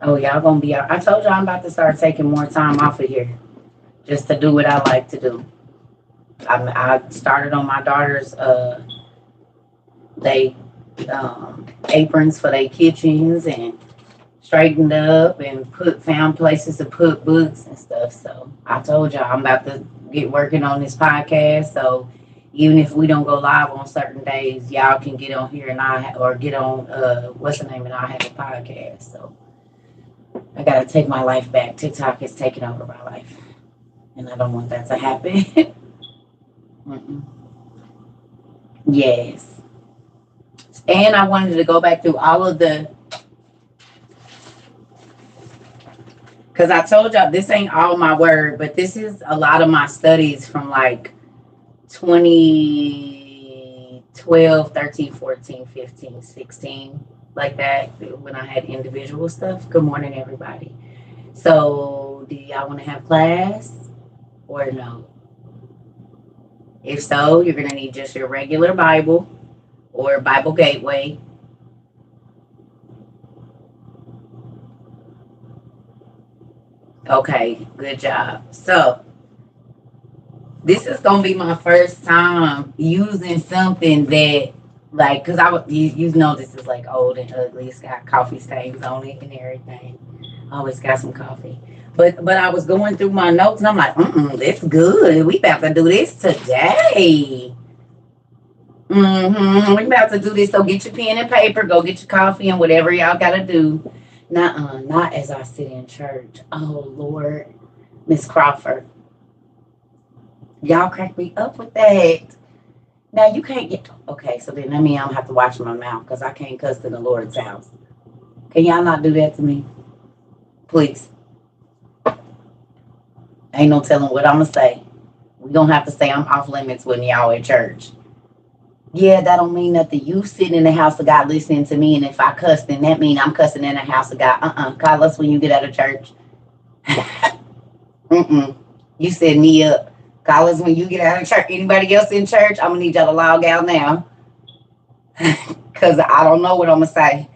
Oh, y'all gonna be out. I told y'all I'm about to start taking more time off of here just to do what I like to do. I started on my daughter's they aprons for their kitchens and straightened up and put found places to put books and stuff. So I told y'all I'm about to get working on this podcast. So even if we don't go live on certain days, y'all can get on here and or get on what's the name, and I have a podcast. So I gotta take my life back. TikTok is taking over my life, and I don't want that to happen. Mm-mm. Yes, and I wanted to go back through all of the because I told y'all this ain't all my word, but this is a lot of my studies from like 2012, 13, 14, 15, 16, like that, when I had individual stuff. Good morning, everybody. So, do y'all want to have class or no? If so, you're going to need just your regular Bible or Bible Gateway. Okay, good job. So, this is gonna be my first time using something that, like, cause you know this is like old and ugly. It's got coffee stains on it and everything. Always got some coffee. But I was going through my notes and I'm like, this good. We about to do this today. We about to do this. So get your pen and paper. Go get your coffee and whatever y'all gotta do. Not as I sit in church. Oh Lord, Miss Crawford. Y'all crack me up with that. Now you can't get okay. So then that means I don't have to watch my mouth because I can't cuss in the Lord's house. Can y'all not do that to me, please? Ain't no telling what I'm gonna say. We gonna have to say I'm off limits when y'all at church. Yeah, that don't mean nothing. You sitting in the house of God listening to me, and if I cuss, then that mean I'm cussing in the house of God. Call us when you get out of church. You set me up. Call us when you get out of church. Anybody else in church, I'm gonna need y'all to log out now. Cause I don't know what I'm gonna say.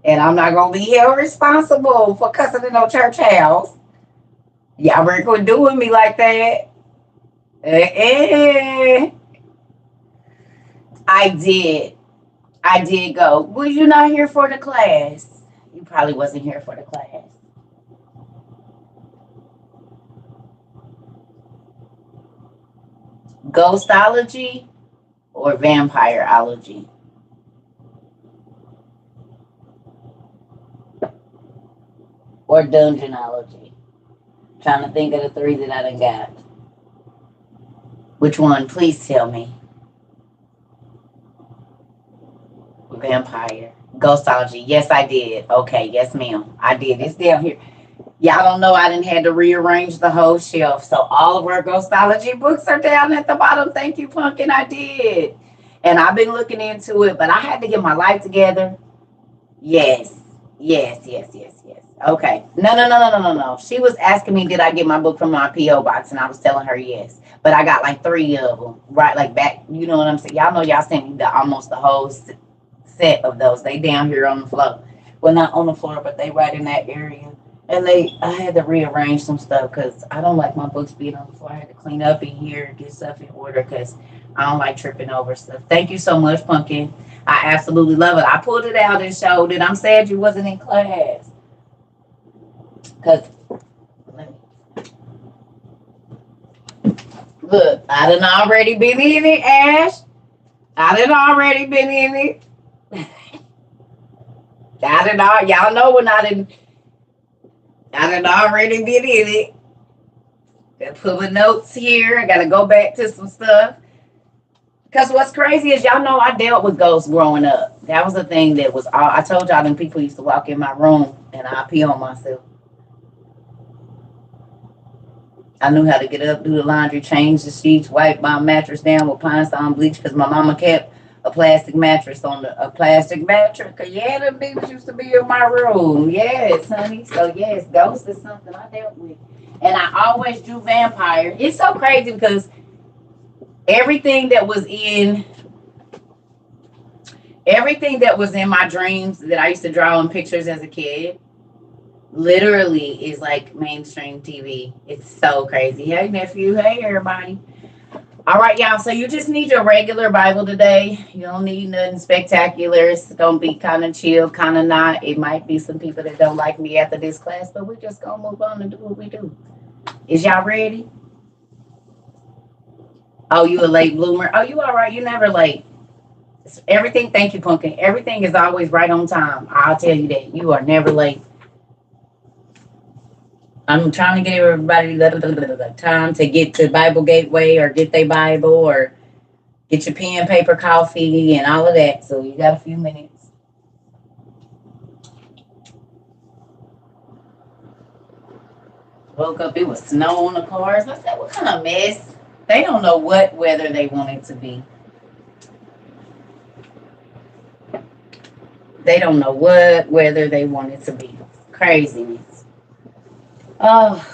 And I'm not gonna be held responsible for cussing in no church house. Y'all better quit doing me like that. I did. I did go. Was you not here for the class? You probably wasn't here for the class. Ghostology or vampireology? Or dungeonology? Trying to think of the three that I done got. Which one? Please tell me. Vampire. Ghostology. Yes, I did. Okay, yes, ma'am. I did. It's down here. Y'all don't know I didn't had to rearrange the whole shelf. So all of our ghostology books are down at the bottom. Thank you, Pumpkin. I did. And I've been looking into it, but I had to get my life together. Yes. Yes. Okay. No. She was asking me, did I get my book from my P.O. box? And I was telling her yes. But I got like 3 of them. Right, like back, you know what I'm saying? Y'all know y'all sent me almost the whole set of those. They down here on the floor. Well, not on the floor, but they right in that area. And I had to rearrange some stuff because I don't like my books being on the floor. I had to clean up in here, get stuff in order because I don't like tripping over stuff. Thank you so much, Pumpkin. I absolutely love it. I pulled it out and showed it. I'm sad you wasn't in class. Because, look, I done already been in it, Ash. I done already been in it. Y'all know when I done already been in it. Gotta put my notes here. I gotta go back to some stuff. Because what's crazy is y'all know I dealt with ghosts growing up. That was the thing that was all I told y'all. Them people used to walk in my room and I pee on myself. I knew how to get up, do the laundry, change the sheets, wipe my mattress down with Pine Sol bleach because my mama kept a plastic mattress on a plastic mattress. Cause yeah, them babies used to be in my room. Yes, honey. So yes, ghosts is something I dealt with. And I always drew vampire. It's so crazy because everything that was in my dreams that I used to draw in pictures as a kid, literally is like mainstream TV. It's so crazy. Hey, nephew. Hey, everybody. All right, y'all. So you just need your regular Bible today. You don't need nothing spectacular. It's gonna be kind of chill, kind of not. It might be some people that don't like me after this class, but we're just gonna move on and do what we do. Is y'all ready? Oh, you a late bloomer? Oh, you all right? You never late. Everything. Thank you, Pumpkin. Everything is always right on time. I'll tell you that. You are never late. I'm trying to get everybody the time to get to Bible Gateway or get their Bible or get your pen, paper, coffee, and all of that. So you got a few minutes. Woke up, it was snow on the cars. I said, what kind of mess? They don't know what weather they want it to be. They don't know what weather they want it to be. Craziness. Oh,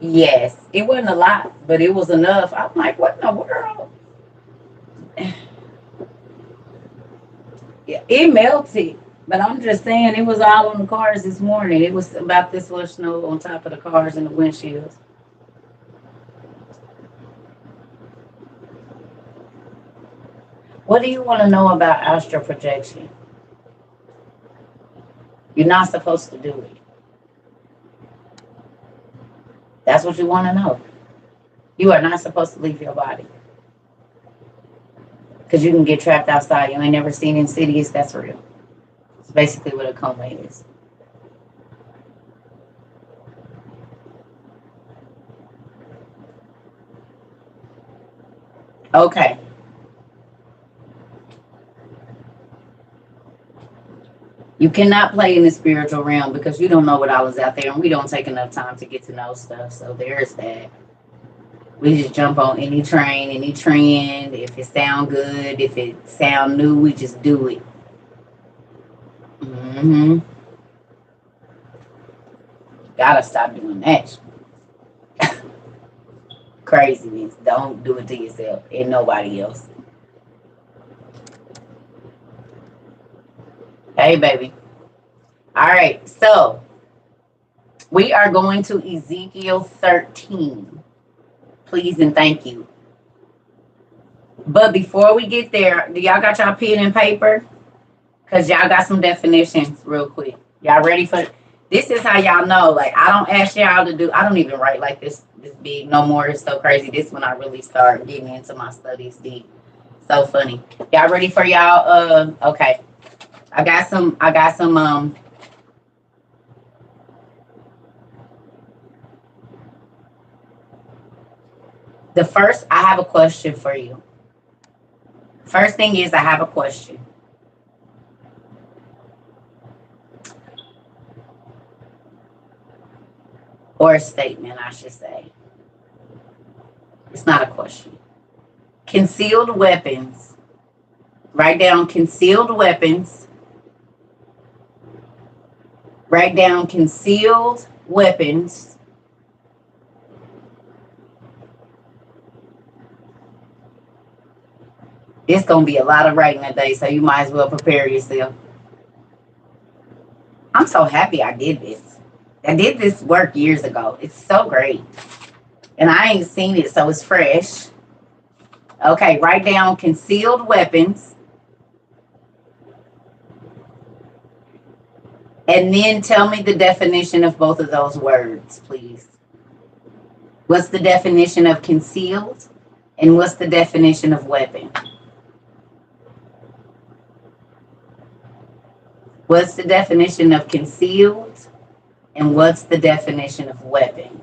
yes. It wasn't a lot, but it was enough. I'm like, what in the world? Yeah, it melted. But I'm just saying, it was all on the cars this morning. It was about this much snow on top of the cars and the windshields. What do you want to know about astral projection? You're not supposed to do it. That's what you want to know. You are not supposed to leave your body. Because you can get trapped outside. You ain't never seen Insidious. That's real. It's basically what a coma is. Okay. You cannot play in the spiritual realm because you don't know what all is out there, and we don't take enough time to get to know stuff. So there's that. We just jump on any train, any trend. If it sound good, if it sound new, we just do it. Mm-hmm. Gotta stop doing that. Craziness. Don't do it to yourself and nobody else. Hey, baby. All right. So we are going to Ezekiel 13. Please and thank you. But before we get there, do y'all got y'all pen and paper? Because y'all got some definitions real quick. Y'all ready for this? Is how y'all know. Like, I don't ask y'all to do, I don't even write like this big no more. It's so crazy. This when I really start getting into my studies deep. So funny. Y'all ready for y'all? Okay. I got some the first, I have a question for you. First thing is, I have a question. Or a statement, I should say. It's not a question. Concealed weapons. Write down concealed weapons. Write down concealed weapons. It's going to be a lot of writing today, so you might as well prepare yourself. I'm so happy I did this. I did this work years ago. It's so great. And I ain't seen it, so it's fresh. Okay, write down concealed weapons. And then tell me the definition of both of those words, please. What's the definition of concealed? And what's the definition of weapon? What's the definition of concealed? And what's the definition of weapon?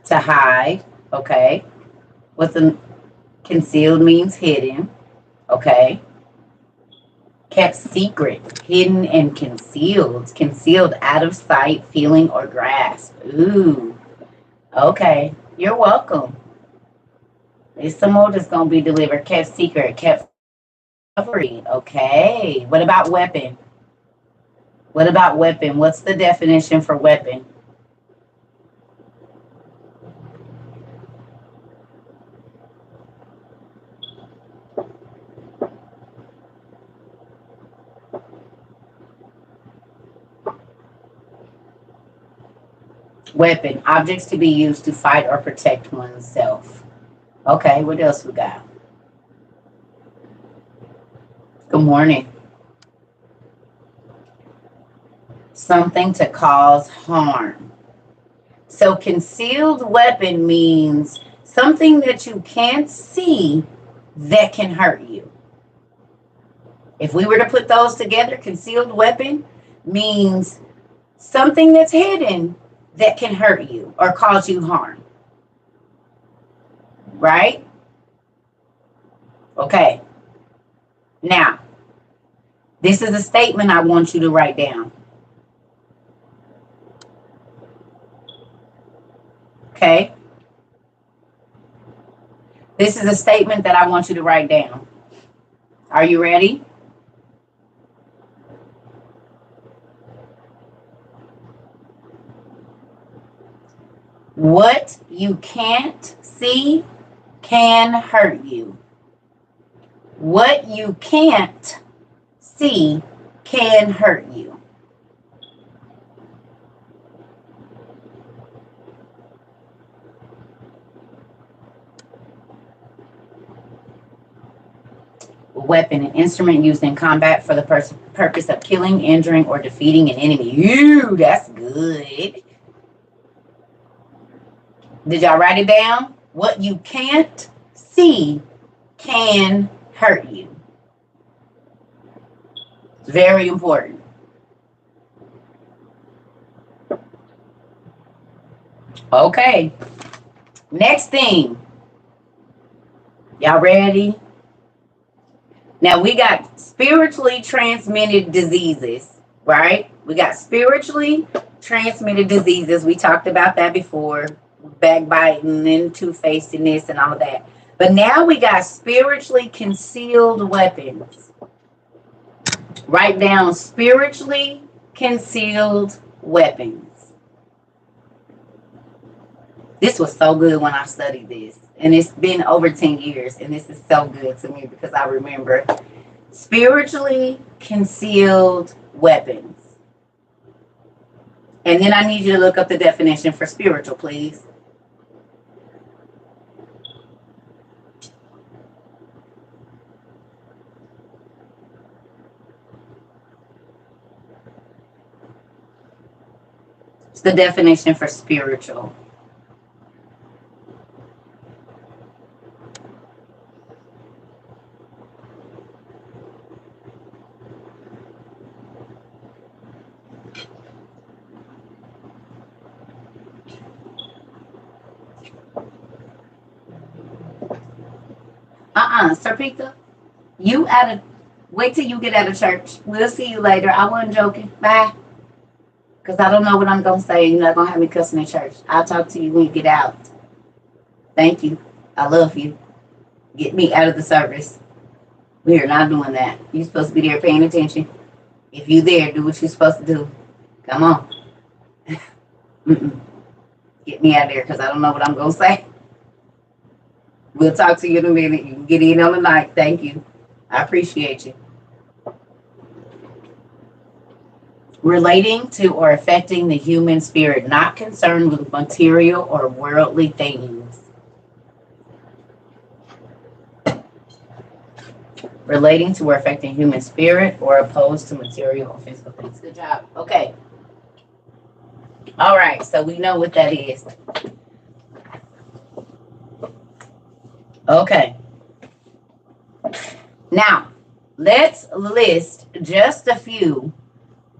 To hide, okay. What's the concealed means hidden, okay. Kept secret, hidden and concealed. Concealed out of sight, feeling, or grasp. Ooh, okay. You're welcome. There's some more that's going to be delivered. Kept secret, kept covered. Okay. What about weapon? What about weapon? What's the definition for weapon? Weapon, objects to be used to fight or protect oneself. Okay, what else we got? Good morning. Something to cause harm. So concealed weapon means something that you can't see that can hurt you. If we were to put those together, concealed weapon means something that's hidden that can hurt you or cause you harm. Right? Okay. Now, this is a statement I want you to write down. Okay? This is a statement that I want you to write down. Are you ready? What you can't see can hurt you. What you can't see can hurt you. Weapon, an instrument used in combat for the purpose of killing, injuring, or defeating an enemy. Ooh, that's good. Did y'all write it down? What you can't see can hurt you. It's very important. Okay. Next thing. Y'all ready? Now we got spiritually transmitted diseases, right? We got spiritually transmitted diseases. We talked about that before. Backbiting and two-facedness and all of that. But now we got spiritually concealed weapons. Write down spiritually concealed weapons. This was so good when I studied this. And it's been over 10 years. And this is so good to me because I remember spiritually concealed weapons. And then I need you to look up the definition for spiritual, please. It's the definition for spiritual. Sir Peter, wait till you get out of church. We'll see you later. I wasn't joking. Bye. Because I don't know what I'm going to say. You're not going to have me cussing in church. I'll talk to you when you get out. Thank you. I love you. Get me out of the service. We are not doing that. You're supposed to be there paying attention. If you're there, do what you're supposed to do. Come on. Get me out of there because I don't know what I'm going to say. We'll talk to you in a minute. You can get in on the night. Thank you. I appreciate you. Relating to or affecting the human spirit, not concerned with material or worldly things. Relating to or affecting human spirit or opposed to material or physical things. Good job. Okay. All right. So we know what that is. Okay. Now, let's list just a few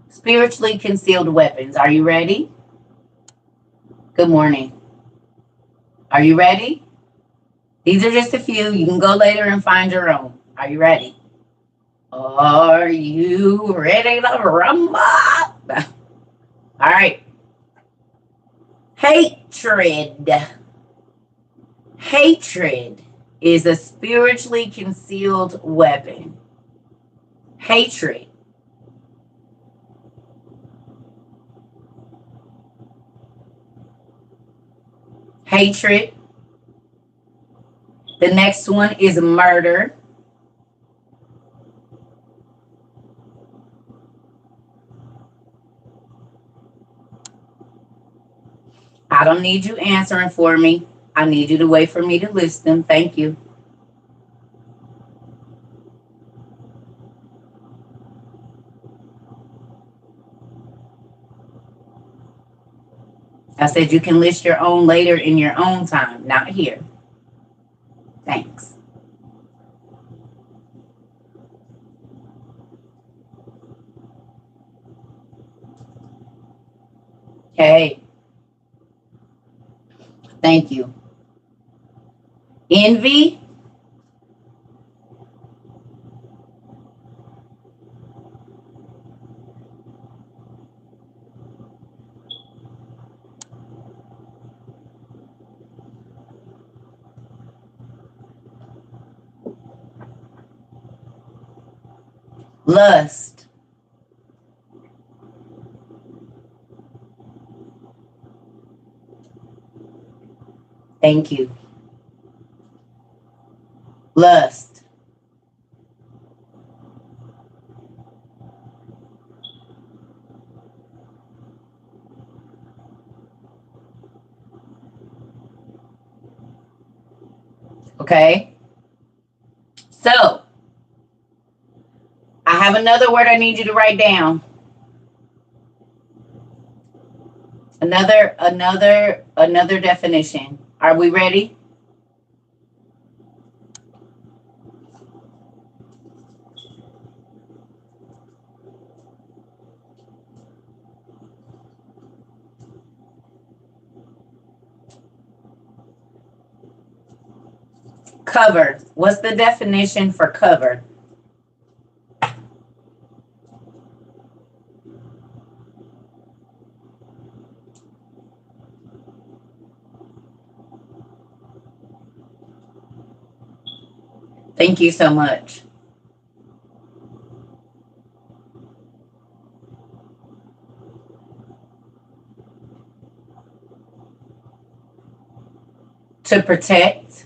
spiritually concealed weapons. Are you ready? Good morning. Are you ready? These are just a few. You can go later and find your own. Are you ready? Are you ready to rumble? All right. Hatred. Hatred is a spiritually concealed weapon. Hatred. Hatred. The next one is murder. I don't need you answering for me. I need you to wait for me to list them. Thank you. I said you can list your own later in your own time, not here. Thanks. Okay. Thank you. Envy. Lust. Thank you. Lust. Okay. So I have another word I need you to write down. Another definition. Are we ready? Cover. What's the definition for cover? Thank you so much. To protect.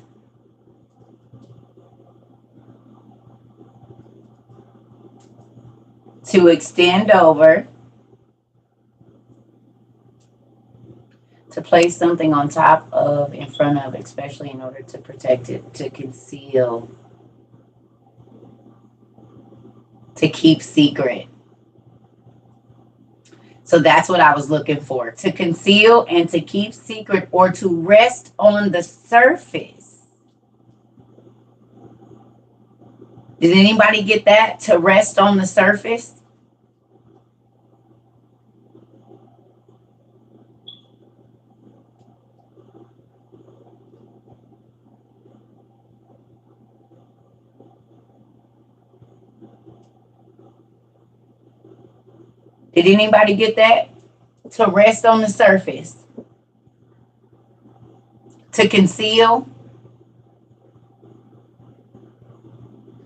To extend over. To place something on top of, in front of, especially in order to protect it. To conceal. To keep secret. So that's what I was looking for. To conceal and to keep secret, or to rest on the surface. Did anybody get that? To rest on the surface? Did anybody get that? To rest on the surface. To conceal.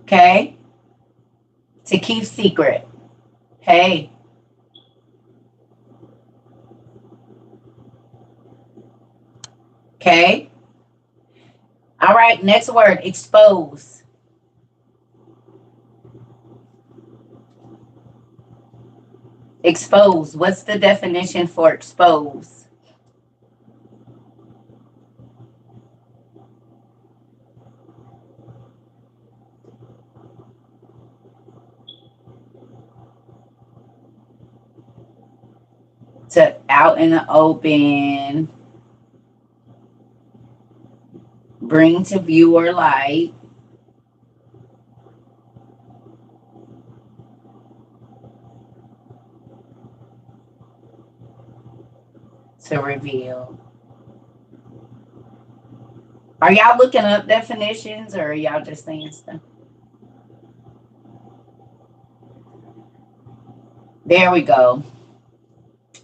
Okay. To keep secret. Hey. Okay. All right. Next word, expose. Expose. What's the definition for expose? To out in the open, bring to view or light, to reveal. Are y'all looking up definitions, or are y'all just saying stuff? There we go.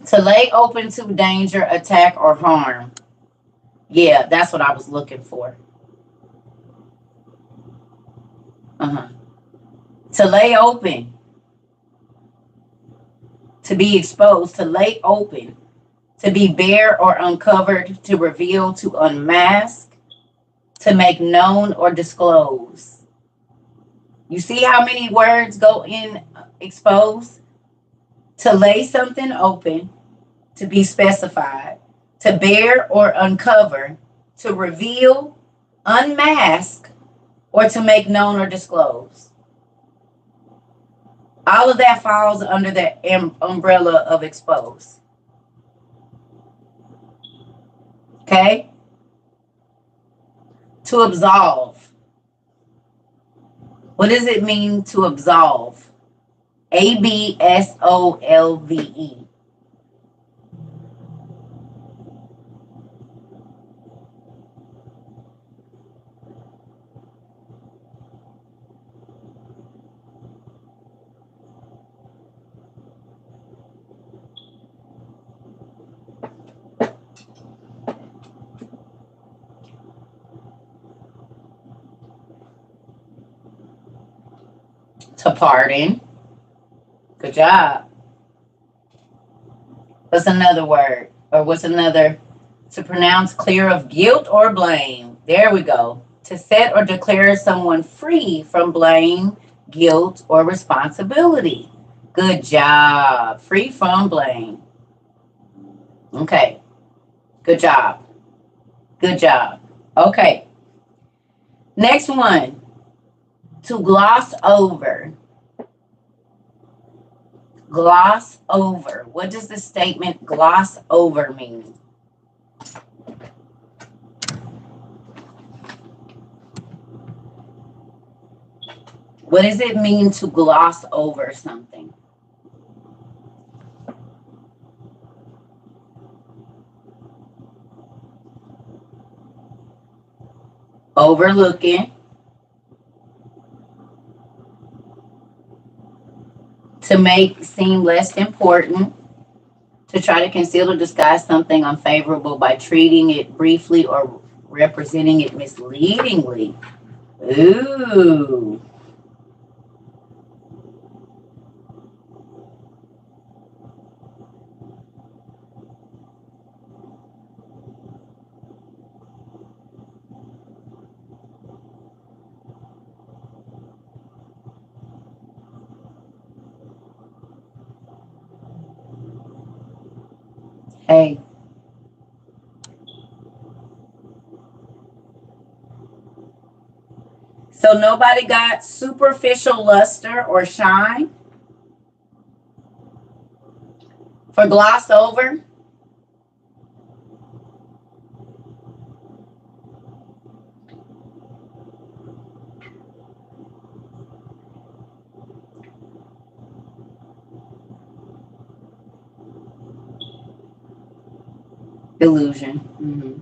To lay open to danger, attack, or harm. Yeah, that's what I was looking for. Uh-huh. To lay open. To be exposed. To lay open. To be bare or uncovered. To reveal. To unmask. To make known or disclose. You see how many words go in expose? To lay something open. To be specified. to bear or uncover, to reveal, unmask, or to make known or disclose. All of that falls under the umbrella of expose. Okay? To absolve. What does it mean to absolve? ABSOLVE. To pardon. Good job. What's another word? Or what's another? To pronounce clear of guilt or blame. There we go. To set or declare someone free from blame, guilt, or responsibility. Good job. Free from blame. Okay. Good job. Good job. Okay. Next one. To gloss over. Gloss over. What does the statement gloss over mean? What does it mean to gloss over something? Overlooking. To make seem less important. To try to conceal or disguise something unfavorable by treating it briefly or representing it misleadingly. Ooh. Hey. So nobody got superficial luster or shine? For gloss over? Illusion. Mm-hmm.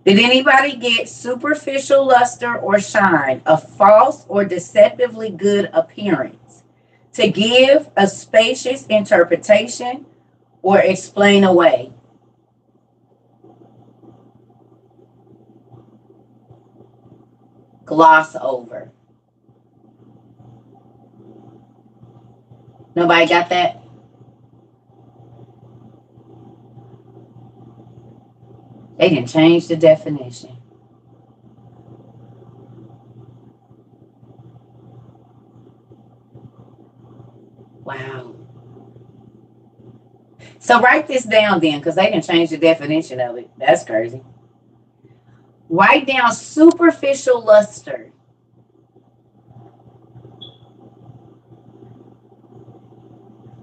Did anybody get superficial luster or shine, a false or deceptively good appearance, to give a spacious interpretation or explain away? Gloss over. Nobody got that? They didn't change the definition. Wow. So write this down then, because they didn't change the definition of it. That's crazy. Write down superficial luster.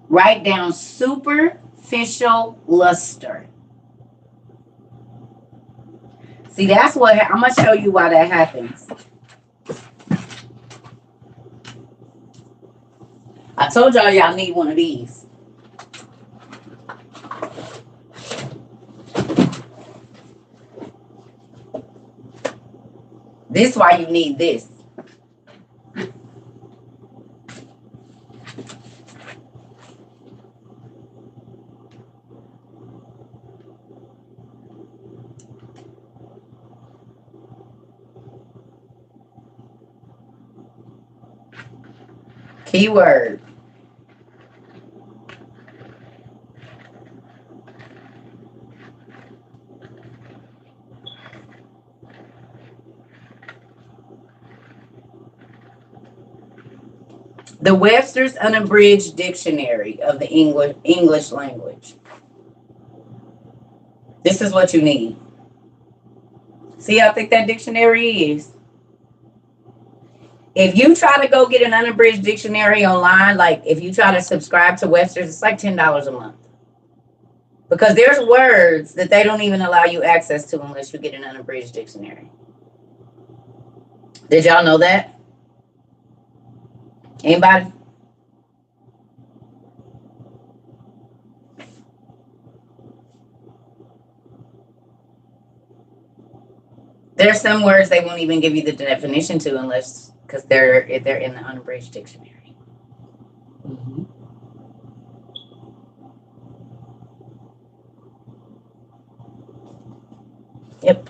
Write down superficial luster. See, that's what I'm going to show you why that happens. I told y'all need one of these. This is why you need this. Keyword. The Webster's Unabridged Dictionary of the English language. This is what you need. See how thick that dictionary is? If you try to go get an unabridged dictionary online, like if you try to subscribe to Webster's, it's like $10 a month. Because there's words that they don't even allow you access to unless you get an unabridged dictionary. Did y'all know that? Anybody? There's some words they won't even give you the definition to unless because they're in the unabridged dictionary. Mm-hmm. Yep.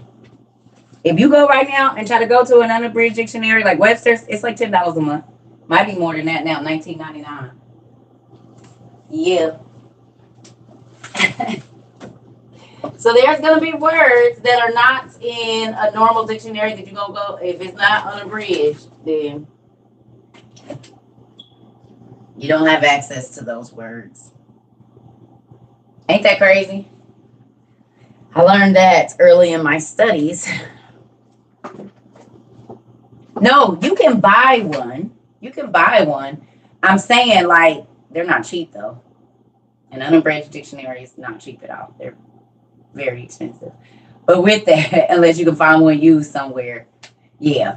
If you go right now and try to go to an unabridged dictionary like Webster's, it's like $10 a month. Might be more than that now, $19.99. Yeah. So there's gonna be words that are not in a normal dictionary that you're gonna go. If it's not unabridged, then you don't have access to those words. Ain't that crazy? I learned that early in my studies. No, you can buy one. You can buy one. I'm saying, like, they're not cheap, though. An unabridged dictionary is not cheap at all. They're very expensive. But with that, unless you can find one used somewhere, yeah.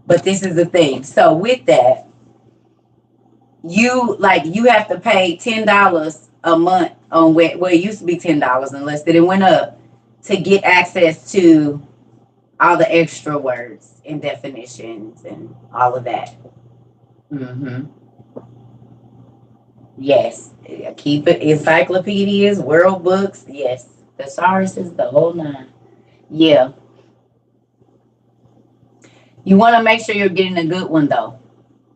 But this is the thing. So with that, you have to pay $10 a month on well, it used to be $10 unless it went up to get access to all the extra words and definitions and all of that. Mm-hmm. Yes. Keep it encyclopedias, world books, yes. Thesauruses, the whole nine. Yeah. You want to make sure you're getting a good one though.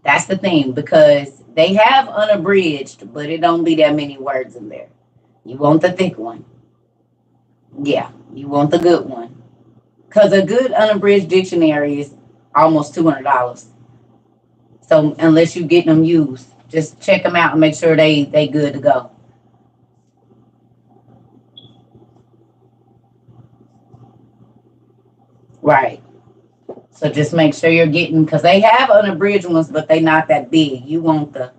That's the thing, because they have unabridged, but it don't be that many words in there. You want the thick one. Yeah, you want the good one. Because a good unabridged dictionary is almost $200. So unless you get them used, just check them out and make sure they good to go. Right. So just make sure you're getting, because they have unabridged ones, but they not that big. You want the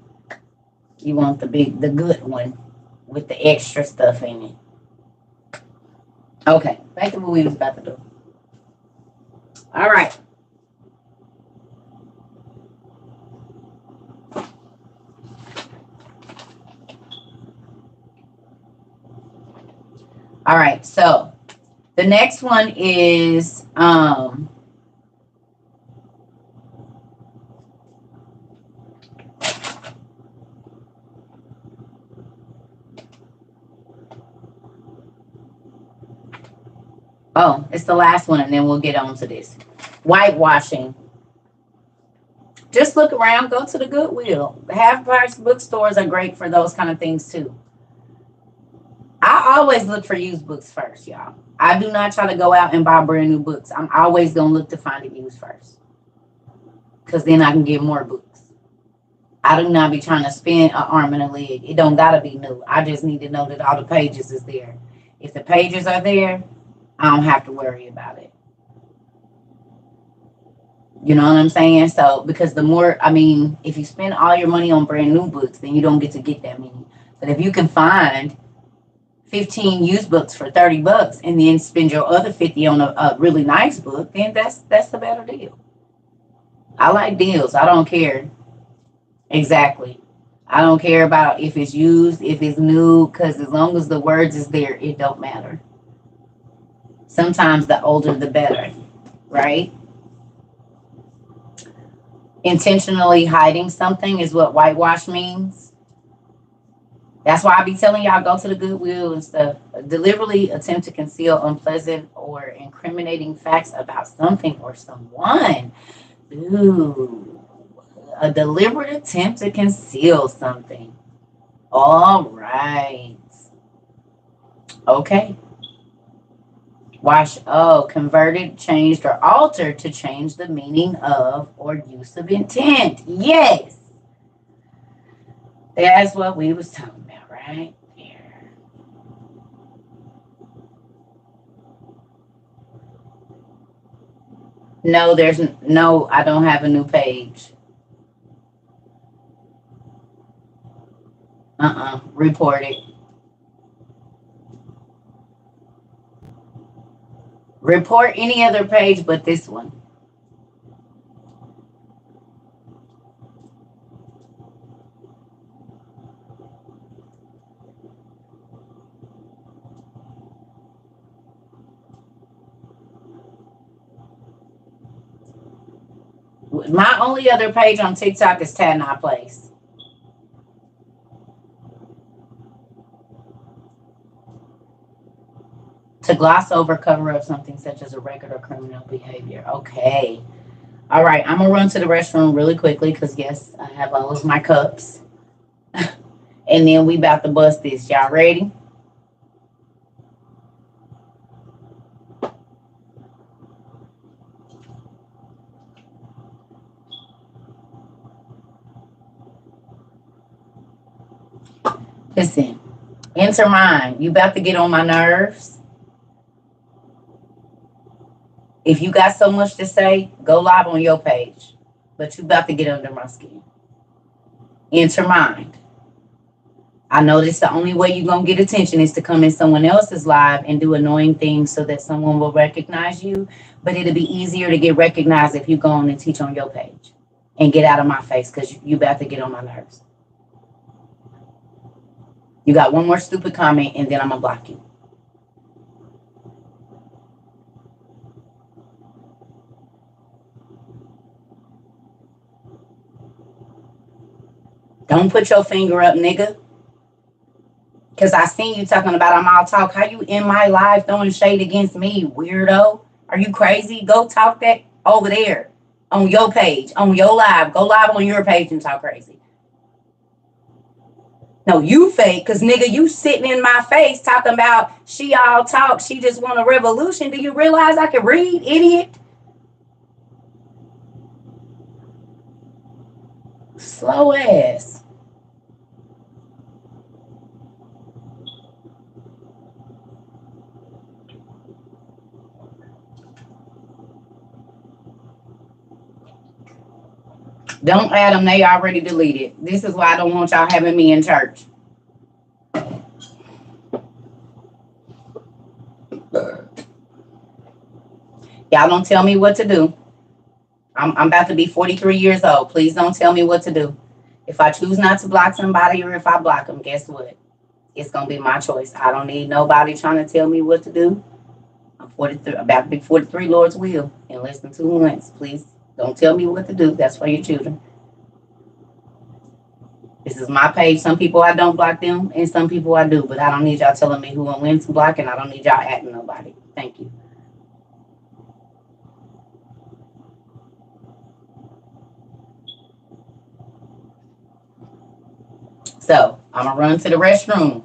good one with the extra stuff in it. Okay, back to what we was about to do. All right. All right, so the next one is it's the last one, and then we'll get on to this. Whitewashing. Just look around, go to the Goodwill. The half-price bookstores are great for those kind of things too. I always look for used books first, y'all. I do not try to go out and buy brand new books. I'm always going to look to find it used first, because then I can get more books. I do not be trying to spend an arm and a leg. It don't got to be new. I just need to know that all the pages is there. If the pages are there, I don't have to worry about it. You know what I'm saying? So, because if you spend all your money on brand new books, then you don't get to get that many. But if you can find 15 used books for $30 and then spend your other 50 on a really nice book, then that's a better deal. I like deals. I don't care. Exactly. I don't care about if it's used, if it's new, because as long as the words is there, it don't matter. Sometimes the older the better, right? Intentionally hiding something is what whitewash means. That's why I be telling y'all, go to the Goodwill and stuff. Deliberately attempt to conceal unpleasant or incriminating facts about something or someone. Ooh, a deliberate attempt to conceal something. All right. Okay. Converted, changed, or altered to change the meaning of or use of intent. Yes. That's what we was talking about right here. No, no, I don't have a new page. Report it. Report any other page but this one. My only other page on TikTok is Tad Not Place. To gloss over, cover up something such as a record or criminal behavior. Okay. All right. I'm going to run to the restroom really quickly because, yes, I have all of my cups. And then we about to bust this. Y'all ready? Listen, enter mine. You about to get on my nerves. If you got so much to say, go live on your page. But you about to get under my skin. Enter mind. I know this the only way you're going to get attention is to come in someone else's live and do annoying things so that someone will recognize you. But it'll be easier to get recognized if you go on and teach on your page and get out of my face because you about to get on my nerves. You got one more stupid comment and then I'm going to block you. Don't put your finger up, nigga. Because I seen you talking about I'm all talk. How you in my live throwing shade against me, weirdo? Are you crazy? Go talk that over there on your page, on your live. Go live on your page and talk crazy. No, you fake, because nigga, you sitting in my face talking about she all talk. She just want a revolution. Do you realize I can read, idiot? Slow ass. Don't add them. They already deleted. This is why I don't want y'all having me in church. Y'all don't tell me what to do. I'm about to be 43 years old. Please don't tell me what to do. If I choose not to block somebody or if I block them, guess what? It's going to be my choice. I don't need nobody trying to tell me what to do. I'm 43, about to be 43, Lord's will, in less than 2 months. Please don't tell me what to do. That's for your children. This is my page. Some people I don't block them, and some people I do. But I don't need y'all telling me who and when to block, and I don't need y'all adding nobody. Thank you. So I'm gonna run to the restroom.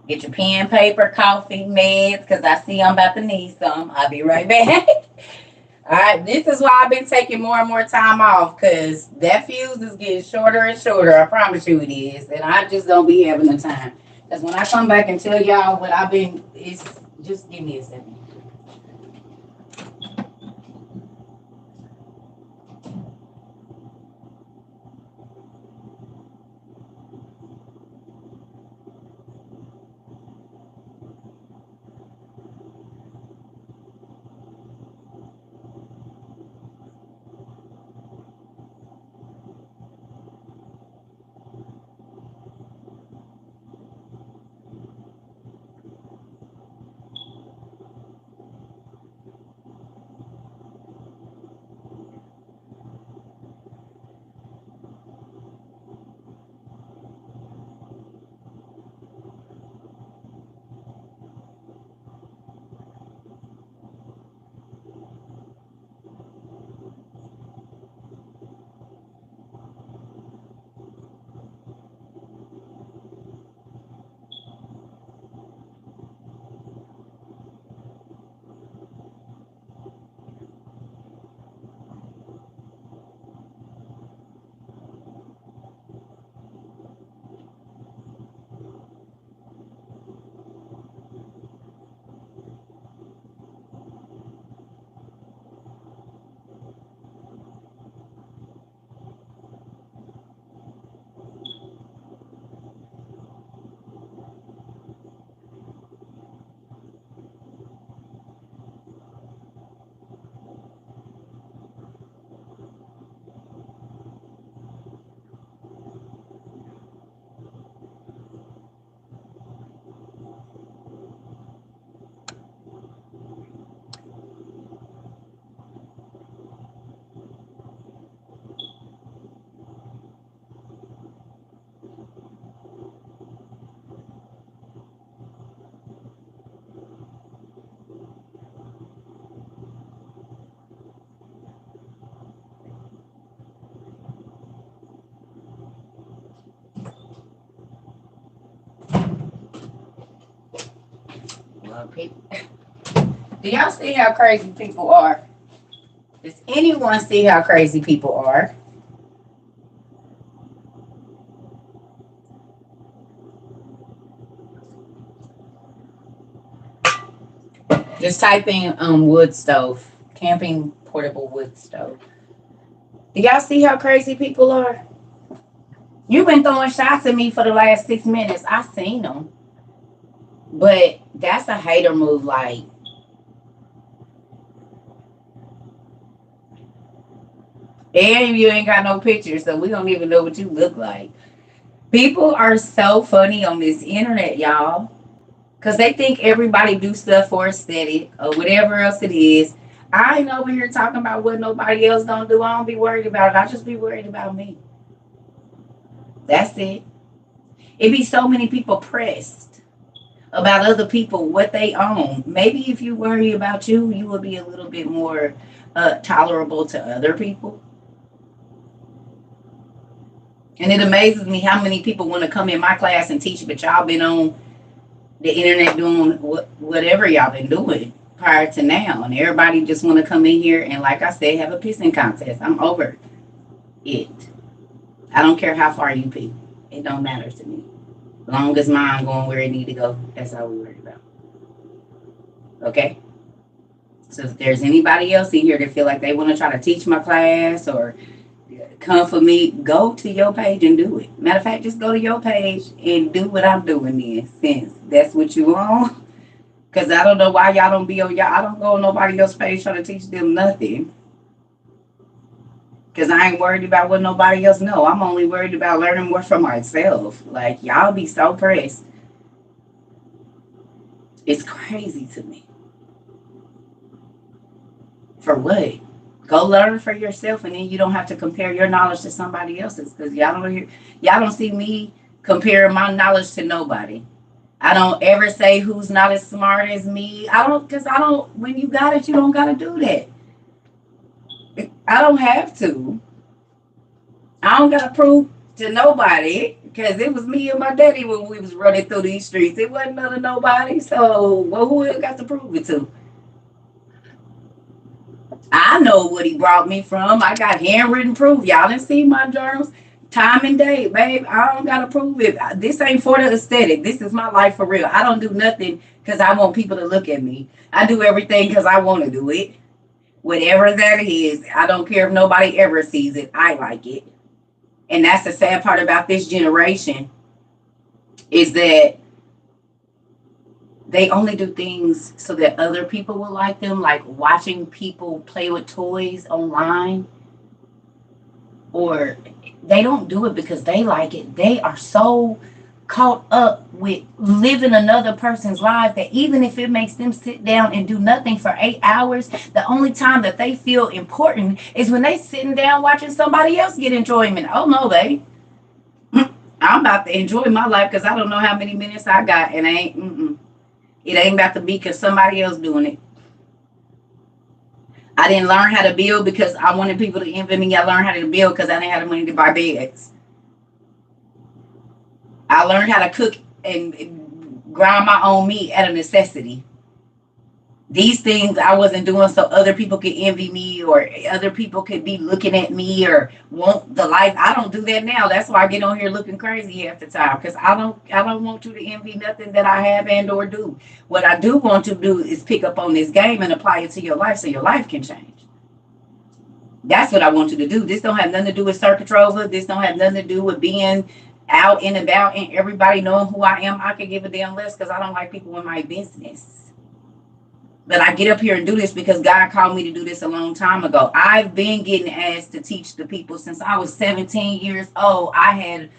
Get your pen, paper, coffee, meds, because I see I'm about to need some. I'll be right back. All right, this is why I've been taking more and more time off, because that fuse is getting shorter and shorter. I promise you it is. And I just don't be having the time. Because when I come back and tell y'all what I've been, it's just give me a second. People. Do y'all see how crazy people are? Does anyone see how crazy people are? Just type in wood stove, camping portable wood stove. Do y'all see how crazy people are? You've been throwing shots at me for the last 6 minutes. I seen them, but that's a hater move. Like, and you ain't got no pictures, so we don't even know what you look like. People are so funny on this internet, y'all. Because they think everybody do stuff for aesthetic or whatever else it is. I ain't over here talking about what nobody else don't do. I don't be worried about it. I just be worried about me. That's it. It be so many people pressed about other people, what they own. Maybe if you worry about you, you will be a little bit more tolerable to other people. And it amazes me how many people want to come in my class and teach, but y'all been on the internet doing whatever y'all been doing prior to now. And everybody just want to come in here and, like I said, have a pissing contest. I'm over it. I don't care how far you pee. It don't matter to me. As long as mine going where it need to go, that's all we worry about. Okay? So if there's anybody else in here that feel like they want to try to teach my class or come for me, go to your page and do it. Matter of fact, just go to your page and do what I'm doing then, since that's what you want. Because I don't know why y'all don't be on y'all. I don't go on nobody else's page trying to teach them nothing. Because I ain't worried about what nobody else know. I'm only worried about learning more for myself. Like, y'all be so pressed. It's crazy to me. For what? Go learn for yourself, and then you don't have to compare your knowledge to somebody else's. Because y'all don't see me comparing my knowledge to nobody. I don't ever say who's not as smart as me. Because when you got it, you don't got to do that. I don't have to. I don't got to prove to nobody, because it was me and my daddy when we was running through these streets. It wasn't none of nobody. So, who else got to prove it to? I know what he brought me from. I got handwritten proof. Y'all didn't see my journals. Time and date, babe. I don't got to prove it. This ain't for the aesthetic. This is my life for real. I don't do nothing because I want people to look at me. I do everything because I want to do it. Whatever that is, I don't care if nobody ever sees it. I like it. And that's the sad part about this generation, is that they only do things so that other people will like them, like watching people play with toys online. Or they don't do it because they like it. They are so caught up with living another person's life that even if it makes them sit down and do nothing for 8 hours, the only time that they feel important is when they sitting down watching somebody else get enjoyment. Oh no, babe. I'm about to enjoy my life because I don't know how many minutes I got, and it ain't about to be because somebody else doing it. I didn't learn how to build because I wanted people to envy me. I learned how to build because I didn't have the money to buy beds. I learned how to cook and grind my own meat out of necessity. These things I wasn't doing so other people could envy me, or other people could be looking at me or want the life. I don't do that now. That's why I get on here looking crazy half the time, because I don't want you to envy nothing that I have and or do. What I do want to do is pick up on this game and apply it to your life so your life can change. That's what I want you to do. This don't have nothing to do with Circuit Rover. This don't have nothing to do with being out and about and everybody knowing who I am. I could give a damn less because I don't like people in my business. But I get up here and do this because God called me to do this a long time ago. I've been getting asked to teach the people since I was 17 years old. I had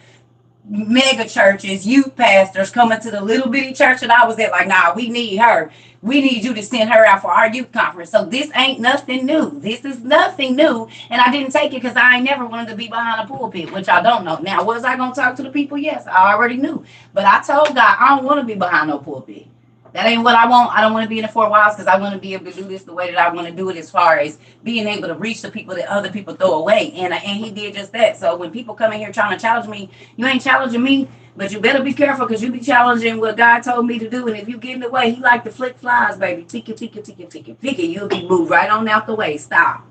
mega churches, youth pastors coming to the little bitty church that I was at, like, nah, we need her. We need you to send her out for our youth conference. So this ain't nothing new. This is nothing new. And I didn't take it because I ain't never wanted to be behind a pulpit, which I don't know. Now, was I going to talk to the people? Yes, I already knew. But I told God, I don't want to be behind no pulpit. That ain't what I want. I don't want to be in the 4 walls because I want to be able to do this the way that I want to do it, as far as being able to reach the people that other people throw away. And he did just that. So when people come in here trying to challenge me, you ain't challenging me. But you better be careful because you be challenging what God told me to do. And if you get in the way, he like to flick flies, baby. Tick it, tick it, tick it, tick it, tick it. You'll be moved right on out the way. Stop.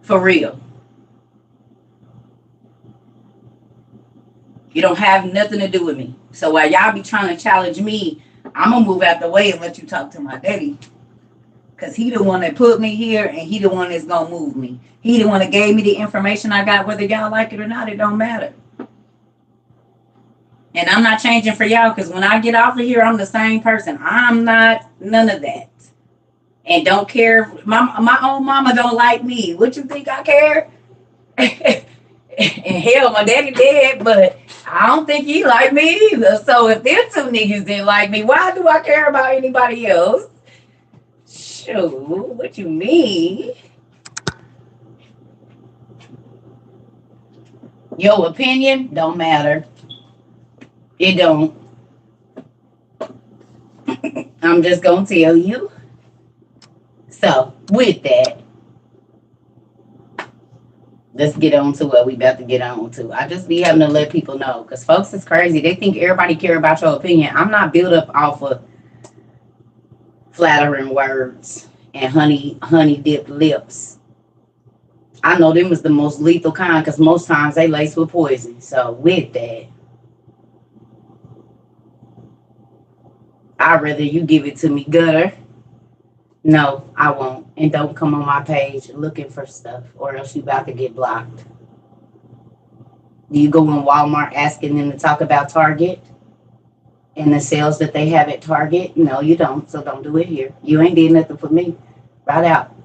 For real. You don't have nothing to do with me. So while y'all be trying to challenge me, I'm going to move out the way and let you talk to my daddy. Because he the one that put me here and he the one that's going to move me. He the one that gave me the information I got. Whether y'all like it or not, it don't matter. And I'm not changing for y'all because when I get off of here, I'm the same person. I'm not none of that. And don't care. My own mama don't like me. What you think I care? And hell, my daddy dead, but I don't think he liked me either. So if them two niggas didn't like me, why do I care about anybody else? Shoot, what you mean? Your opinion don't matter. It don't. I'm just gonna tell you. So with that, let's get on to what we about to get on to. I just be having to let people know because folks is crazy. They think everybody care about your opinion. I'm not built up off of flattering words and honey dipped lips. I know them was the most lethal kind because most times they lace with poison. So with that, I'd rather you give it to me gutter. No, I won't. And don't come on my page looking for stuff or else you about to get blocked. Do you go in Walmart asking them to talk about Target and the sales that they have at Target? No, you don't. So don't do it here. You ain't did nothing for me. Right out.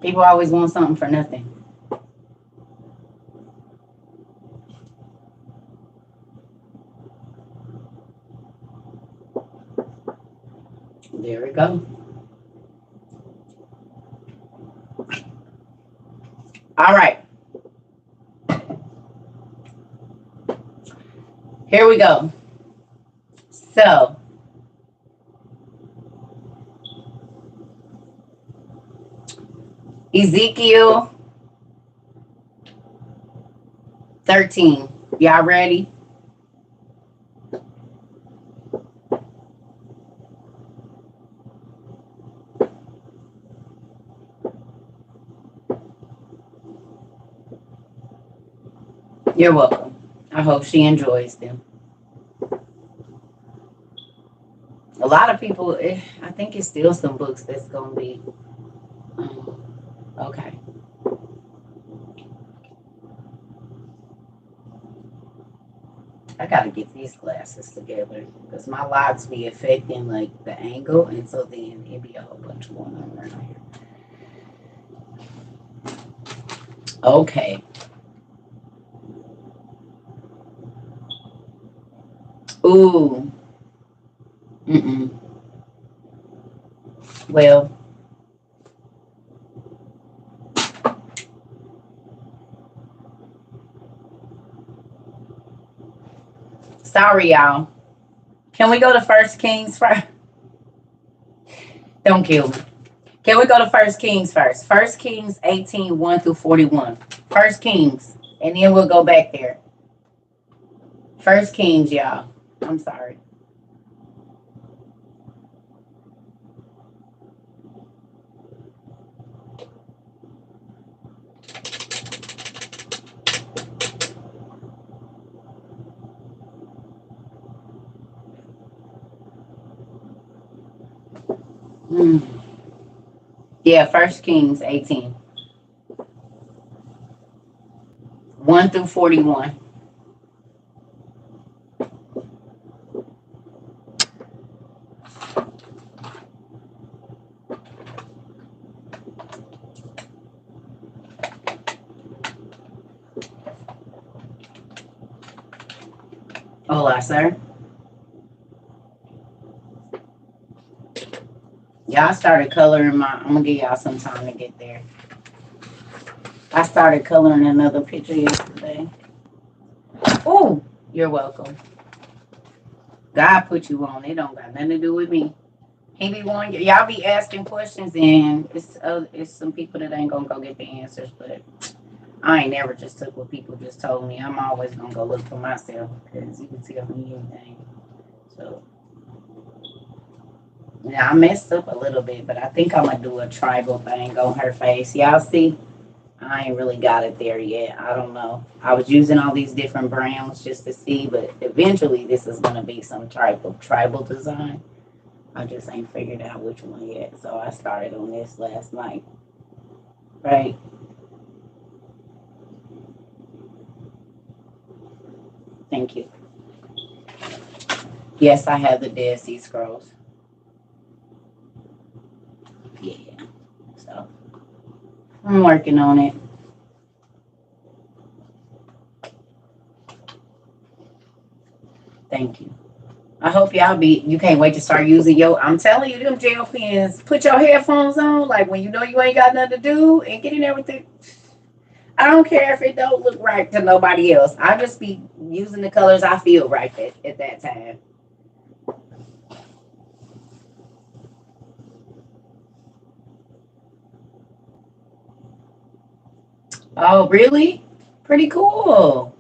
People always want something for nothing. There we go. All right. Here we go. So, Ezekiel 13. Y'all ready? You're welcome. I hope she enjoys them. A lot of people, I think it's still some books that's going to be, okay. I got to get these glasses together because my lights be affecting like the angle. And so then it'd be a whole bunch going on around here. Okay. Ooh. Well, sorry, y'all. Can we go to First Kings first? Don't kill me. Can we go to First Kings first? First Kings 18, 1 through 41. First Kings. And then we'll go back there. First Kings, y'all. I'm sorry. Yeah, First Kings 18. 1 through 41. Hola, sir. Y'all started coloring my. I'm gonna give y'all some time to get there. I started coloring another picture yesterday. Oh, you're welcome. God put you on. It don't got nothing to do with me. He be wanting y'all be asking questions, and it's some people that ain't gonna go get the answers. But I ain't never just took what people just told me. I'm always gonna go look for myself because you can tell me anything. So yeah, I messed up a little bit, but I think I'm gonna do a tribal thing on her face. Y'all see? I ain't really got it there yet. I don't know. I was using all these different browns just to see, but eventually this is gonna be some type of tribal design. I just ain't figured out which one yet. So I started on this last night. Right? Thank you. Yes, I have the Dead Sea Scrolls. Yeah. So I'm working on it. Thank you. I hope you can't wait to start using I'm telling you, them gel pens, put your headphones on, like when you know you ain't got nothing to do and getting everything. I don't care if it don't look right to nobody else. I just be using the colors I feel right at that time. Oh, really? Pretty cool.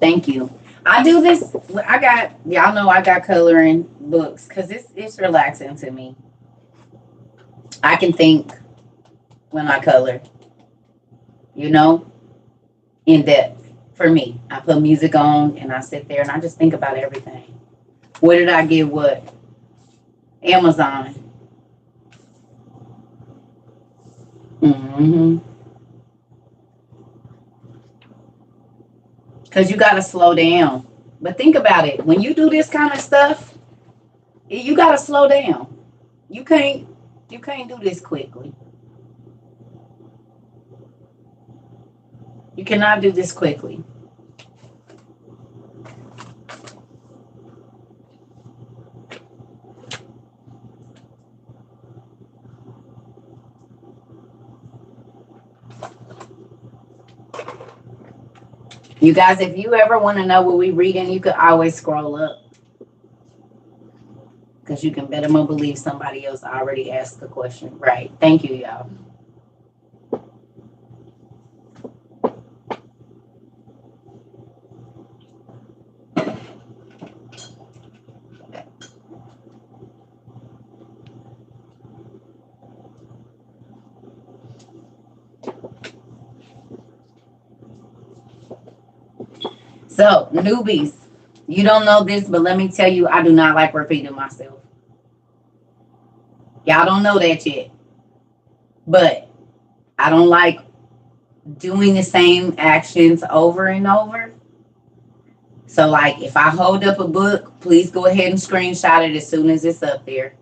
Thank you. I do this. Y'all know I got coloring books because it's relaxing to me. I can think when I color, you know, in depth for me. I put music on and I sit there and I just think about everything. Where did I get what? Amazon. Mm-hmm. Because you got to slow down. But think about it. When you do this kind of stuff, you got to slow down. You can't you can't do this quickly. You cannot do this quickly. You guys, if you ever want to know what we reading, you could always scroll up because you can better more believe somebody else already asked the question. Right. Thank you, y'all. So, newbies, you don't know this, but let me tell you, I do not like repeating myself. Y'all don't know that yet, but I don't like doing the same actions over and over. So, like, if I hold up a book, please go ahead and screenshot it as soon as it's up there.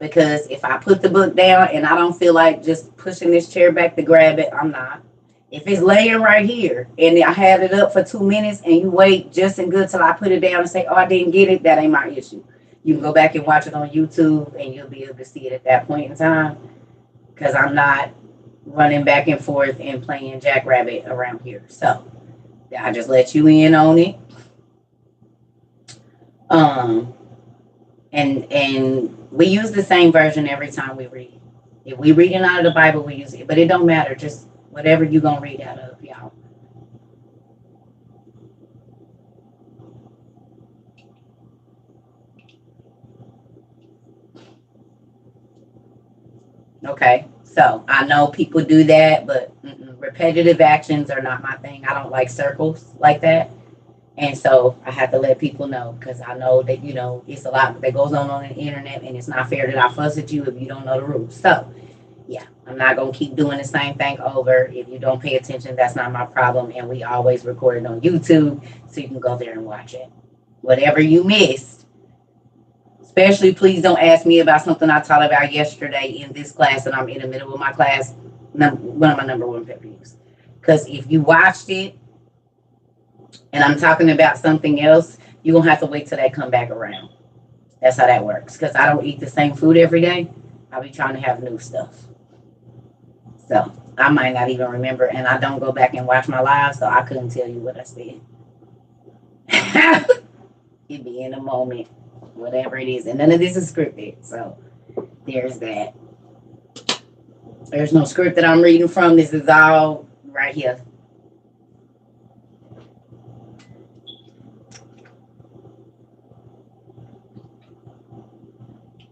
Because if I put the book down and I don't feel like just pushing this chair back to grab it, I'm not. If it's laying right here and I have it up for 2 minutes and you wait just and good till I put it down and say, oh, I didn't get it, that ain't my issue. You can go back and watch it on YouTube and you'll be able to see it at that point in time. Because I'm not running back and forth and playing Jackrabbit around here. So I just let you in on it. Um, and we use the same version every time we read. If we reading out of the Bible, we use it, but it don't matter. Just whatever you gonna read out of, y'all. Okay, so I know people do that, but repetitive actions are not my thing. I don't like circles like that. And so I have to let people know because I know that, it's a lot that goes on the internet and it's not fair that I fuss at you if you don't know the rules. So, yeah, I'm not going to keep doing the same thing over. If you don't pay attention, that's not my problem. And we always record it on YouTube so you can go there and watch it. Whatever you missed, especially please don't ask me about something I taught about yesterday in this class and I'm in the middle of my class. One of my number one pet peeves. Because if you watched it, and I'm talking about something else, you're going to have to wait till they come back around. That's how that works. Because I don't eat the same food every day. I'll be trying to have new stuff. So I might not even remember. And I don't go back and watch my live. So I couldn't tell you what I said. It be in a moment. Whatever it is. And none of this is scripted. So there's that. There's no script that I'm reading from. This is all right here.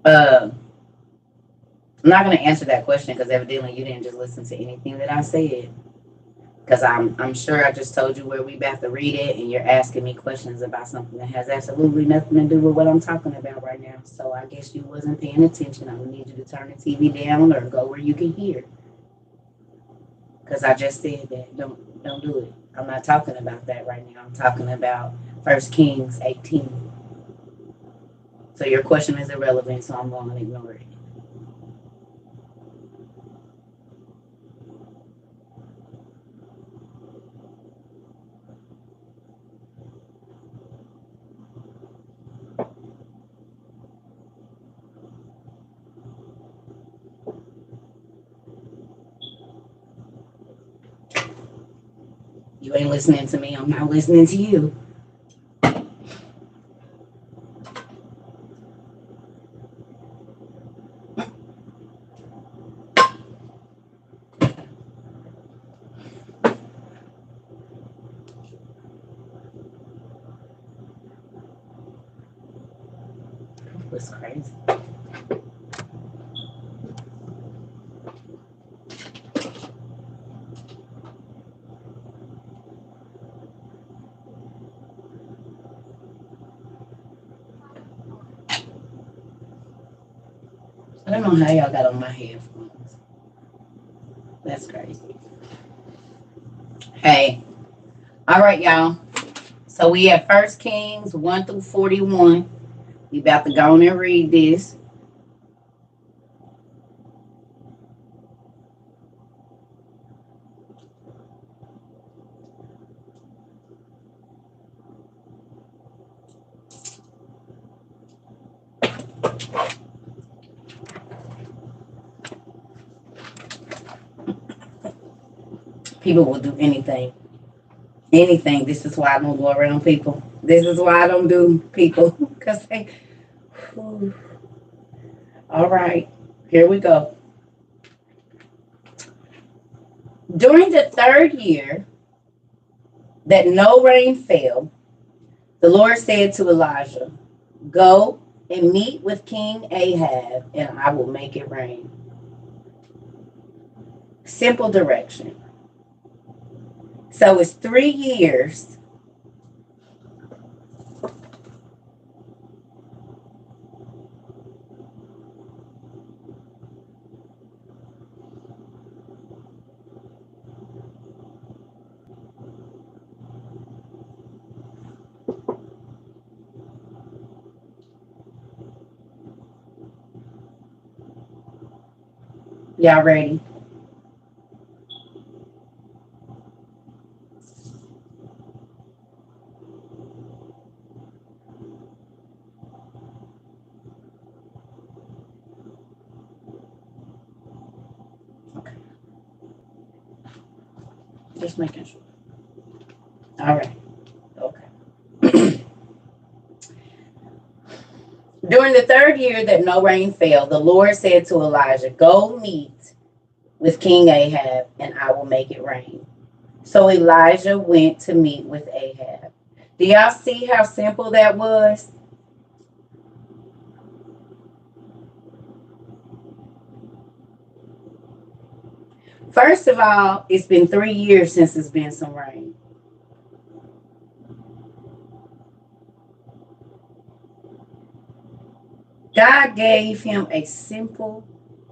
I'm not going to answer that question because evidently you didn't just listen to anything that I said. Because I'm sure I just told you where we about to read it, and you're asking me questions about something that has absolutely nothing to do with what I'm talking about right now. So I guess you wasn't paying attention. I'm gonna need you to turn the TV down or go where you can hear. Because I just said that. Don't do it. I'm not talking about that right now. I'm talking about 1 Kings 18. So your question is irrelevant, so I'm going to ignore it. You ain't listening to me. I'm not listening to you. It was crazy. I don't know how y'all got on my headphones. That's crazy. Hey. All right, y'all. So we have 1 Kings 1 through 41. We about to go on and read this. People will do anything. Anything. This is why I don't go around people. This is why I don't do people. Because they. Whew. All right. Here we go. During the 3rd year that no rain fell, the Lord said to Elijah, "Go and meet with King Ahab, and I will make it rain." Simple direction. So it's 3 years. Y'all ready? Okay. Just making sure. All right. Okay. During the 3rd year that no rain fell, the Lord said to Elijah, "Go meet with King Ahab, and I will make it rain." So Elijah went to meet with Ahab. Do y'all see how simple that was? First of all, it's been 3 years since it's been some rain. God gave him a simple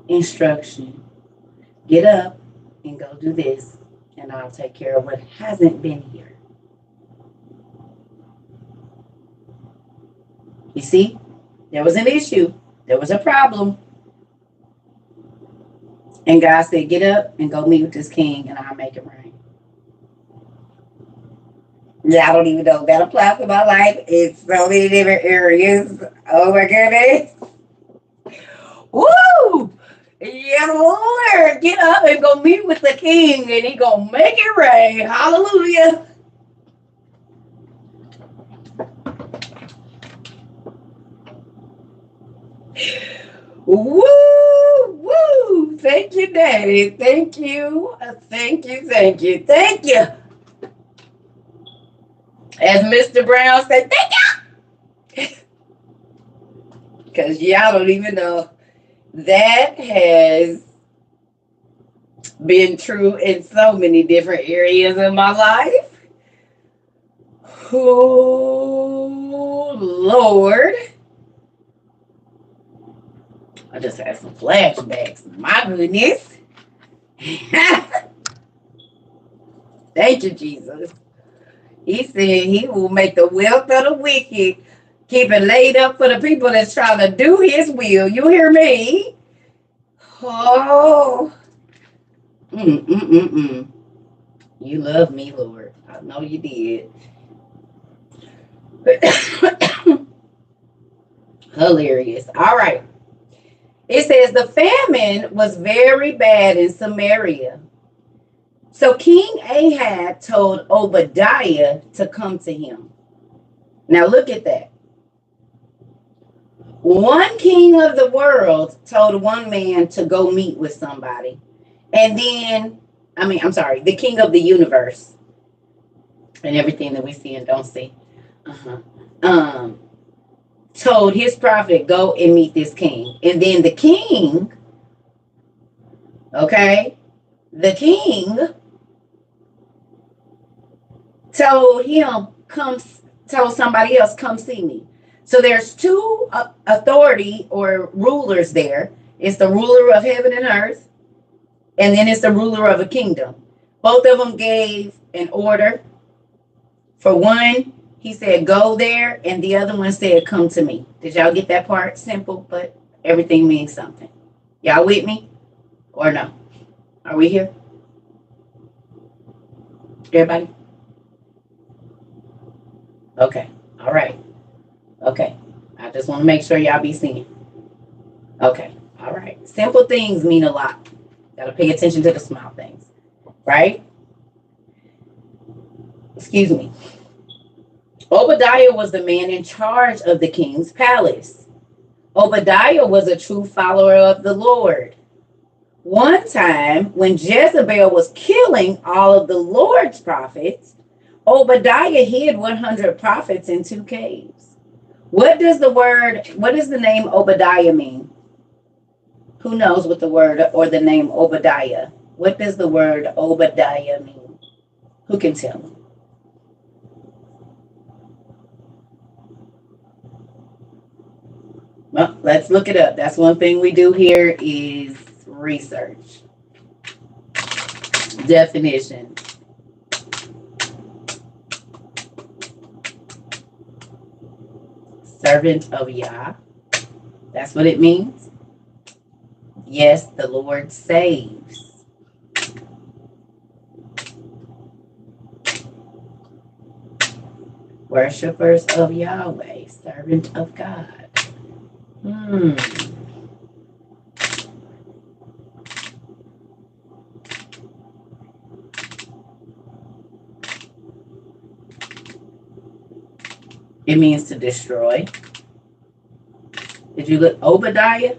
instruction. Get up and go do this, and I'll take care of what hasn't been here. You see, there was an issue, there was a problem. And God said, "Get up and go meet with this king, and I'll make it rain." Yeah, I don't even know if that applies to my life. It's so many different areas. Oh my goodness. Woo! Yeah, Lord, get up and go meet with the King, and He gonna make it rain. Hallelujah. Woo! Woo! Thank you, Daddy. Thank you. Thank you. Thank you. Thank you. As Mr. Brown said, thank you. Because y'all don't even know. That has been true in so many different areas of my life. Oh, Lord. I just had some flashbacks. My goodness. Thank you, Jesus. He said he will make the wealth of the wicked keep it laid up for the people that's trying to do his will. You hear me? Oh. Mm. You love me, Lord. I know you did. Hilarious. All right. It says the famine was very bad in Samaria. So King Ahab told Obadiah to come to him. Now look at that. One king of the world told one man to go meet with somebody. And then, I'm sorry, the king of the universe and everything that we see and don't see. Um, Told his prophet, go and meet this king. And then the king, okay, the king told him, told somebody else, come see me. So there's two authority or rulers there. It's the ruler of heaven and earth, and then it's the ruler of a kingdom. Both of them gave an order. For one, he said, go there, and the other one said, come to me. Did y'all get that part? Simple, but everything means something. Y'all with me? Or no? Are we here? Everybody? Okay. All right. Okay. I just want to make sure y'all be seeing. Okay. All right. Simple things mean a lot. Got to pay attention to the small things. Right? Excuse me. Obadiah was the man in charge of the king's palace. Obadiah was a true follower of the Lord. One time, when Jezebel was killing all of the Lord's prophets, Obadiah hid 100 prophets in 2 caves. What does the name Obadiah mean? Who knows what the word or the name Obadiah? What does the word Obadiah mean? Who can tell me? Well, let's look it up. That's one thing we do here is research. Definition. Servant of Yah. That's what it means. Yes, the Lord saves. Worshippers of Yahweh, servant of God. It means to destroy. Did you look Obadiah?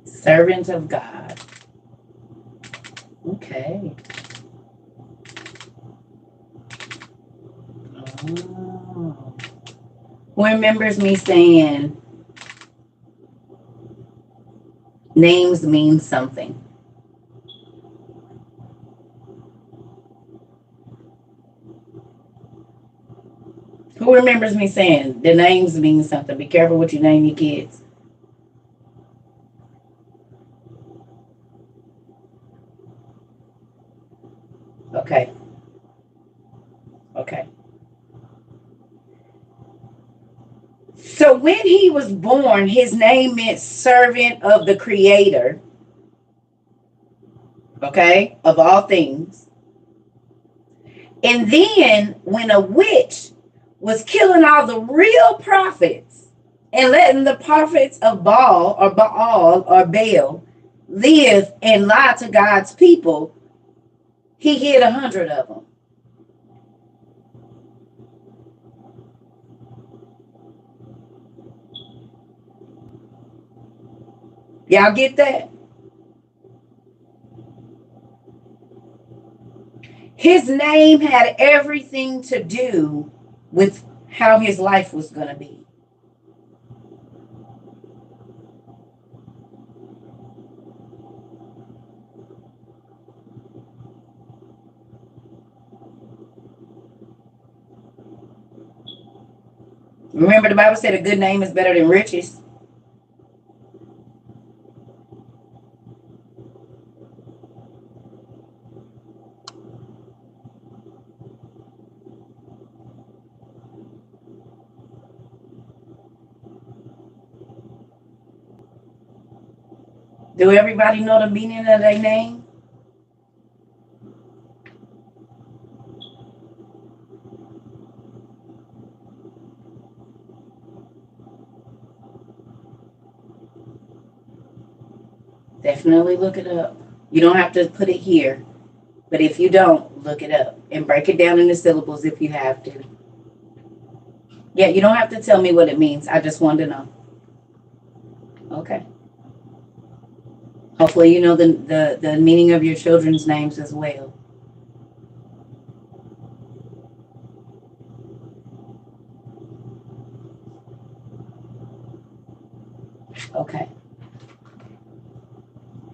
Servant of God. Okay. Oh. Who remembers me saying names mean something? Who remembers me saying the names mean something? Be careful what you name your kids. Okay. Okay. So when he was born, his name meant servant of the Creator, okay, of all things. And then when a witch was killing all the real prophets and letting the prophets of Baal or Baal live and lie to God's people, he hid 100 of them. Y'all get that? His name had everything to do with how his life was going to be. Remember, the Bible said a good name is better than riches. Do everybody know the meaning of their name? Definitely look it up. You don't have to put it here, but if you don't, look it up and break it down into syllables if you have to. Yeah, you don't have to tell me what it means. I just want to know. Okay. Hopefully you know the meaning of your children's names as well. Okay.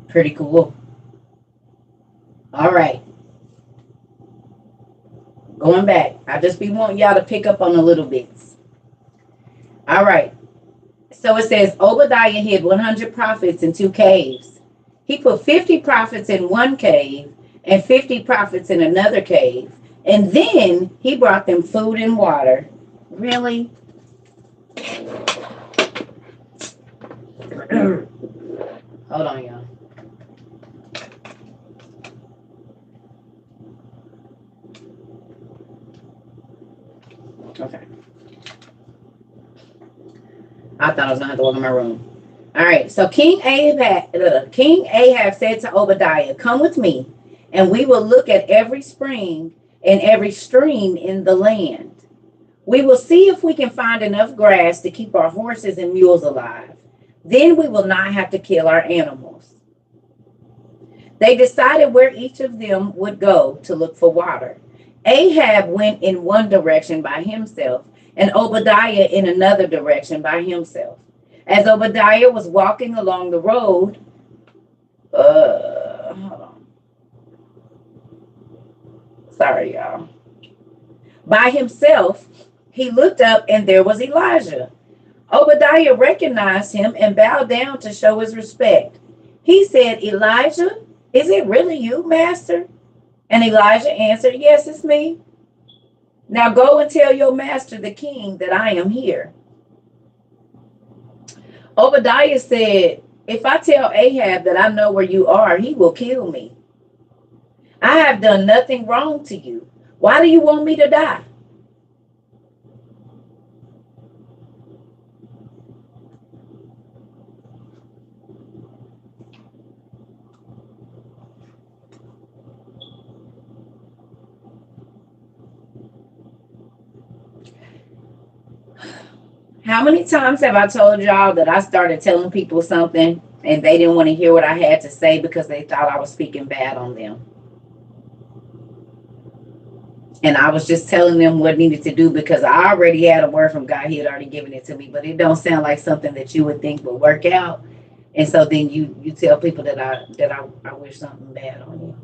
Pretty cool. All right. Going back. I just be wanting y'all to pick up on the little bits. All right. So it says Obadiah hid 100 prophets in 2 caves. He put 50 prophets in one cave and 50 prophets in another cave. And then he brought them food and water. Really? Hold on, y'all. Okay. I thought I was going to have to walk in my room. All right, so King Ahab said to Obadiah, "Come with me, and we will look at every spring and every stream in the land. We will see if we can find enough grass to keep our horses and mules alive. Then we will not have to kill our animals." They decided where each of them would go to look for water. Ahab went in one direction by himself, and Obadiah in another direction by himself. As Obadiah was walking along the road, hold on. Sorry, y'all. By himself, he looked up and there was Elijah. Obadiah recognized him and bowed down to show his respect. He said, "Elijah, is it really you, master?" And Elijah answered, "Yes, it's me. Now go and tell your master, the king, that I am here." Obadiah said, "If I tell Ahab that I know where you are, he will kill me. I have done nothing wrong to you. Why do you want me to die?" How many times have I told y'all that I started telling people something and they didn't want to hear what I had to say because they thought I was speaking bad on them? And I was just telling them what needed to do because I already had a word from God. He had already given it to me, but it don't sound like something that you would think would work out. And so then you tell people that I wish something bad on you,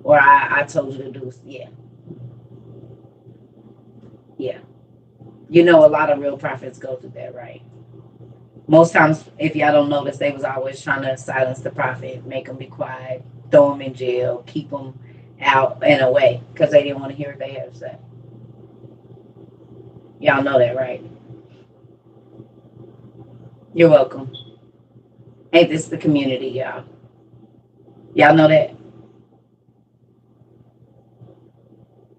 or I told you to do. Yeah. You know, a lot of real prophets go through that, right? Most times, if y'all don't notice, they was always trying to silence the prophet, make them be quiet, throw them in jail, keep them out and away because they didn't want to hear what they had to say. Y'all know that, right? You're welcome. Ain't this the community, y'all? Y'all know that?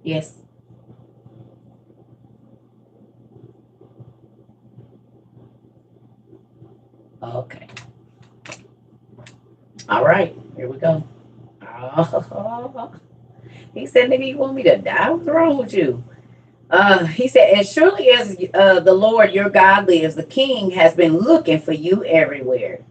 Yes. Okay. All right. Here we go. Oh. He said, nigga, you want me to die? What's wrong with you? He said, as surely as the Lord your God lives, the king has been looking for you everywhere.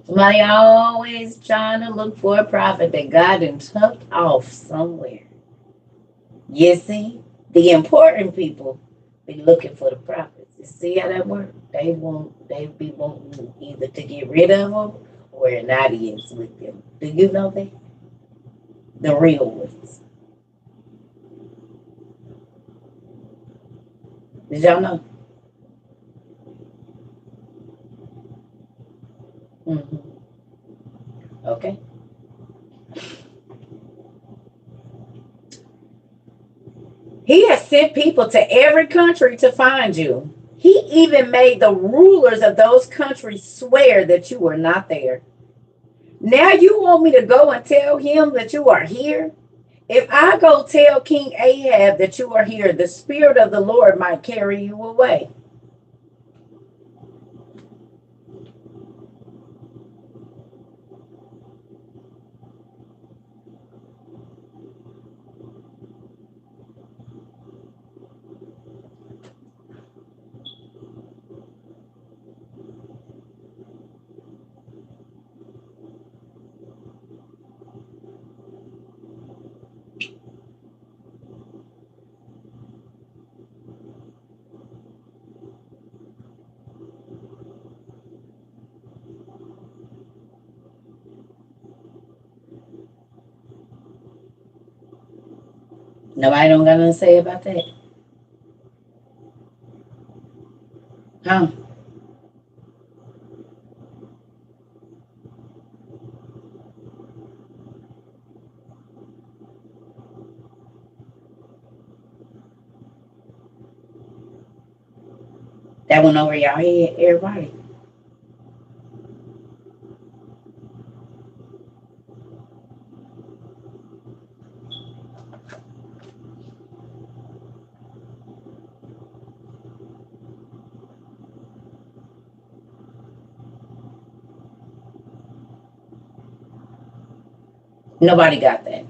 Somebody always trying to look for a prophet that God done tucked off somewhere. You see, the important people be looking for the prophets. You see how that works? They be wanting either to get rid of them or an audience with them. Do you know that? The real ones. Did y'all know? Mm-hmm. Okay. He has sent people to every country to find you. He even made the rulers of those countries swear that you were not there. Now you want me to go and tell him that you are here? If I go tell King Ahab that you are here, the Spirit of the Lord might carry you away. Nobody don't got nothing to say about that. Huh? That went over y'all head, everybody. Nobody got that.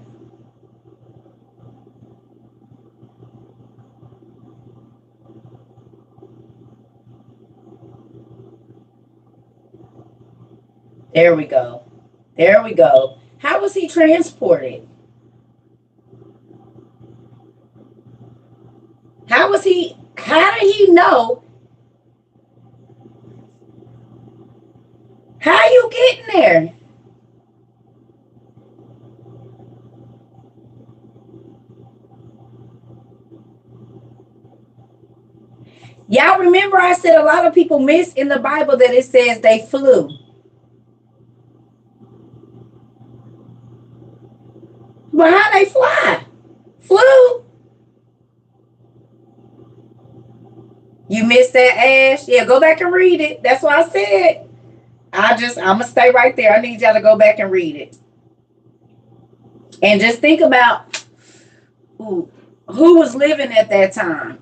There we go. There we go. How was he transported? How did he know? How you getting there? Y'all remember I said a lot of people miss in the Bible that it says they flew. But how they fly? Flew. You missed that, Ash? Yeah, go back and read it. That's what I said. I'm going to stay right there. I need y'all to go back and read it. And just think about who was living at that time.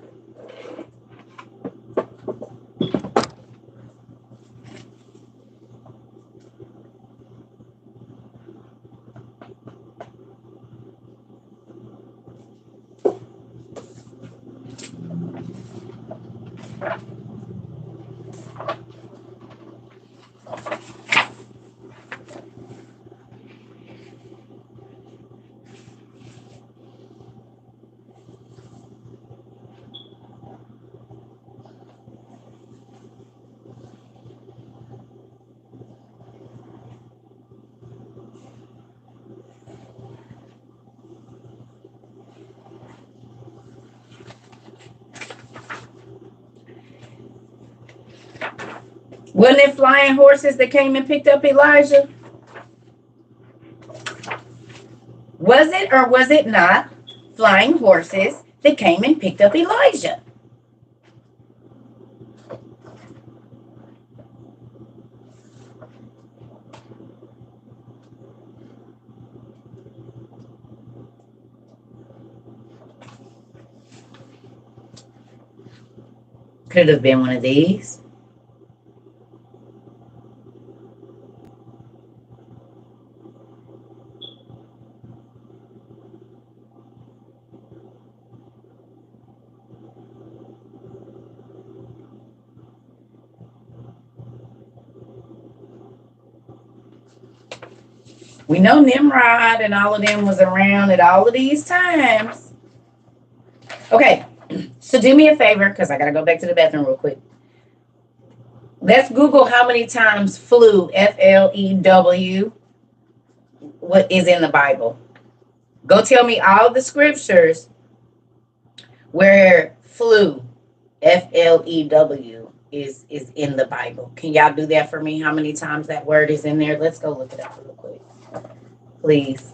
Wasn't it flying horses that came and picked up Elijah? Was it or was it not? flying horses that came and picked up Elijah. Could have been one of these. We know Nimrod and all of them was around at all of these times. Okay, so do me a favor, because I got to go back to the bathroom real quick. Let's Google how many times flew, F-L-E-W, what is in the Bible. Go tell me all the scriptures where flew, F-L-E-W, is in the Bible. Can y'all do that for me? How many times that word is in there? Let's go look it up real quick. Please.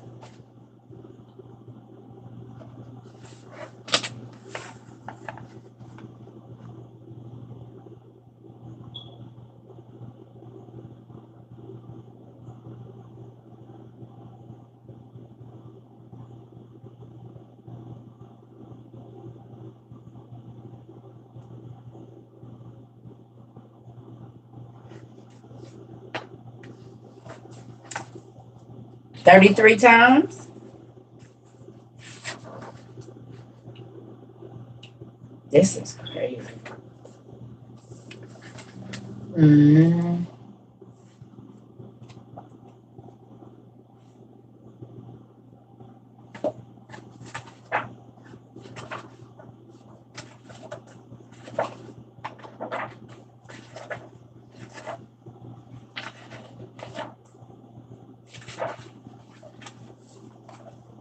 $33 times. This is crazy.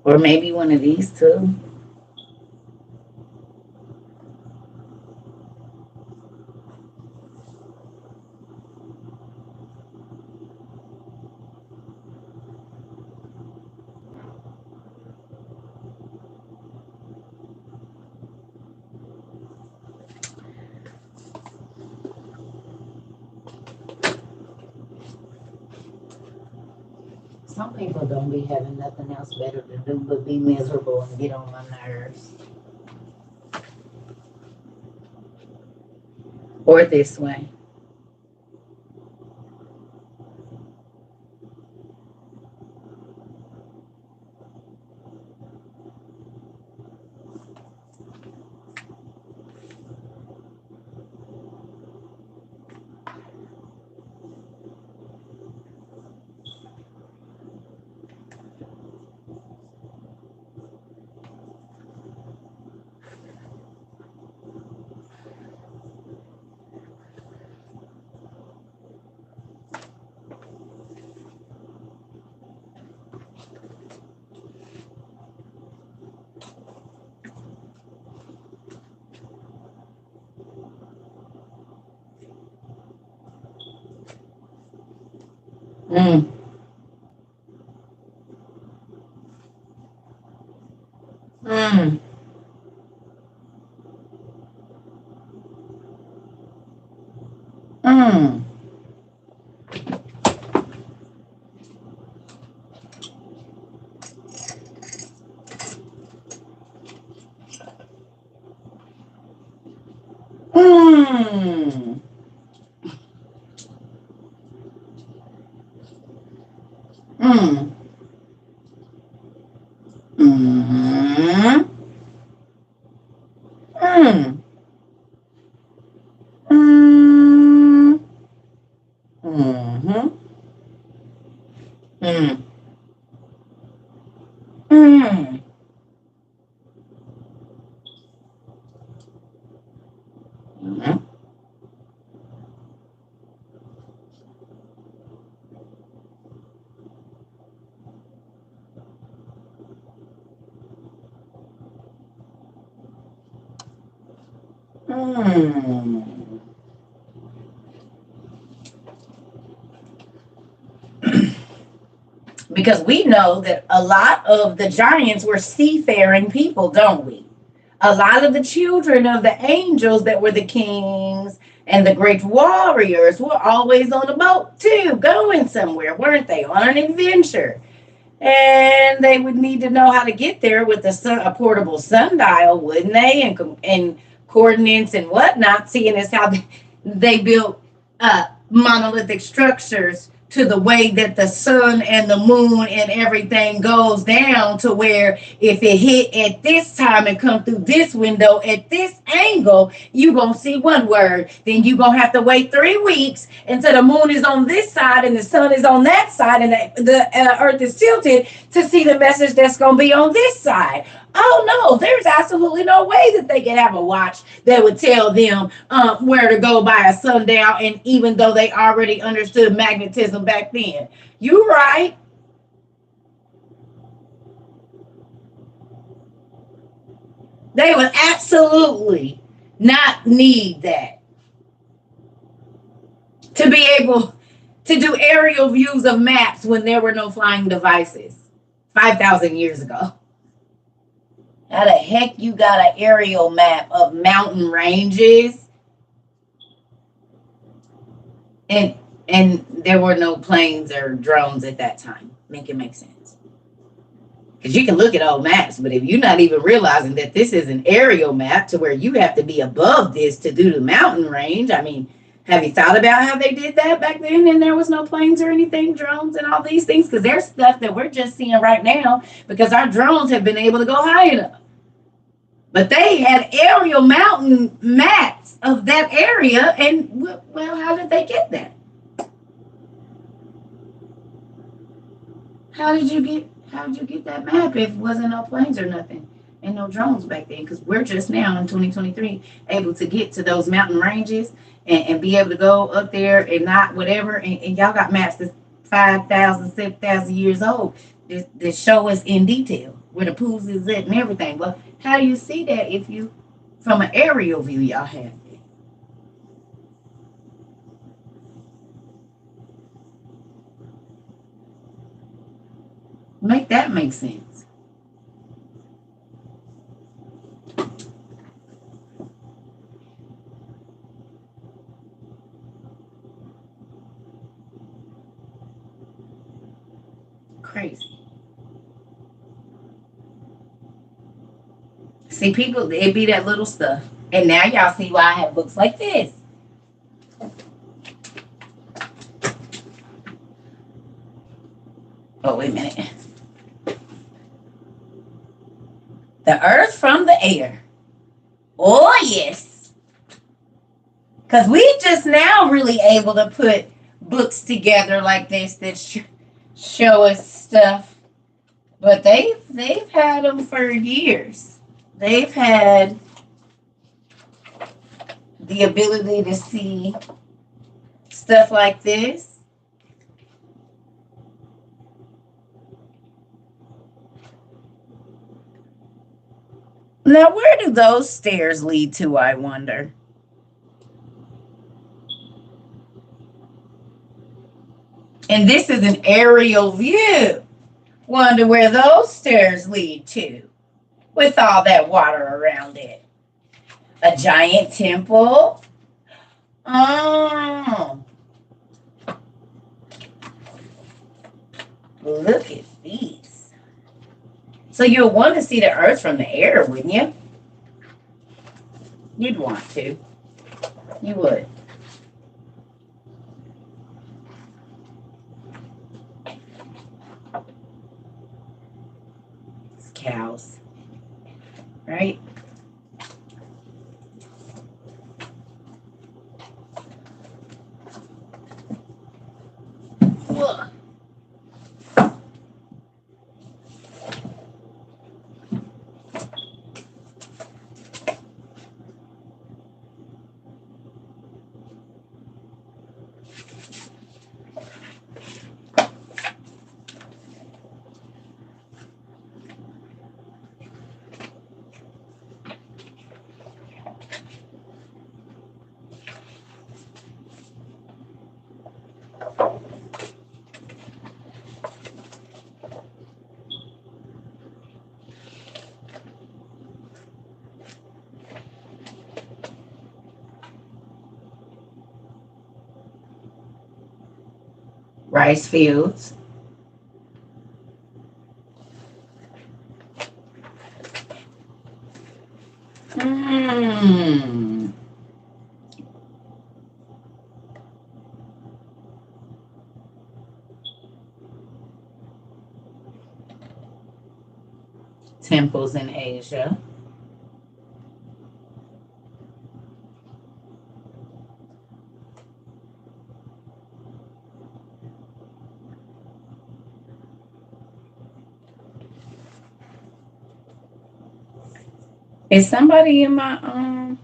Or maybe one of these two. Some people don't be having nothing else better to do but be miserable and get on my nerves. Or this way. Mm. Mm. Mm. Mm. Mm. Mm. Mm. Mm. Mm. Mm. Mm. Mm. Mm. Because we know that a lot of the giants were seafaring people, don't we? A lot of the children of the angels that were the kings and the great warriors were always on a boat too, going somewhere, weren't they? On an adventure. And they would need to know how to get there with a portable sundial, wouldn't they? And coordinates and whatnot, seeing as how they built monolithic structures to the way that the sun and the moon and everything goes down, to where if it hit at this time and come through this window at this angle, you gonna see one word. Then you gonna have to wait 3 weeks until the moon is on this side and the sun is on that side, and the earth is tilted, to see the message that's gonna be on this side. Oh no, there's absolutely no way that they could have a watch that would tell them where to go by a sundown, and even though they already understood magnetism back then. You're right. They would absolutely not need that to be able to do aerial views of maps when there were no flying devices 5,000 years ago. How the heck you got an aerial map of mountain ranges? And there were no planes or drones at that time. Make it make sense. Because you can look at old maps, but if you're not even realizing that this is an aerial map to where you have to be above this to do the mountain range, I mean, have you thought about how they did that back then and there was no planes or anything, drones and all these things? Because there's stuff that we're just seeing right now because our drones have been able to go high enough. But they had aerial mountain maps of that area, and well, how did they get that? How did you get that map if it wasn't no planes or nothing and no drones back then? Because we're just now in 2023 able to get to those mountain ranges and be able to go up there and not whatever. And y'all got maps that's 5,000, 7,000 years old that show us in detail where the pools is at and everything. Well, how do you see that if you, from an aerial view, y'all have it? Make that make sense. Crazy. See, people, it be that little stuff. And now y'all see why I have books like this. Oh, wait a minute. The earth from the air. Oh, yes. Because we just now really able to put books together like this that show us stuff. But they've had them for years. They've had the ability to see stuff like this. Now, where do those stairs lead to, I wonder? And this is an aerial view. Wonder where those stairs lead to with all that water around it. A giant temple. Oh. Look at these. So you'll want to see the earth from the air, wouldn't you? You'd want to. You would. It's cows. Right? Ugh. Rice fields. Mm. Temples in Asia. Is somebody in my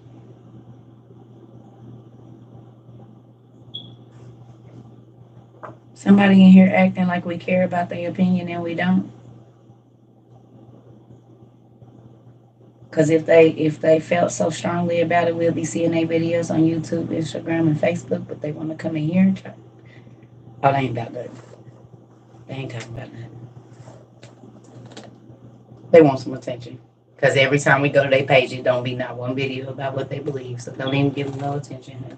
somebody in here acting like we care about their opinion and we don't? Because if they felt so strongly about it, we'll be seeing their videos on YouTube, Instagram, and Facebook. But they want to come in here and try. Oh, they ain't about that. They ain't talking about that. They want some attention. Because every time we go to their page, it don't be not one video about what they believe. So don't even give them no attention.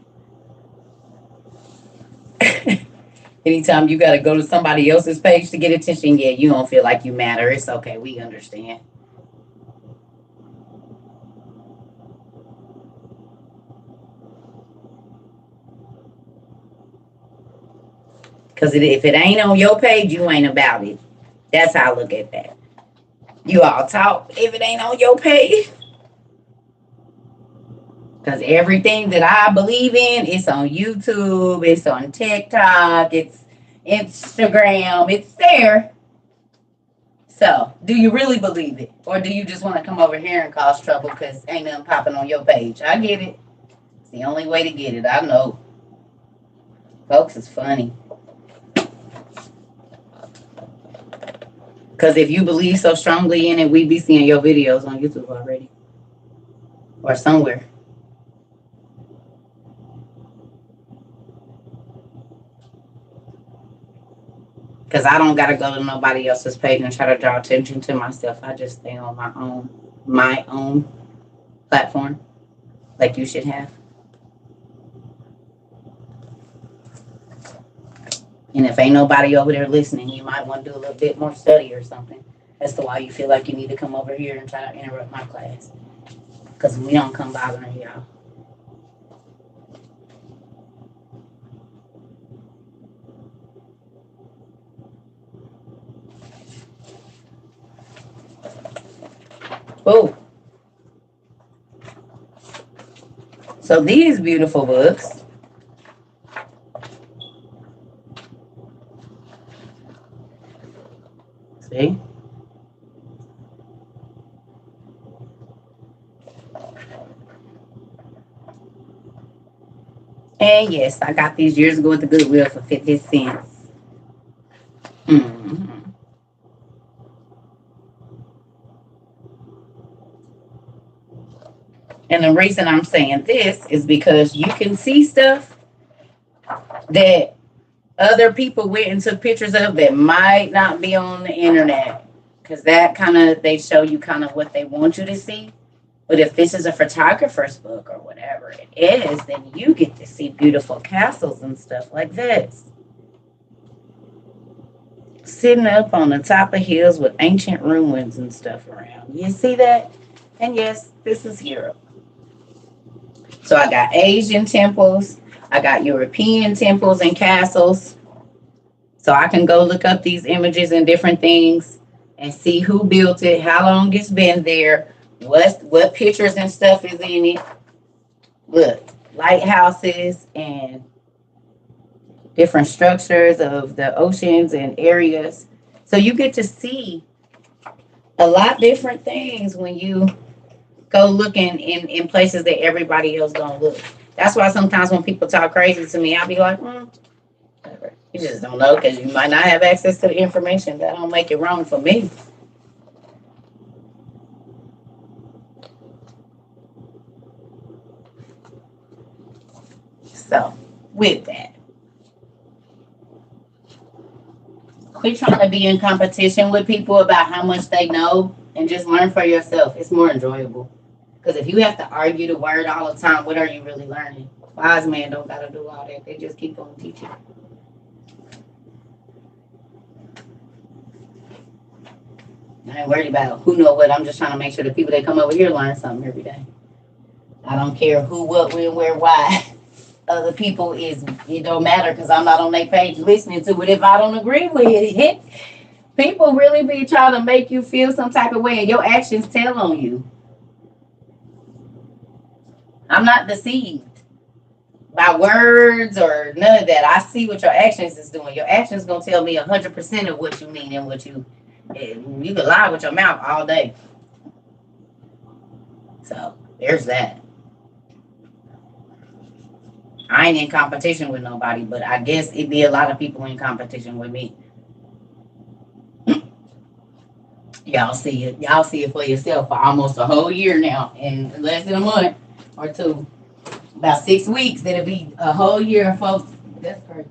Anytime you got to go to somebody else's page to get attention, yeah, you don't feel like you matter. It's okay. We understand. Because if it ain't on your page, you ain't about it. That's how I look at that. You all talk if it ain't on your page. Because everything that I believe in, it's on YouTube, it's on TikTok, it's Instagram, it's there. So, do you really believe it? Or do you just want to come over here and cause trouble because ain't nothing popping on your page? I get it. It's the only way to get it. I know. Folks, it's funny. Because if you believe so strongly in it, we be seeing your videos on YouTube already. Or somewhere. Because I don't got to go to nobody else's page and try to draw attention to myself. I just stay on my own platform. Like you should have. And if ain't nobody over there listening, you might want to do a little bit more study or something as to why you feel like you need to come over here and try to interrupt my class. Because we don't come bothering y'all. Oh. So these beautiful books. See? And yes, I got these years ago at the Goodwill for 50 cents. Mm-hmm. And the reason I'm saying this is because you can see stuff that other people went and took pictures of that might not be on the internet. Because that kind of, they show you kind of what they want you to see. But if this is a photographer's book or whatever it is, then you get to see beautiful castles and stuff like this. Sitting up on the top of hills with ancient ruins and stuff around. You see that? And yes, this is Europe. So I got Asian temples. I got European temples and castles. So I can go look up these images and different things and see who built it, how long it's been there, what pictures and stuff is in it. Look, lighthouses and different structures of the oceans and areas. So you get to see a lot different things when you go looking in places that everybody else don't look. That's why sometimes when people talk crazy to me, I'll be like, whatever. You just don't know because you might not have access to the information. That don't make it wrong for me. So, with that, quit trying to be in competition with people about how much they know and just learn for yourself. It's more enjoyable. Because if you have to argue the word all the time, what are you really learning? Wise men don't got to do all that. They just keep on teaching. I ain't worried about who know what. I'm just trying to make sure the people that come over here learn something every day. I don't care who, what, when, where, why. Other people is, it don't matter because I'm not on their page listening to it if I don't agree with it. People really be trying to make you feel some type of way and your actions tell on you. I'm not deceived by words or none of that. I see what your actions is doing. Your actions gonna tell me 100% of what you mean and what you can lie with your mouth all day. So there's that. I ain't in competition with nobody, but I guess it'd be a lot of people in competition with me. Y'all see it. Y'all see it for yourself for almost a whole year now, in less than a month or two. About 6 weeks, it'll be a whole year, folks. That's crazy.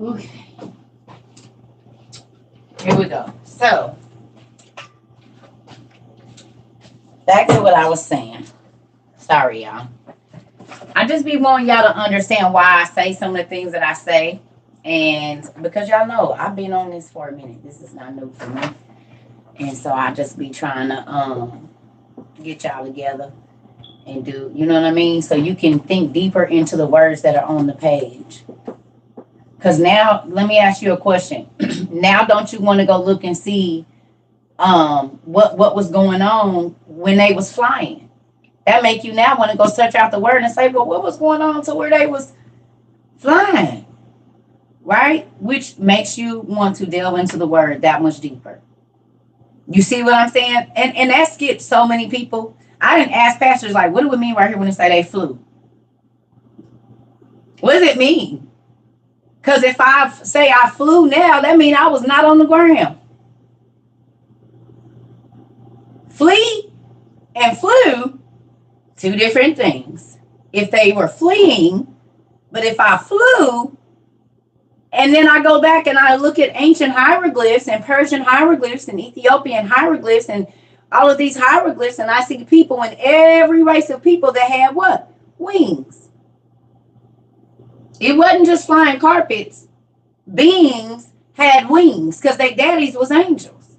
Okay. Here we go. So, back to what I was saying. Sorry, y'all. I just be wanting y'all to understand why I say some of the things that I say. And because y'all know, I've been on this for a minute. This is not new for me. And so I just be trying to get y'all together and do, you know what I mean? So you can think deeper into the words that are on the page. Because now, let me ask you a question. Now, don't you want to go look and see what was going on when they was flying? That make you now want to go search out the word and say, well, what was going on to where they was flying? Right? Which makes you want to delve into the word that much deeper. You see what I'm saying? And that skipped so many people. I didn't ask pastors, like, what do it mean right here when they say they flew? What does it mean? Because if I say I flew now, that means I was not on the ground. Flee and flew, two different things. If they were fleeing, but if I flew, and then I go back and I look at ancient hieroglyphs and Persian hieroglyphs and Ethiopian hieroglyphs and all of these hieroglyphs, and I see people in every race of people that had what? Wings. It wasn't just flying carpets. Beings had wings because their daddies was angels.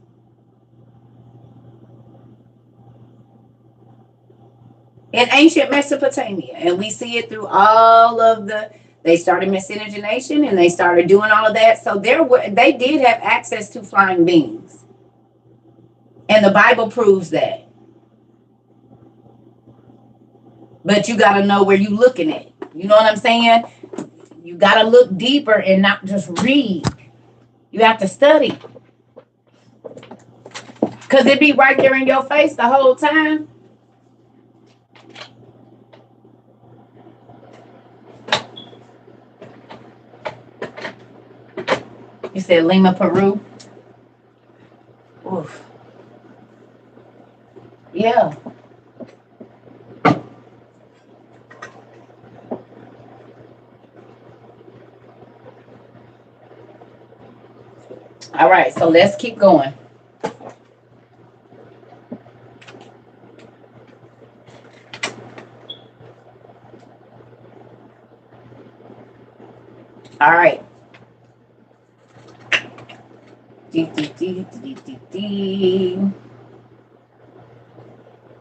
In ancient Mesopotamia, and we see it through all of they started miscegenation and they started doing all of that. So they did have access to flying beings. And the Bible proves that. But you got to know where you're looking at. You know what I'm saying? You got to look deeper and not just read. You have to study. Because it be right there in your face the whole time. You said Lima, Peru? Oof. Yeah. All right, so let's keep going. All right.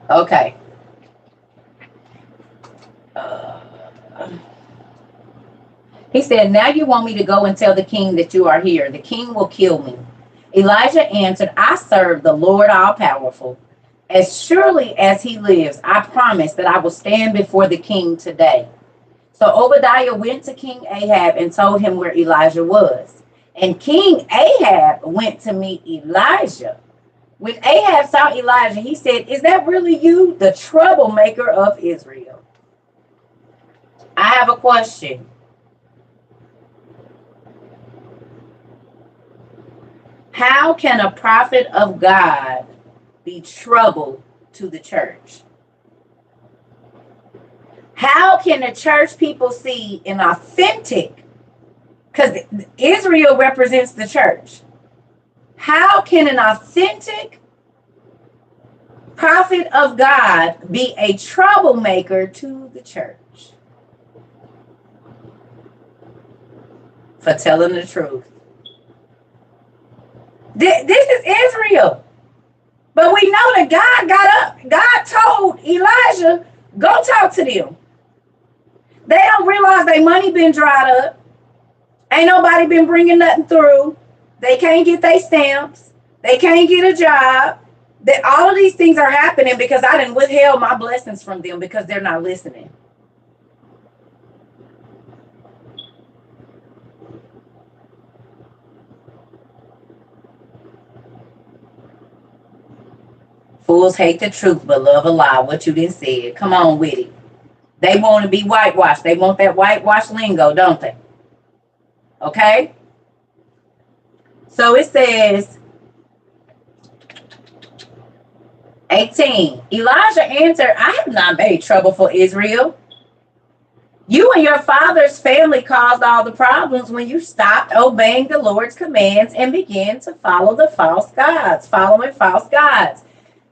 Okay. Uh, he said, now you want me to go and tell the king that you are here. The king will kill me. Elijah answered, I serve the Lord all powerful. As surely as he lives, I promise that I will stand before the king today. So Obadiah went to King Ahab and told him where Elijah was. And King Ahab went to meet Elijah. When Ahab saw Elijah, he said, is that really you, the troublemaker of Israel? I have a question. How can a prophet of God be trouble to the church? How can the church people see an authentic, because Israel represents the church, how can an authentic prophet of God be a troublemaker to the church? For telling the truth. This is Israel. But we know that God got up. God told Elijah, go talk to them. They don't realize their money been dried up. Ain't nobody been bringing nothing through. They can't get their stamps. They can't get a job. That all of these things are happening because I didn't withheld my blessings from them because they're not listening. Fools hate the truth but love a lie. What you done said. Come on with it. They want to be whitewashed. They want that whitewash lingo, don't they? Okay? So it says, 18. Elijah answered, I have not made trouble for Israel. You and your father's family caused all the problems when you stopped obeying the Lord's commands and began to follow the false gods, following false gods.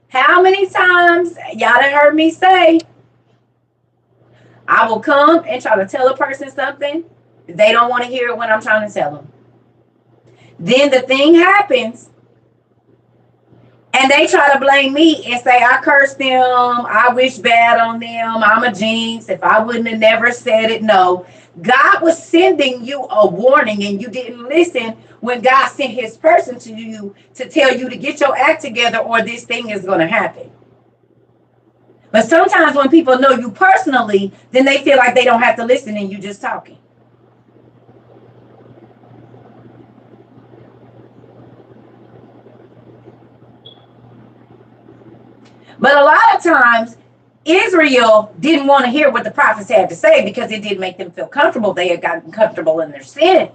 How many times y'all done heard me say, I will come and try to tell a person something. They don't want to hear it when I'm trying to tell them. Then the thing happens and they try to blame me and say, I cursed them. I wish bad on them. I'm a jinx. If I wouldn't have never said it. No, God was sending you a warning and you didn't listen when God sent his person to you to tell you to get your act together or this thing is going to happen. But sometimes when people know you personally, then they feel like they don't have to listen and you just talking. But a lot of times, Israel didn't want to hear what the prophets had to say because it didn't make them feel comfortable. They had gotten comfortable in their sin.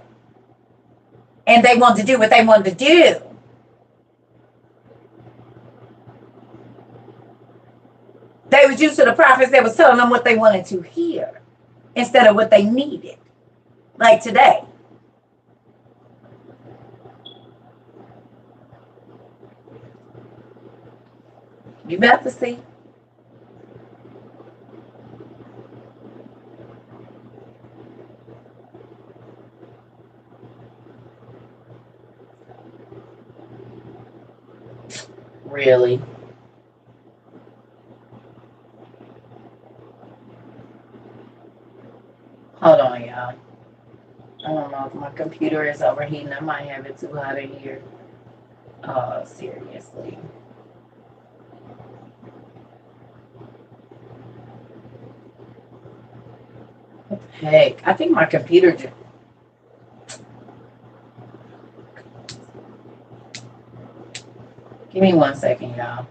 And they wanted to do what they wanted to do. They was used to the prophets that was telling them what they wanted to hear instead of what they needed. Like today. You about to see. Really? Hold on, y'all. I don't know if my computer is overheating. I might have it too hot in here. Oh, seriously. What the heck? I think my computer just... Give me 1 second, y'all.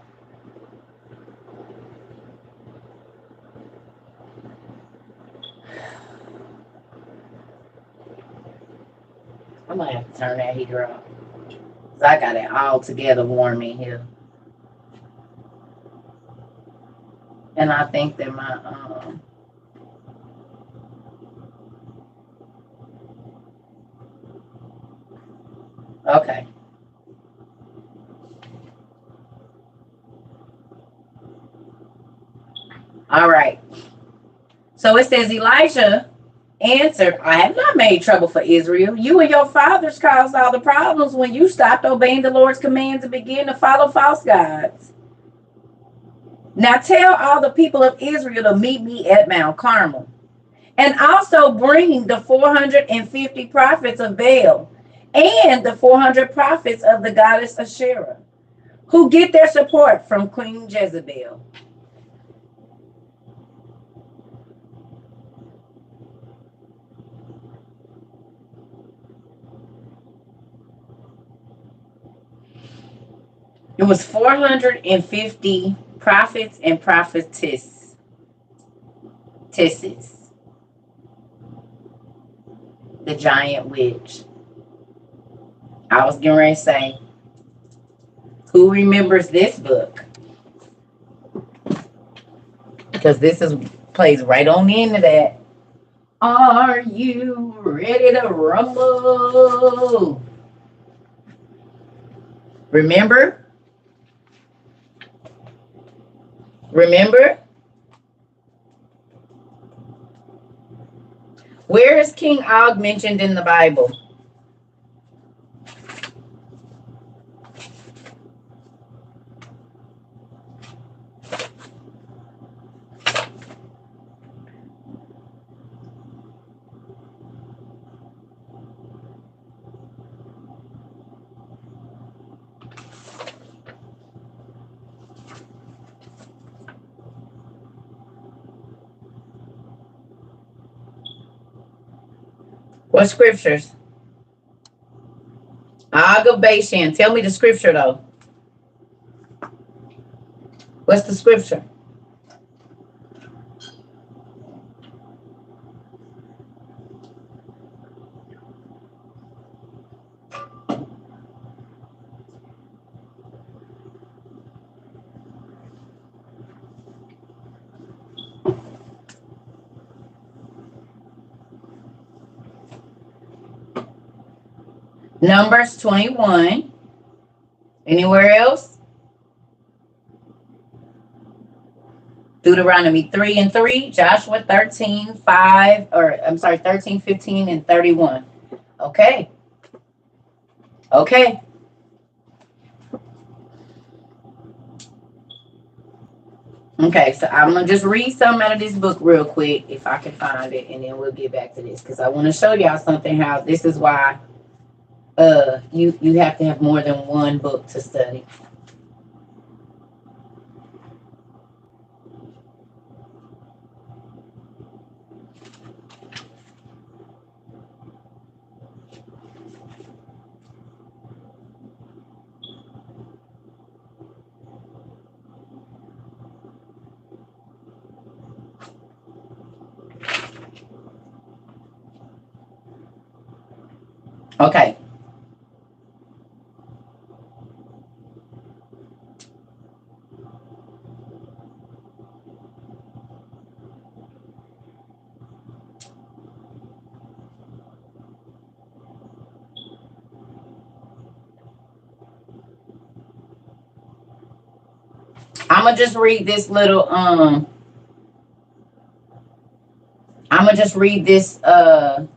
I might have to turn that heater off. Because I got it all together warm in here. And I think that my... Okay. All right. So it says Elijah answered, I have not made trouble for Israel. You and your fathers caused all the problems when you stopped obeying the Lord's commands and began to follow false gods. Now tell all the people of Israel to meet me at Mount Carmel. And also bring the 450 prophets of Baal and the 400 prophets of the goddess Asherah, who get their support from Queen Jezebel. It was 450 prophets and prophetesses. The giant witch. I was getting ready to say, who remembers this book? Because this plays right on into that. Are you ready to rumble? Remember? Where is King Og mentioned in the Bible? What scriptures? Og of Bashan. Tell me the scripture though. What's the scripture? Numbers 21. Anywhere else? Deuteronomy 3 and 3, Joshua 13, 5, or I'm sorry, 13, 15, and 31. Okay. Okay. Okay, so I'm going to just read some out of this book real quick, if I can find it, and then we'll get back to this, because I want to show y'all something, how this is why you have to have more than one book to study. Okay. I'm gonna just read this little I'm gonna just read this hold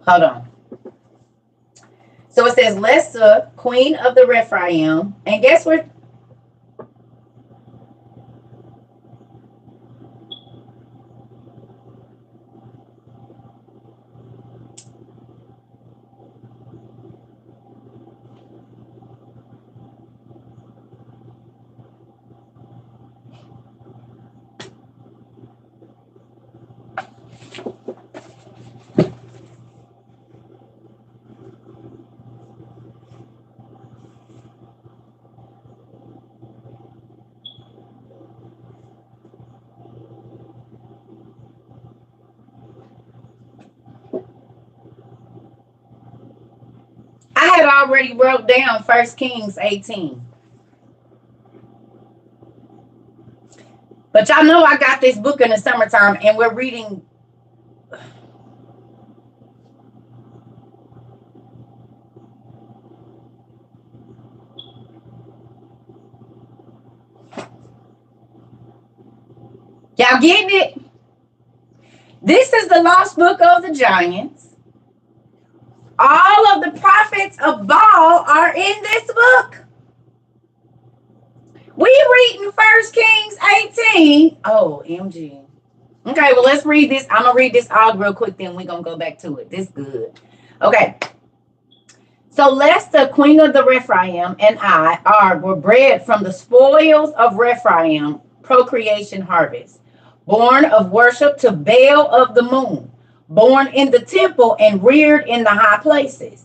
on. So it says Lessa, queen of the Rephaim, and guess what? I had already wrote down 1 Kings 18. But y'all know I got this book in the summertime, and we're reading. Y'all getting it? This is the lost book of the giants. All of the prophets of Baal are in this book. We reading 1 Kings 18. Oh, MG. Okay, well, let's read this. I'm going to read this all real quick, then we're going to go back to it. This is good. Okay. So Lesta, queen of the Rephaim, and I were bred from the spoils of Rephaim, procreation harvest, born of worship to Baal of the moon, born in the temple and reared in the high places.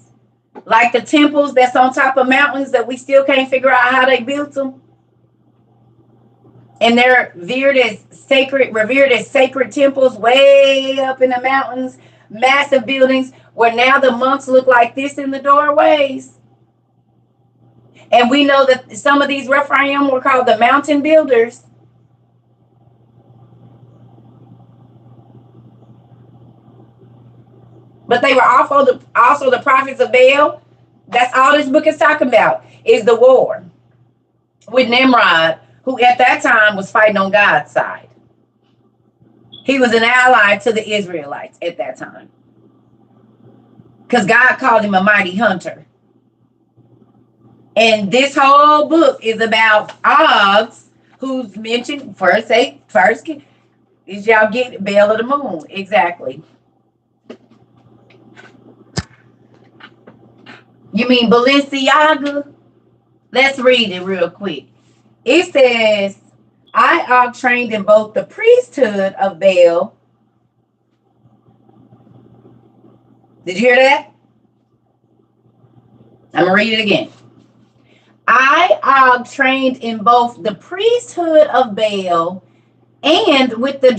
Like the temples that's on top of mountains that we still can't figure out how they built them. And they're revered as sacred temples way up in the mountains, massive buildings where now the monks look like this in the doorways. And we know that some of these Rephaim were called the mountain builders. But they were also the prophets of Baal. That's all this book is talking about, is the war with Nimrod, who at that time was fighting on God's side. He was an ally to the Israelites at that time, because God called him a mighty hunter. And this whole book is about Og, who's mentioned first. Is y'all get Baal of the moon? Exactly. You mean Balenciaga? Let's read it real quick. It says, I trained in both the priesthood of Baal. Did you hear that? I'm going to read it again. I trained in both the priesthood of Baal and with the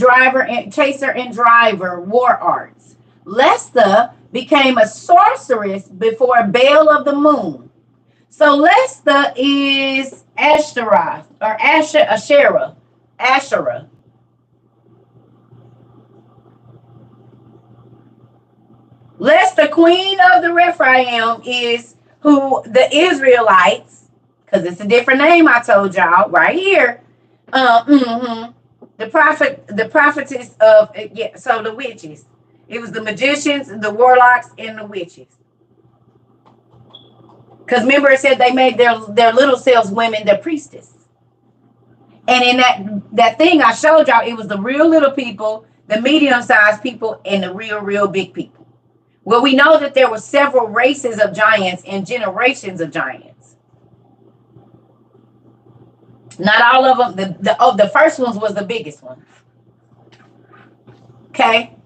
chaser and driver war arts. Lesta became a sorceress before Baal of the moon. So Lesta is Ashtaroth or Asherah. Lesta, queen of the Rephaim, is who the Israelites, because it's a different name I told y'all right here. The prophetess of, so the witches. It was the magicians, the warlocks, and the witches. Because remember, it said they made their little selves women their priestess. And in that thing I showed y'all, it was the real little people, the medium-sized people, and the real big people. Well, we know that there were several races of giants and generations of giants. Not all of them. The first ones was the biggest one. Okay?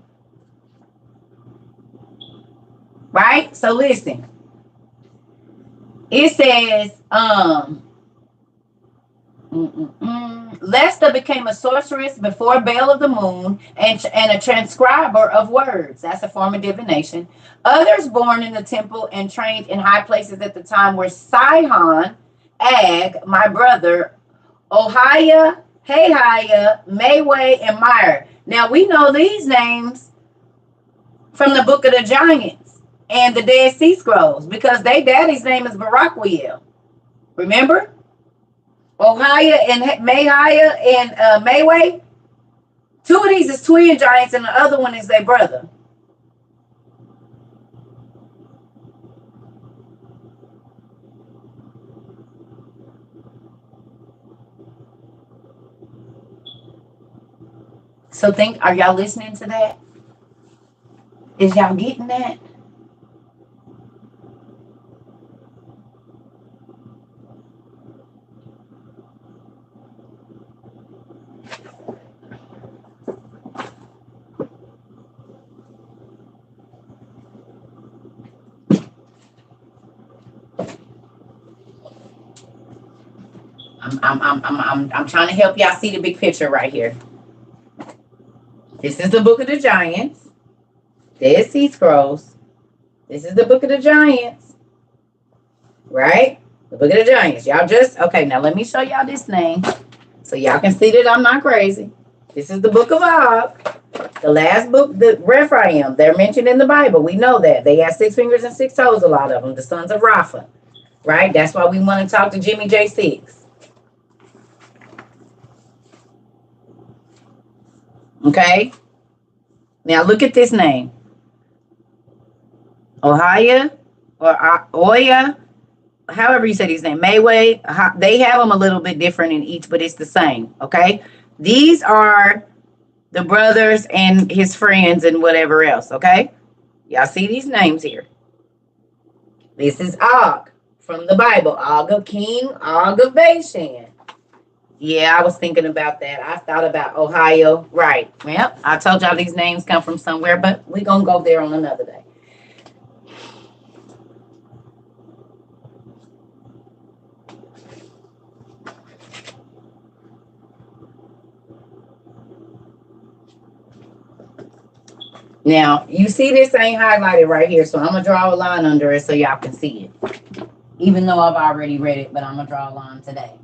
Right? So listen. It says, Lesta became a sorceress before Baal of the moon and a transcriber of words. That's a form of divination. Others born in the temple and trained in high places at the time were Sihon, Ag, my brother, Ohiah, Hahiah, Mayway, and Meyer. Now we know these names from the book of the giants and the Dead Sea Scrolls, because their daddy's name is Baraquiel. Remember? Ohiah and Mahiah and Mayway. Two of these is twin giants and the other one is their brother. So are y'all listening to that? Is y'all getting that? I'm trying to help y'all see the big picture right here. This is the book of the giants. Dead Sea Scrolls. This is the book of the giants. Right? The book of the giants. Y'all okay, now let me show y'all this name so y'all can see that I'm not crazy. This is the book of Og. The last book, the Rephaim. They're mentioned in the Bible. We know that. They have 6 fingers and 6 toes, a lot of them. The sons of Rapha. Right? That's why we want to talk to Jimmy J6. Okay. Now look at this name. Ohio or Oya, however you say these names. Mayway. They have them a little bit different in each, but it's the same. Okay. These are the brothers and his friends and whatever else. Okay. Y'all see these names here. This is Og from the Bible. Og of King, Og of Bashan. Yeah, I was thinking about that. I thought about Ohio. Right. Well, I told y'all these names come from somewhere, but we're going to go there on another day. Now, you see this ain't highlighted right here, so I'm going to draw a line under it so y'all can see it. Even though I've already read it, but I'm going to draw a line today.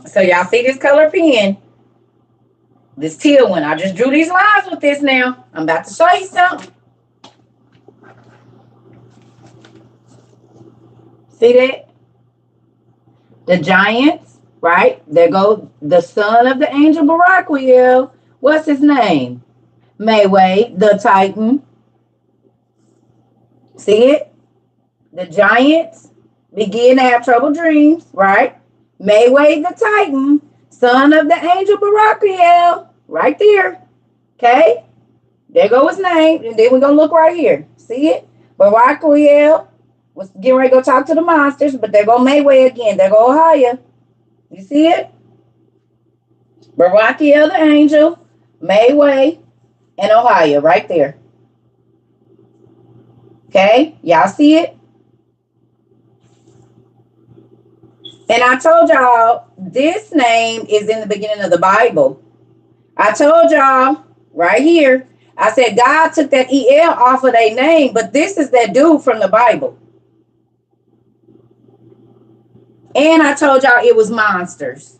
So y'all see this color pen? This teal one. I just drew these lines with this now. I'm about to show you something. See that? The giants, right? There goes the son of the angel Baraquiel. What's his name? Mayway, the Titan. See it? The giants begin to have troubled dreams, right? Mayway, the Titan, son of the angel Baraquiel, right there. Okay? There goes his name. And then we're going to look right here. See it? Baraquiel was getting ready to go talk to the monsters, but there go Mayway again. There go Ohio. You see it? Baraquiel, the angel, Mayway, and Ohio right there. Okay? Y'all see it? And I told y'all this name is in the beginning of the Bible. I told y'all right here. I said God took that EL off of their name, but this is that dude from the Bible. And I told y'all it was monsters.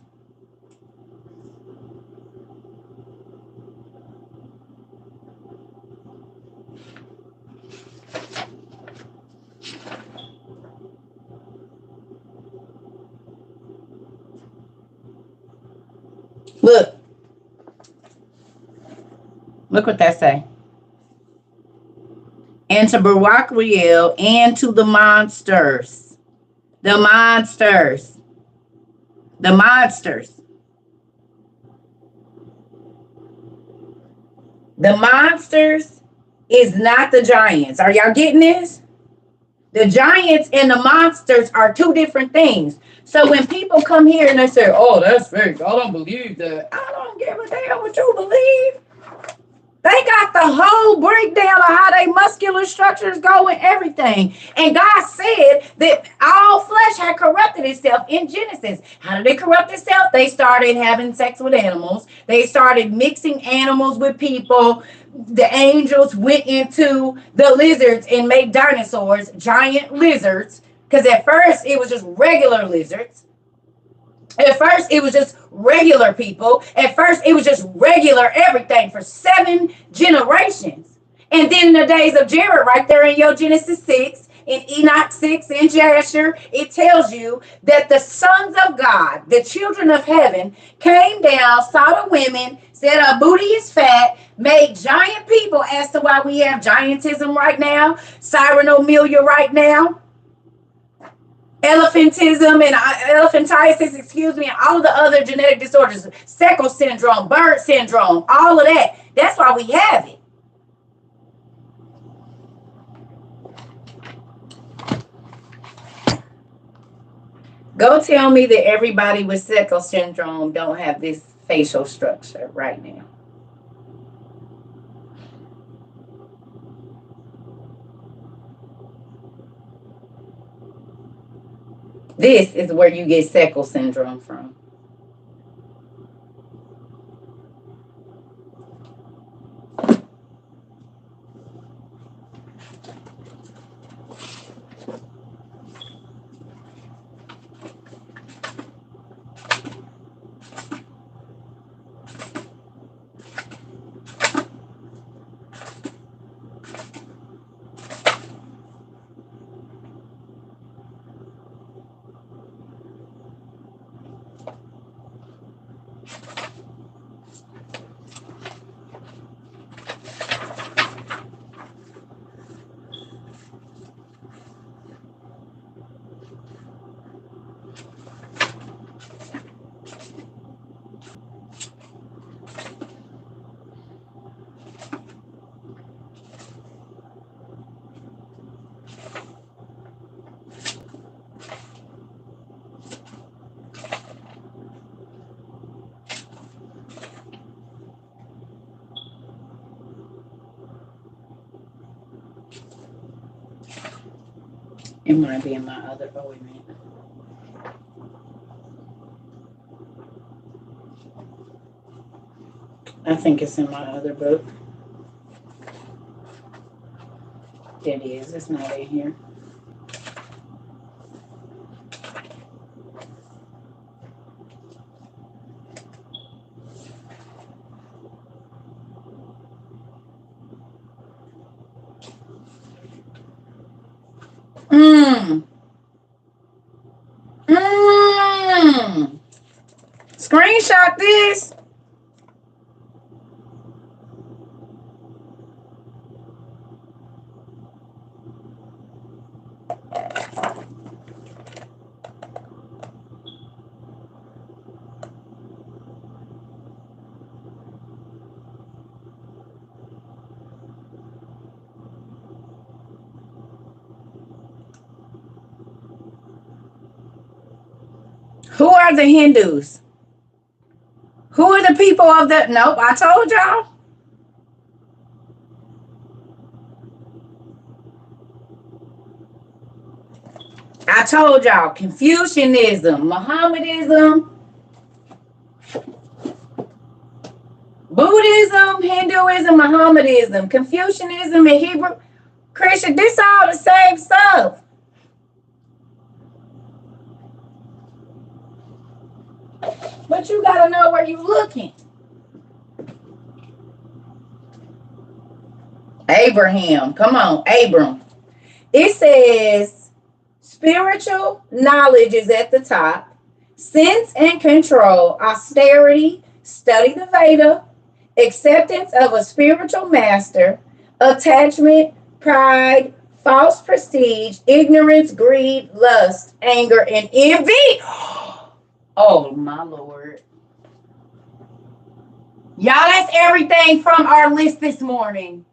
Look. Look what that say. And to Baraquiel and to the monsters. The monsters. The monsters. The monsters is not the giants. Are y'all getting this? The giants and the monsters are two different things. So when people come here and they say, oh, that's fake, I don't believe that. I don't give a damn what you believe. They got the whole breakdown of how their muscular structures go and everything. And God said that all flesh had corrupted itself in Genesis. How did it corrupt itself? They started having sex with animals. They started mixing animals with people. The angels went into the lizards and made dinosaurs, giant lizards. Because at first it was just regular lizards. At first, it was just regular people. At first, it was just regular everything for 7 generations. And then in the days of Jared, right there in your Genesis 6, in Enoch 6, in Jasher, it tells you that the sons of God, the children of heaven, came down, saw the women, said our booty is fat, made giant people as to why we have giantism right now, Cyrenomylia right now. Elephantism and elephantiasis, excuse me, and all of the other genetic disorders, Seckle syndrome, Bird syndrome, all of that. That's why we have it. Go tell me that everybody with Seckle syndrome don't have this facial structure right now. This is where you get Seckle syndrome from. It might be in my other. Oh, wait a minute. I think it's in my other book. It is. It's not in here. Mmm. Mmm. Screenshot this. Who are the Hindus? Who are the people of the? Nope, I told y'all. I told y'all. Confucianism, Mohammedanism, Buddhism, Hinduism, Mohammedanism, Confucianism, and Hebrew Christian. This all the same stuff. But you gotta know where you're looking. Abraham, come on, Abram. It says spiritual knowledge is at the top, sense and control, austerity, study the Veda, acceptance of a spiritual master, attachment, pride, false prestige, ignorance, greed, lust, anger, and envy. Oh, my Lord. Y'all, that's everything from our list this morning.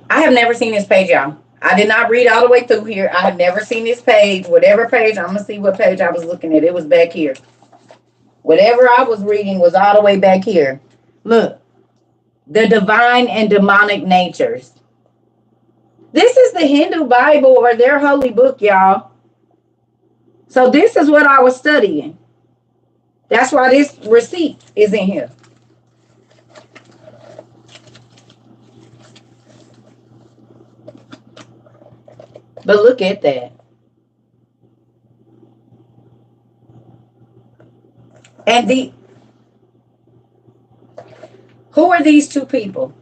I have never seen this page, y'all. I did not read all the way through here. I have never seen this page. Whatever page, I'm going to see what page I was looking at. It was back here. Whatever I was reading was all the way back here. Look, the divine and demonic natures. This is the Hindu Bible or their holy book, y'all. So this is what I was studying. That's why this receipt is in here. But look at that. And who are these two people?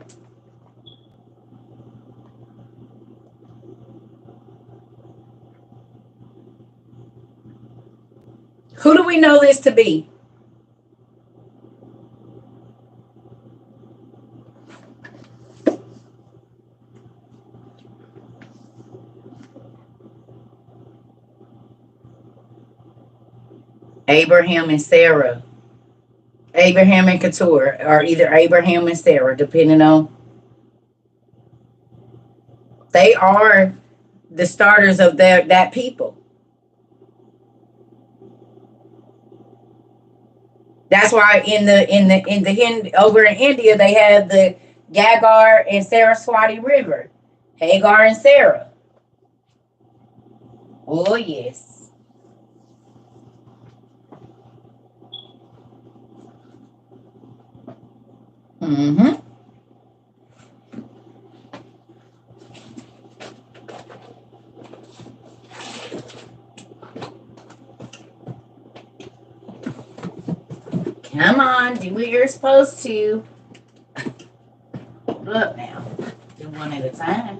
Who do we know this to be? Abraham and Sarah. Abraham and Keturah, or either Abraham and Sarah, depending on. They are the starters of that people. That's why over in India they have the Gagar and Saraswati River. Hagar and Sarah. Oh yes. Mm-hmm. Come on, do what you're supposed to. Look now. Do one at a time.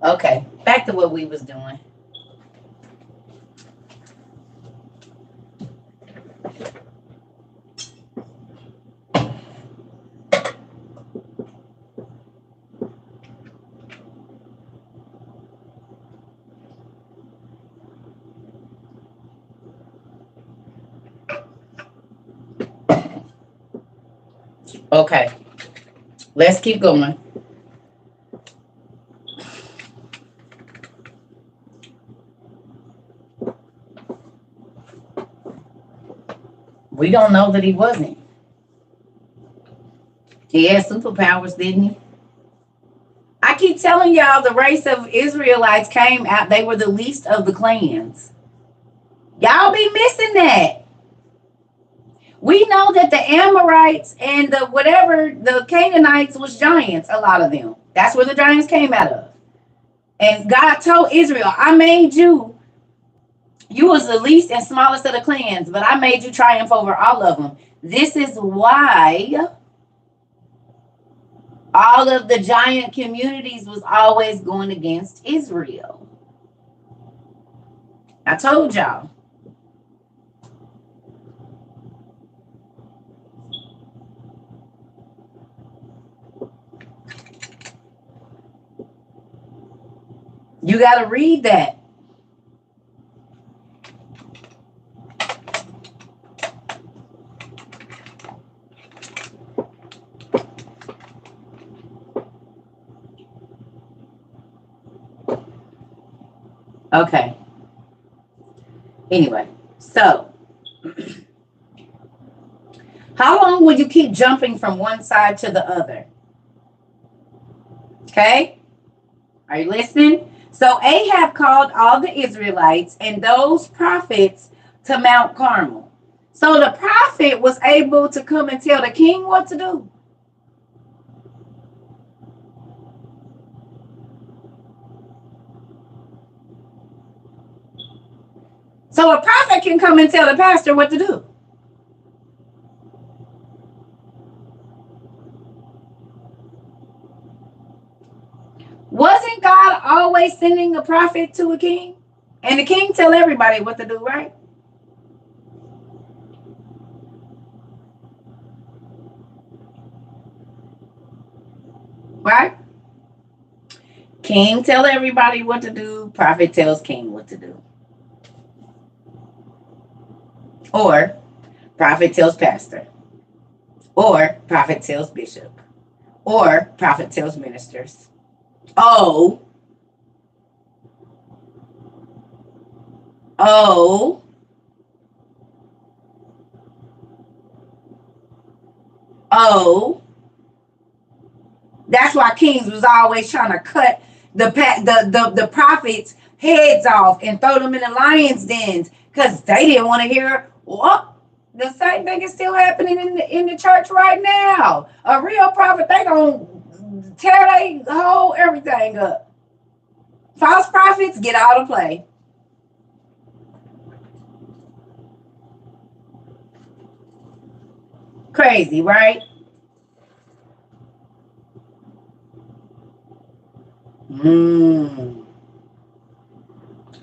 Okay, back to what we was doing. Okay, let's keep going. We don't know that he wasn't. He had superpowers, didn't he? I keep telling y'all the race of Israelites came out, they were the least of the clans. Y'all be missing that. We know that the Amorites and the Canaanites was giants, a lot of them. That's where the giants came out of. And God told Israel, I made you. You was the least and smallest of the clans, but I made you triumph over all of them. This is why all of the giant communities was always going against Israel. I told y'all. You got to read that. Okay. Anyway, so how long will you keep jumping from one side to the other? Okay. Are you listening? So Ahab called all the Israelites and those prophets to Mount Carmel. So the prophet was able to come and tell the king what to do. So a prophet can come and tell the pastor what to do. Wasn't God always sending a prophet to a king? And the king tell everybody what to do, right? Right? King tell everybody what to do. Prophet tells king what to do. Or prophet tells pastor. Or prophet tells bishop. Or prophet tells ministers. Oh. Oh. Oh. That's why kings was always trying to cut the prophets' heads off and throw them in the lions' dens because they didn't want to hear what. The same thing is still happening in the church right now. A real prophet, they gonna tear they whole everything up. False prophets get out of play. Crazy, right?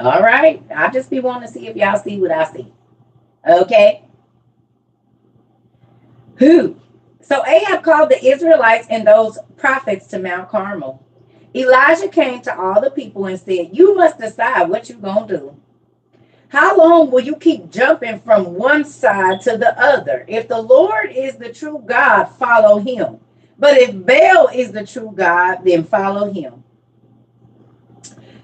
All right. I'll just be wanting to see if y'all see what I see. Okay. Who? So Ahab called the Israelites and those prophets to Mount Carmel. Elijah came to all the people and said, you must decide what you're going to do. How long will you keep jumping from one side to the other? If the Lord is the true God, follow him. But if Baal is the true God, then follow him.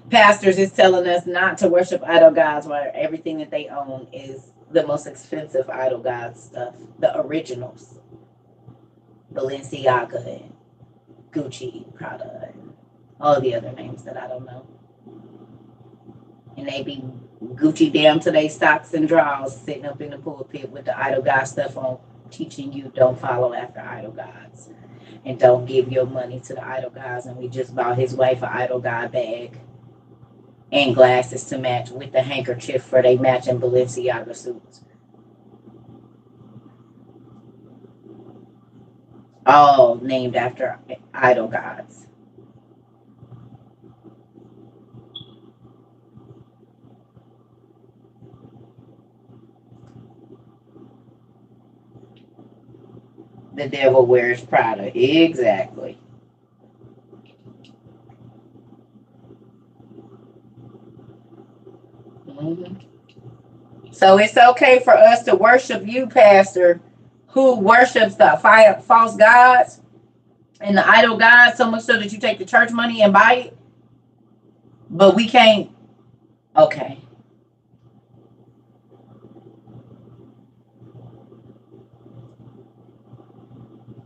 Pastors is telling us not to worship idol gods where everything that they own is the most expensive Idol God stuff, the originals, Balenciaga and Gucci, Prada, and all the other names that I don't know. And they be Gucci down to their socks and drawers, sitting up in the pulpit with the Idol God stuff on, teaching you don't follow after idol gods and don't give your money to the idol gods. And we just bought his wife an idol god bag and glasses to match with the handkerchief for they matching Balenciaga suits. All named after idol gods. The devil wears Prada. Exactly. Mm-hmm. So it's okay for us to worship you, Pastor, who worships the false gods and the idol gods so much so that you take the church money and buy it. But we can't. Okay.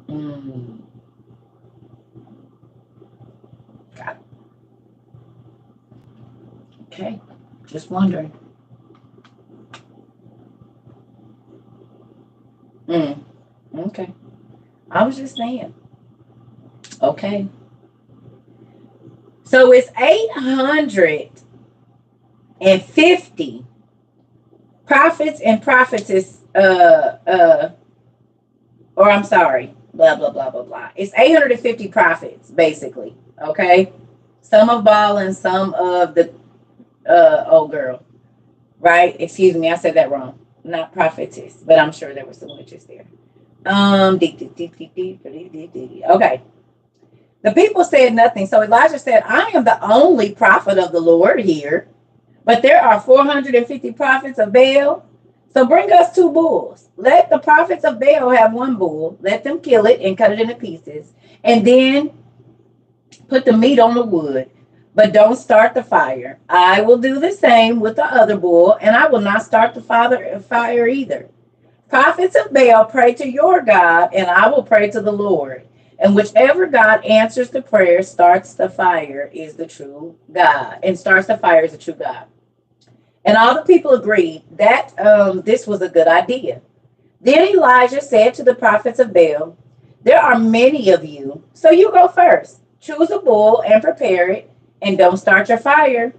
Mm. Got it. Okay. Just wondering. Okay. I was just saying. Okay. So it's 850 prophets and prophetess, or I'm sorry, blah, blah, blah, blah, blah. It's 850 prophets, basically. Okay. Some of Baal and some of the old girl. Right? Excuse me, I said that wrong. Not prophetess, but I'm sure there were some witches there. Okay. The people said nothing. So Elijah said, I am the only prophet of the Lord here, but there are 450 prophets of Baal. So bring us 2 bulls. Let the prophets of Baal have 1 bull. Let them kill it and cut it into pieces. And then put the meat on the wood. But don't start the fire. I will do the same with the other bull, and I will not start the fire either. Prophets of Baal, pray to your God, and I will pray to the Lord. And whichever God answers the prayer, starts the fire is the true God. And starts the fire is the true God. And all the people agreed that this was a good idea. Then Elijah said to the prophets of Baal, there are many of you, so you go first. Choose a bull and prepare it, and don't start your fire.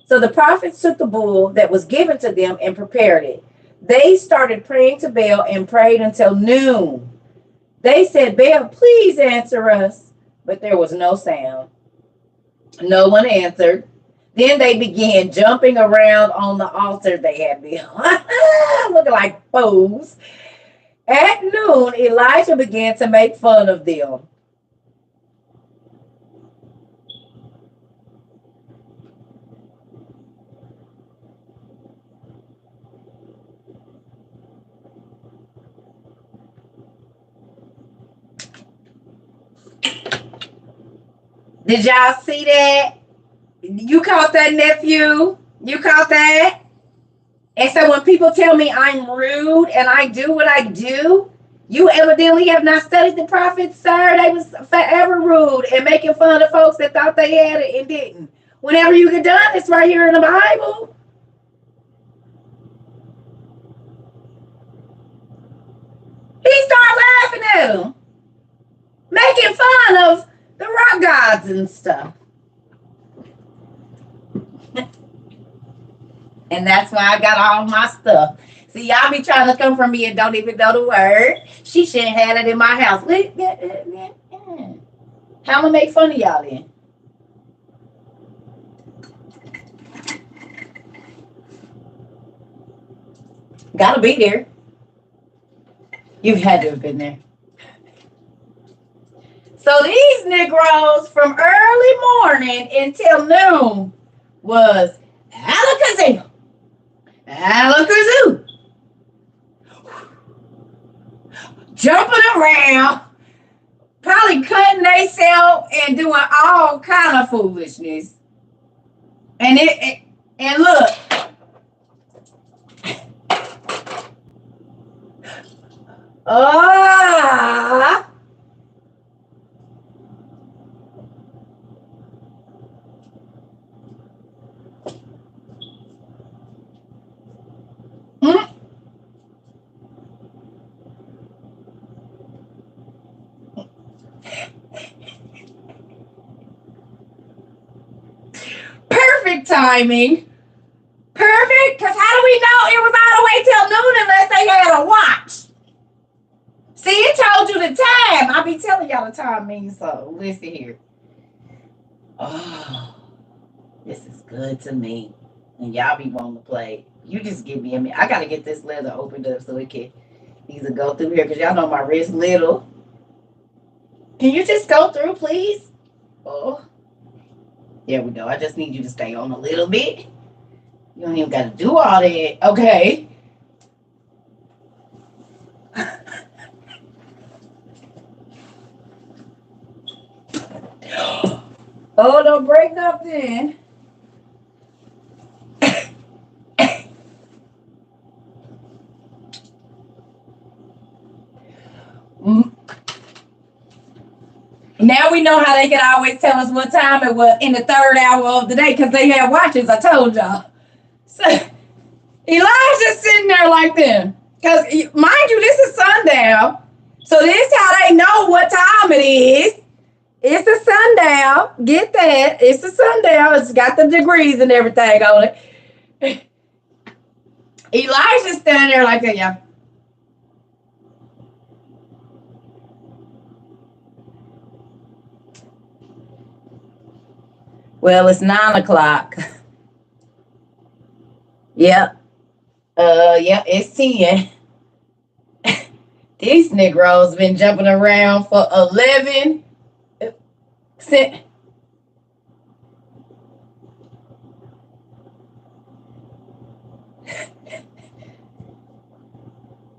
So the prophets took the bull that was given to them and prepared it. They started praying to Baal and prayed until noon. They said, Baal, please answer us. But there was no sound. No one answered. Then they began jumping around on the altar they had built, looking like fools. At noon, Elijah began to make fun of them. Did y'all see that? You caught that, nephew? You caught that? And so when people tell me I'm rude and I do what I do, you evidently have not studied the prophets, sir. They was forever rude and making fun of folks that thought they had it and didn't. Whenever you get done, it's right here in the Bible. He started laughing at them, making fun of the rock gods and stuff. And that's why I got all my stuff. See, y'all be trying to come from me and don't even know the word. She shouldn't have it in my house. How am I make fun of y'all then? Gotta be there. You had to have been there. So these Negroes from early morning until noon was alakazoo, alakazoo, jumping around, probably cutting themselves and doing all kind of foolishness. And look, Ah. Mm. Perfect timing. Perfect, because how do we know it was all the way till noon unless they had a watch? See, it told you the time. I be telling y'all the time means so. Listen here. Oh, this is good to me. And y'all be wanting to play. You just give me a minute. I gotta get this leather opened up so it can either go through here because y'all know my wrist little. Can you just go through, please? Oh, there we go. I just need you to stay on a little bit. You don't even got to do all that. Okay. Oh, don't break nothing. Now we know how they can always tell us what time it was in the third hour of the day because they had watches. I told y'all. So Elijah's sitting there like them. Because, mind you, this is sundown. So this is how they know what time it is. It's a sundown. Get that. It's a sundown. It's got the degrees and everything on it. Elijah's standing there like that, y'all. Well, it's 9 o'clock. Yep. Yeah, it's 10. These Negroes been jumping around for 11.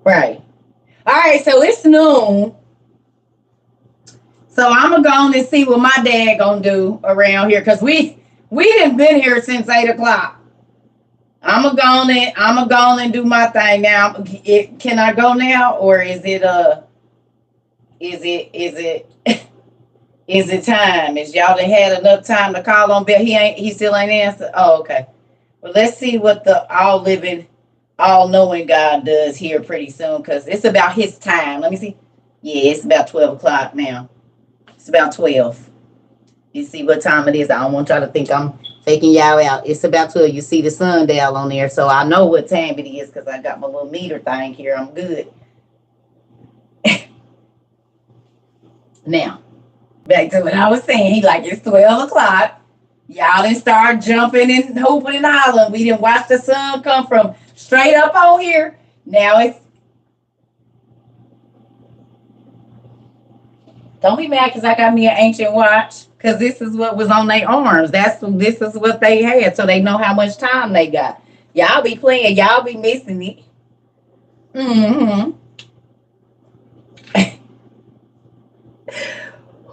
Right. All right, so it's noon. So I'm gonna go on and see what my dad gonna do around here because we didn't been here since 8 o'clock. I'm gonna go on and do my thing now. Can I go now or is it is it time? Is y'all done had enough time to call on Bill? He still ain't answered. Oh, okay. Well, let's see what the all living, all knowing God does here pretty soon because it's about his time. Let me see. Yeah, it's about 12 o'clock now. It's about 12. You see what time it is. I don't want y'all to think I'm faking y'all out. It's about 12. You see the sundial on there. So I know what time it is because I got my little meter thing here. I'm good. Now, back to what I was saying. He like, it's 12 o'clock. Y'all didn't start jumping and hooping and hollering. We didn't watch the sun come from straight up on here. Now it's. Don't be mad because I got me an ancient watch because this is what was on their arms. This is what they had, so they know how much time they got. Y'all be playing, y'all be missing it. Mm-hmm.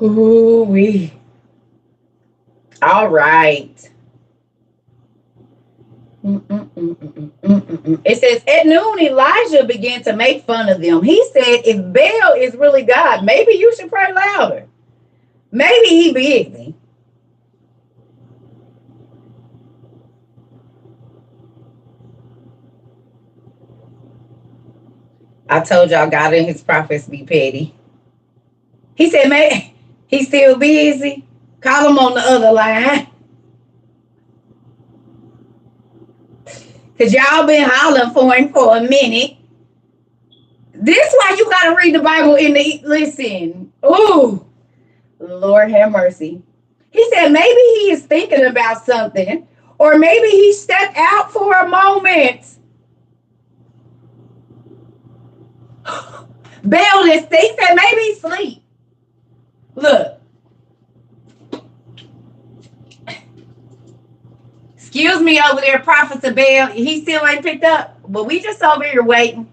Ooh wee. All right. It says at noon Elijah began to make fun of them. He said, if Baal is really God, maybe you should pray louder. Maybe he busy. I told y'all God and his prophets be petty. He said, man, he's still busy. Call him on the other line. Because y'all been hollering for him for a minute. This why you got to read the Bible in the, listen. Ooh, Lord have mercy. He said maybe he is thinking about something. Or maybe he stepped out for a moment. Baal this thing said maybe he sleep. Look. Excuse me over there, Prophet of Baal. He still ain't picked up. But we just over here waiting.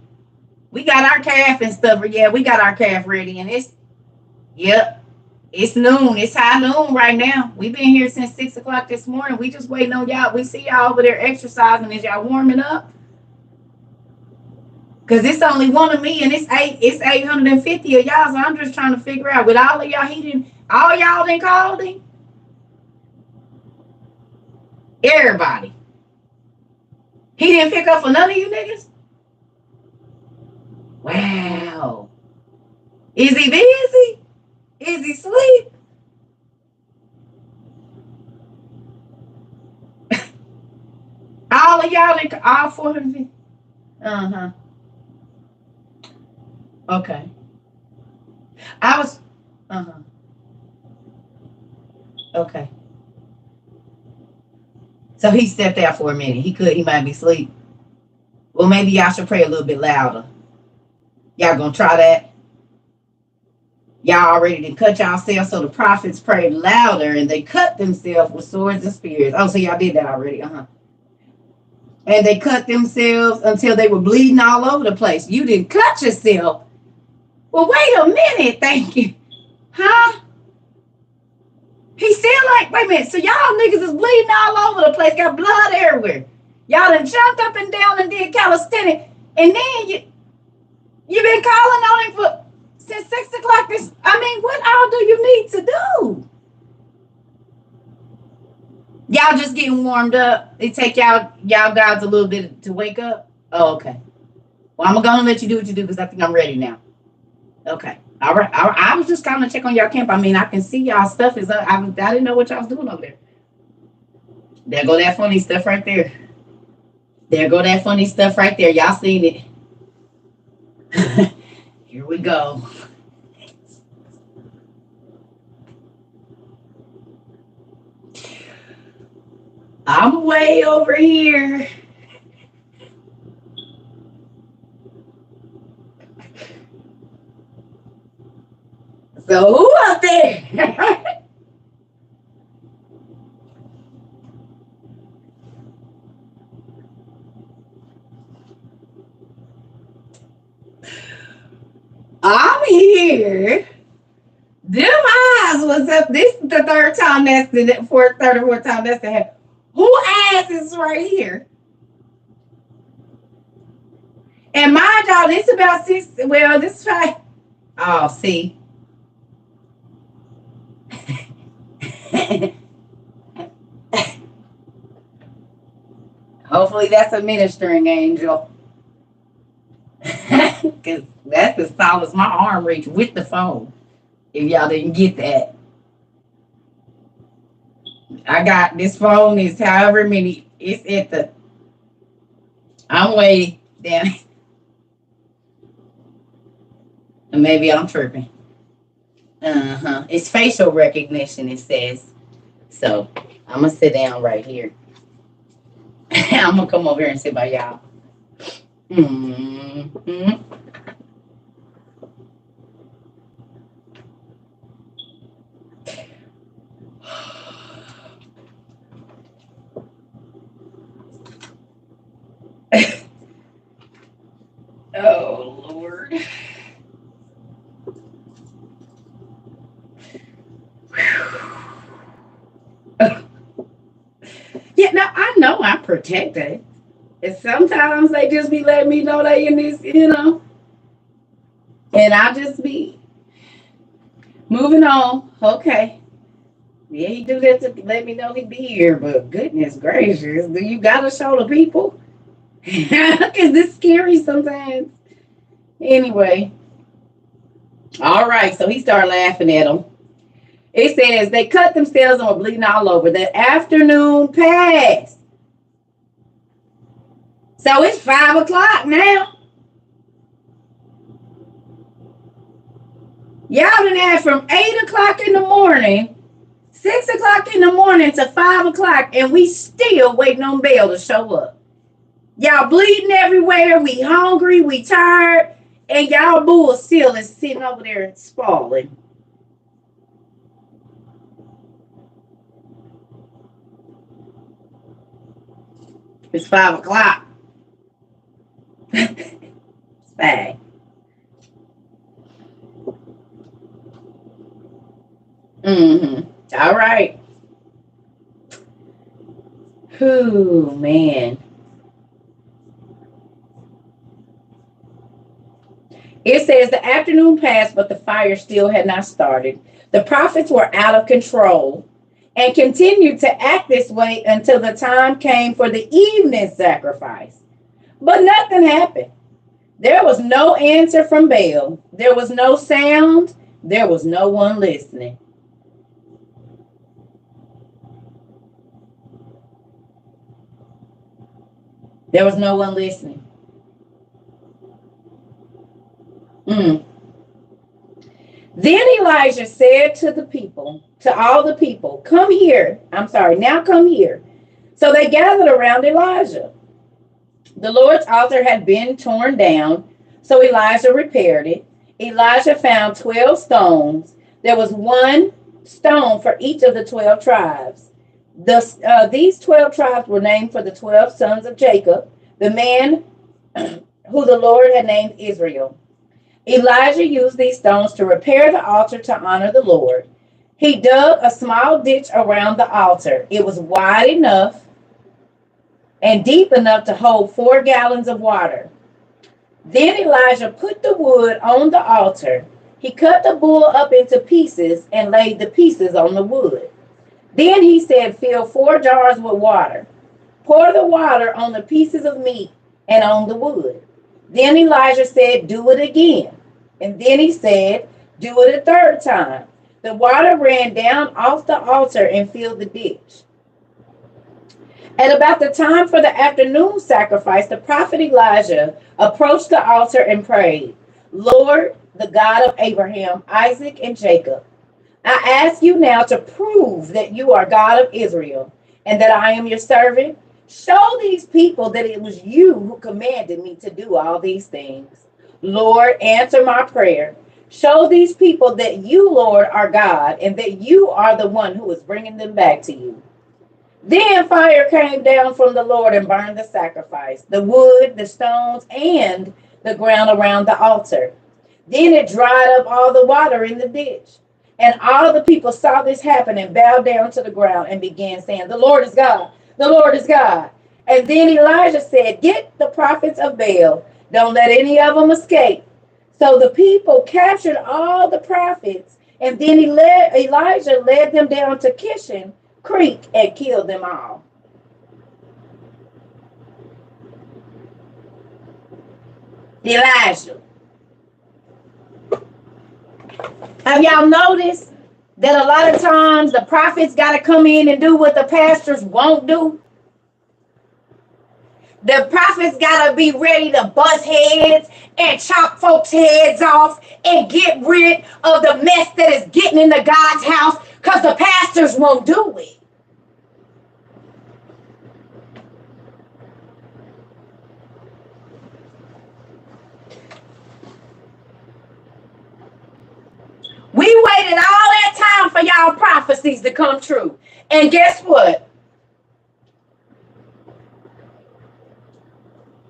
We got our calf and stuff. Yeah, we got our calf ready. And yep, it's noon. It's high noon right now. We've been here since 6 o'clock this morning. We just waiting on y'all. We see y'all over there exercising. Is y'all warming up? Cause it's only one of me and it's 850 of y'all. So I'm just trying to figure out with all of y'all, all y'all didn't call him. Everybody. He didn't pick up for none of you niggas? Wow. Is he busy? Is he asleep? All of y'all, all 450? Uh-huh. Okay. I was, uh-huh. Okay. So he stepped out for a minute. He might be asleep. Well, maybe y'all should pray a little bit louder. Y'all gonna try that? Y'all already did cut yourselves, so the prophets prayed louder and they cut themselves with swords and spears. Oh, so y'all did that already, and they cut themselves until they were bleeding all over the place. You didn't cut yourself. Well, wait a minute. Thank you. Huh? He said like, wait a minute. So y'all niggas is bleeding all over the place. Got blood everywhere. Y'all done jumped up and down and did calisthenics. And then you been calling on him for since 6 o'clock. What all do you need to do? Y'all just getting warmed up. It take y'all guys a little bit to wake up. Oh, okay. Well, I'm gonna let you do what you do because I think I'm ready now. Okay. All right. I was just kind of check on y'all camp. I can see y'all stuff is up. I didn't know what y'all was doing over there. There go that funny stuff right there. There go that funny stuff right there. Y'all seen it. Here we go. I'm way over here. So who up there? I'm here. Them eyes was up. This is the third time that's the third or fourth time that's the head. Who ass is right here? And mind y'all, this about 6. Well, this is fine. Oh, see. Hopefully that's a ministering angel. Because that's as tall as my arm reach with the phone. If y'all didn't get that. I got this phone is however many. It's at the. I'm way down. Maybe I'm tripping. It's facial recognition, it says. So I'm going to sit down right here. I'm going to come over here and sit by y'all. Mm-hmm. Oh, Lord. Yeah, now I know I'm protected. And sometimes they just be letting me know they in this, and I just be moving on. Okay. Yeah, he do that to let me know he be here, but goodness gracious, do you gotta show the people? Because it's scary sometimes. Anyway. All right, so he started laughing at him. It says they cut themselves and were bleeding all over. The afternoon passed. So it's 5 o'clock now. Y'all done had from 8 o'clock in the morning, 6 o'clock in the morning to 5 o'clock, and we still waiting on Bell to show up. Y'all bleeding everywhere. We hungry. We tired. And y'all bull still is sitting over there spalling. It's 5 o'clock. It's bad. All right. Ooh, man. It says the afternoon passed, but the fire still had not started. The prophets were out of control and continued to act this way until the time came for the evening sacrifice. But nothing happened. There was no answer from Baal. There was no sound. There was no one listening. There was no one listening. Then Elijah said to the people, to all the people, come here. Now come here. So they gathered around Elijah. The Lord's altar had been torn down, so Elijah repaired it. Elijah found 12 stones. There was one stone for each of the 12 tribes. These 12 tribes were named for the 12 sons of Jacob, the man who the Lord had named Israel. Elijah used these stones to repair the altar to honor the Lord. He dug a small ditch around the altar. It was wide enough and deep enough to hold 4 gallons of water. Then Elijah put the wood on the altar. He cut the bull up into pieces and laid the pieces on the wood. Then he said, fill 4 jars with water. Pour the water on the pieces of meat and on the wood. Then Elijah said, do it again. And then he said, do it a third time. The water ran down off the altar and filled the ditch. At about the time for the afternoon sacrifice, the prophet Elijah approached the altar and prayed, Lord, the God of Abraham, Isaac, and Jacob, I ask you now to prove that you are God of Israel and that I am your servant. Show these people that it was you who commanded me to do all these things. Lord, answer my prayer. Show these people that you, Lord, are God and that you are the one who is bringing them back to you. Then fire came down from the Lord and burned the sacrifice, the wood, the stones, and the ground around the altar. Then it dried up all the water in the ditch. And all the people saw this happen and bowed down to the ground and began saying, the Lord is God. The Lord is God. And then Elijah said, get the prophets of Baal. Don't let any of them escape. So the people captured all the prophets, and then Elijah led them down to Kishon Creek and killed them all. Elijah. Have y'all noticed that a lot of times the prophets got to come in and do what the pastors won't do? The prophets got to be ready to bust heads and chop folks' heads off and get rid of the mess that is getting into God's house because the pastors won't do it. We waited all that time for y'all prophecies to come true. And guess what?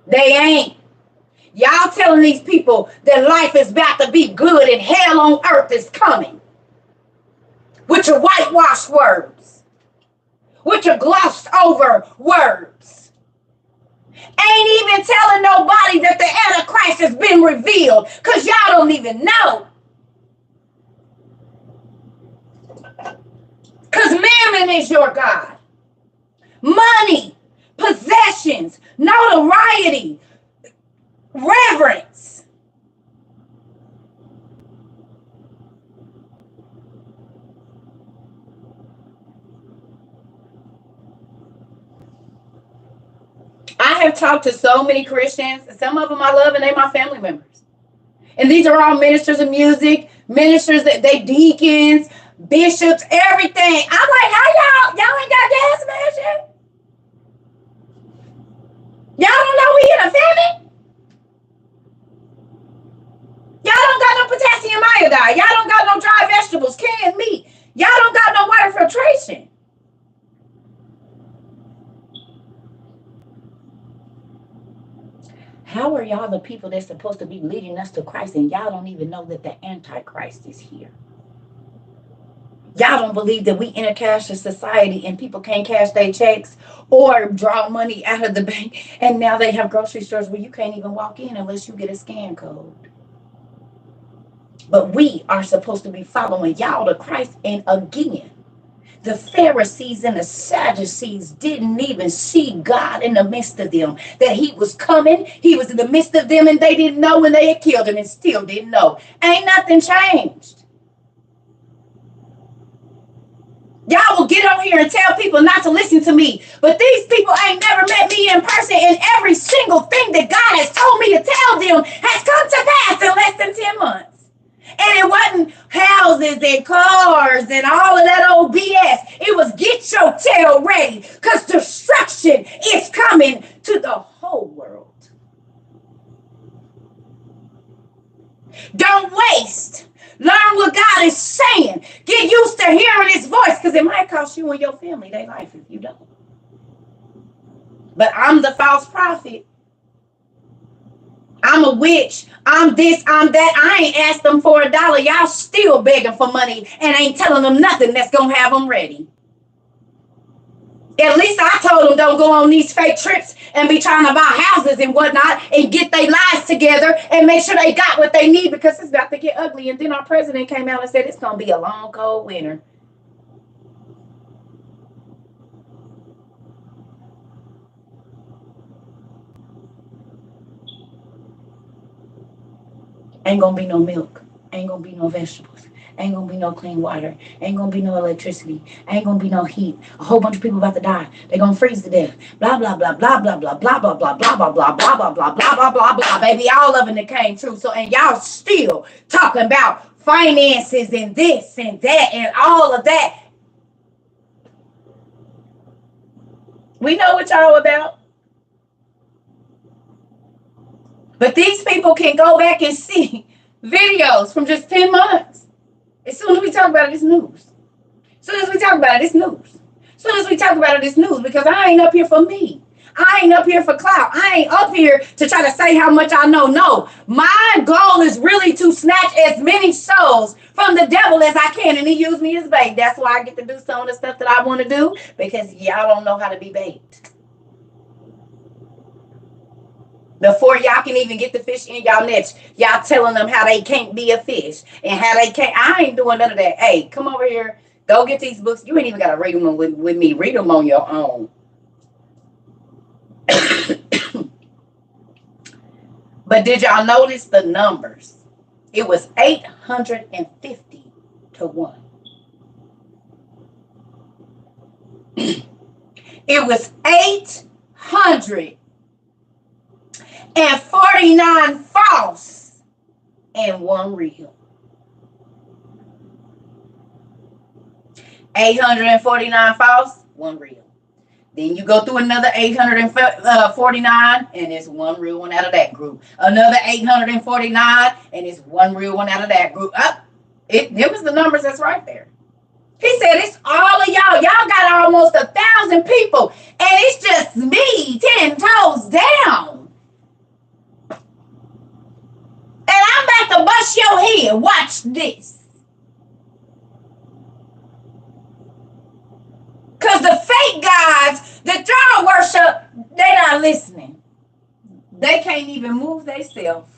They ain't. Y'all telling these people that life is about to be good and hell on earth is coming. With your whitewashed words. With your glossed over words. Ain't even telling nobody that the Antichrist has been revealed. Because y'all don't even know. Because mammon is your God. Money. Possessions, notoriety, reverence. I have talked to so many Christians, some of them I love and they're my family members. And these are all ministers of music, ministers that they deacons, bishops, everything. I'm like, how y'all ain't got gas station? Y'all don't know we in a famine? Y'all don't got no potassium iodide. Y'all don't got no dry vegetables, canned meat. Y'all don't got no water filtration. How are y'all the people that's supposed to be leading us to Christ and y'all don't even know that the Antichrist is here? Y'all don't believe that we in a cashless society and people can't cash their checks or draw money out of the bank. And now they have grocery stores where you can't even walk in unless you get a scan code. But we are supposed to be following y'all to Christ. And again, the Pharisees and the Sadducees didn't even see God in the midst of them. That he was coming, he was in the midst of them, and they didn't know, when they had killed him and still didn't know. Ain't nothing changed. Y'all will get on here and tell people not to listen to me. But these people ain't never met me in person, and every single thing that God has told me to tell them has come to pass in less than 10 months. And it wasn't houses and cars and all of that old BS. It was get your tail ready, because destruction is coming to the whole world. Don't waste. Learn what God is saying. Get used to hearing his voice, because it might cost you and your family their life if you don't. But I'm the false prophet. I'm a witch. I'm this, I'm that. I ain't asked them for $1. Y'all still begging for money and ain't telling them nothing that's going to have them ready. At least I told them don't go on these fake trips and be trying to buy houses and whatnot and get their lives together and make sure they got what they need, because it's about to get ugly. And then our president came out and said it's going to be a long, cold winter. Ain't going to be no milk. Ain't going to be no vegetables. Ain't gonna be no clean water. Ain't gonna be no electricity. Ain't gonna be no heat. A whole bunch of people about to die. They're gonna freeze to death. Blah blah blah blah blah blah blah blah blah blah blah blah blah blah blah blah blah blah blah. Baby, all of it came true. So, and y'all still talking about finances and this and that and all of that. We know what y'all about. But these people can go back and see videos from just 10 months. As soon as we talk about it, it's news. As soon as we talk about it, it's news. As soon as we talk about it, it's news, because I ain't up here for me. I ain't up here for clout. I ain't up here to try to say how much I know. No, my goal is really to snatch as many souls from the devil as I can, and he used me as bait. That's why I get to do some of the stuff that I want to do, because y'all don't know how to be bait. Before y'all can even get the fish in y'all nets, y'all telling them how they can't be a fish and how they can't. I ain't doing none of that. Hey, come over here. Go get these books. You ain't even got to read them with me. Read them on your own. But did y'all notice the numbers? It was 850 to 1. It was 849 false and 1 real. 849 false, 1 real. Then you go through another 849, and it's 1 real one out of that group. Another 849, and it's 1 real one out of that group. It was the numbers that's right there. He said, it's all of y'all. Y'all got almost 1,000 people, and it's just me 10 toes down. And I'm about to bust your head. Watch this. Because the fake gods that y'all worship, they not listening. They can't even move themselves.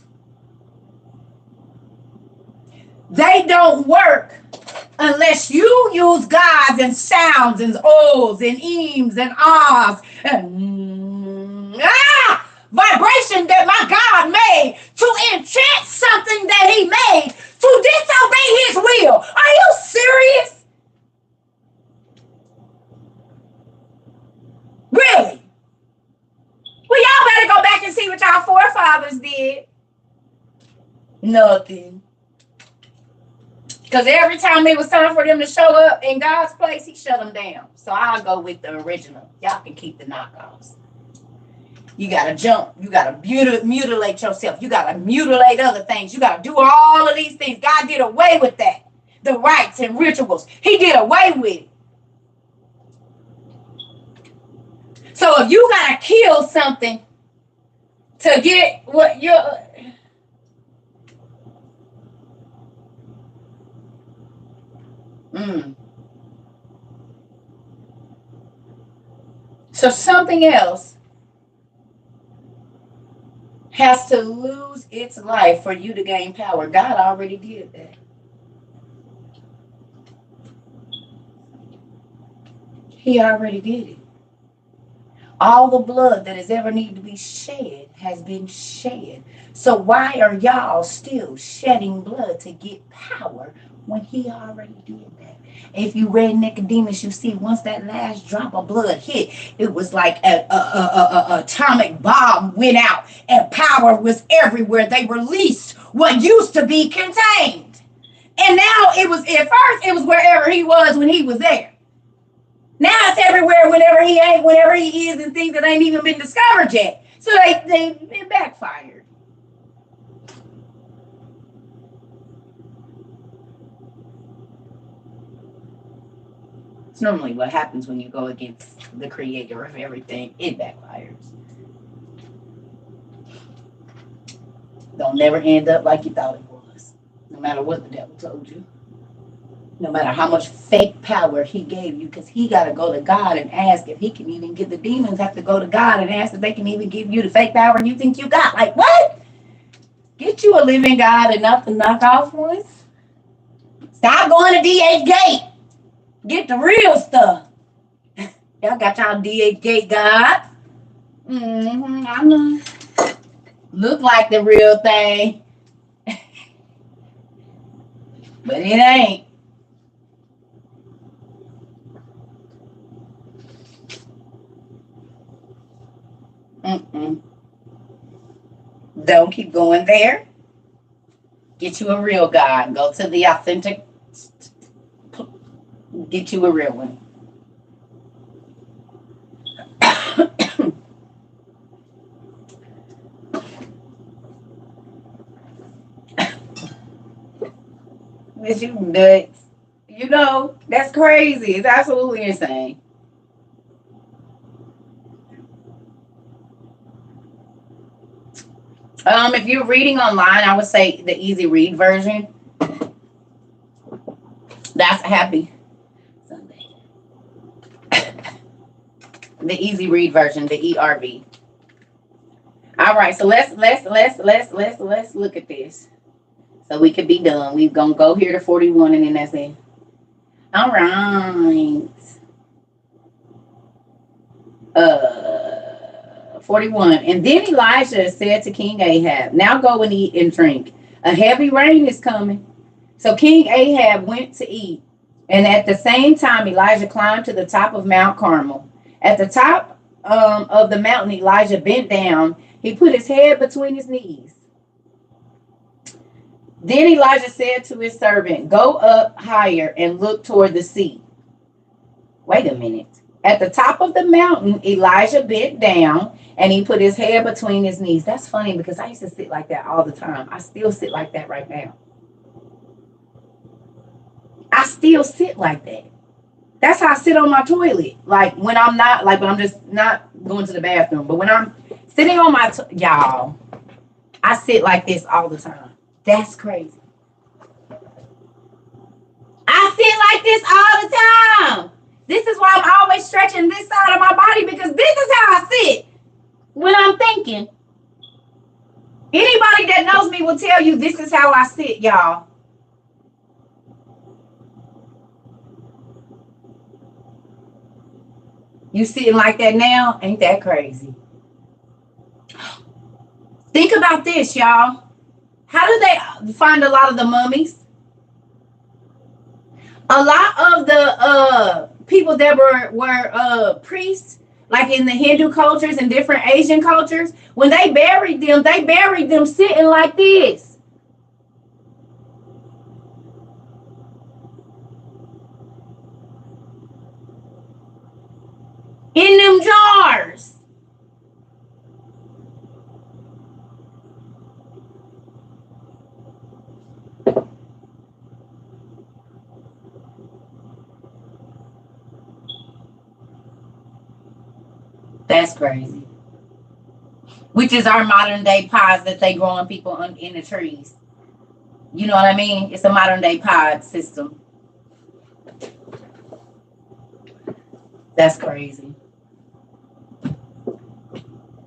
They don't work unless you use gods and sounds and ohs and eems and ahs and vibration that my God made to enchant something that he made to disobey his will. Are you serious? Really? Well, y'all better go back and see what y'all forefathers did. Nothing. Because every time it was time for them to show up in God's place, he shut them down. So I'll go with the original. Y'all can keep the knockoffs. You got to jump. You got to mutilate yourself. You got to mutilate other things. You got to do all of these things. God did away with that. The rites and rituals. He did away with it. So if you got to kill something to get what you're... So something else has to lose its life for you to gain power. God already did that. He already did it. All the blood that has ever needed to be shed has been shed. So why are y'all still shedding blood to get power when he already did that? If you read Nicodemus, you see once that last drop of blood hit, it was like a atomic bomb went out and power was everywhere. They released what used to be contained. And now it was, at first, it was wherever he was when he was there. Now it's everywhere whenever he ain't, whenever he is, and things that ain't even been discovered yet. So it backfired. It's normally what happens when you go against the creator of everything. It backfires. Don't never end up like you thought it was, no matter what the devil told you. No matter how much fake power he gave you, because he got to go to God and ask if he can even get the demons have to go to God and ask if they can even give you the fake power you think you got. Like, what? Get you a living God enough to knock off ones. Stop going to DH Gate. Get the real stuff. Y'all got y'all DH Gate God. I know. Look like the real thing. But it ain't. Don't keep going there. Get you a real God. Go to the authentic. Get you a real one. Is you nuts? You know, that's crazy. It's absolutely insane. If you're reading online, I would say the easy read version. That's Happy Sunday. The easy read version, the ERV. All right, so let's look at this. So we could be done. We're gonna go here to 41 and then that's it. All right. 41. And then Elijah said to King Ahab, now go and eat and drink. A heavy rain is coming. So King Ahab went to eat. And at the same time, Elijah climbed to the top of Mount Carmel. At the top of the mountain, Elijah bent down. He put his head between his knees. Then Elijah said to his servant, go up higher and look toward the sea. Wait a minute. At the top of the mountain, Elijah bent down and he put his head between his knees. That's funny because I used to sit like that all the time. I still sit like that right now. I still sit like that. That's how I sit on my toilet. Like when I'm not, like when I'm just not going to the bathroom. But when I'm sitting on my, y'all, I sit like this all the time. That's crazy. I sit like this all the time. This is why I'm always stretching this side of my body because this is how I sit when I'm thinking. Anybody that knows me will tell you this is how I sit, y'all. You sitting like that now? Ain't that crazy? Think about this, y'all. How do they find a lot of the mummies? A lot of the people that were priests, like in the Hindu cultures and different Asian cultures, when they buried them sitting like this. In them jars. That's crazy. Which is our modern day pods that they growing people in the trees. You know what I mean? It's a modern day pod system. That's crazy.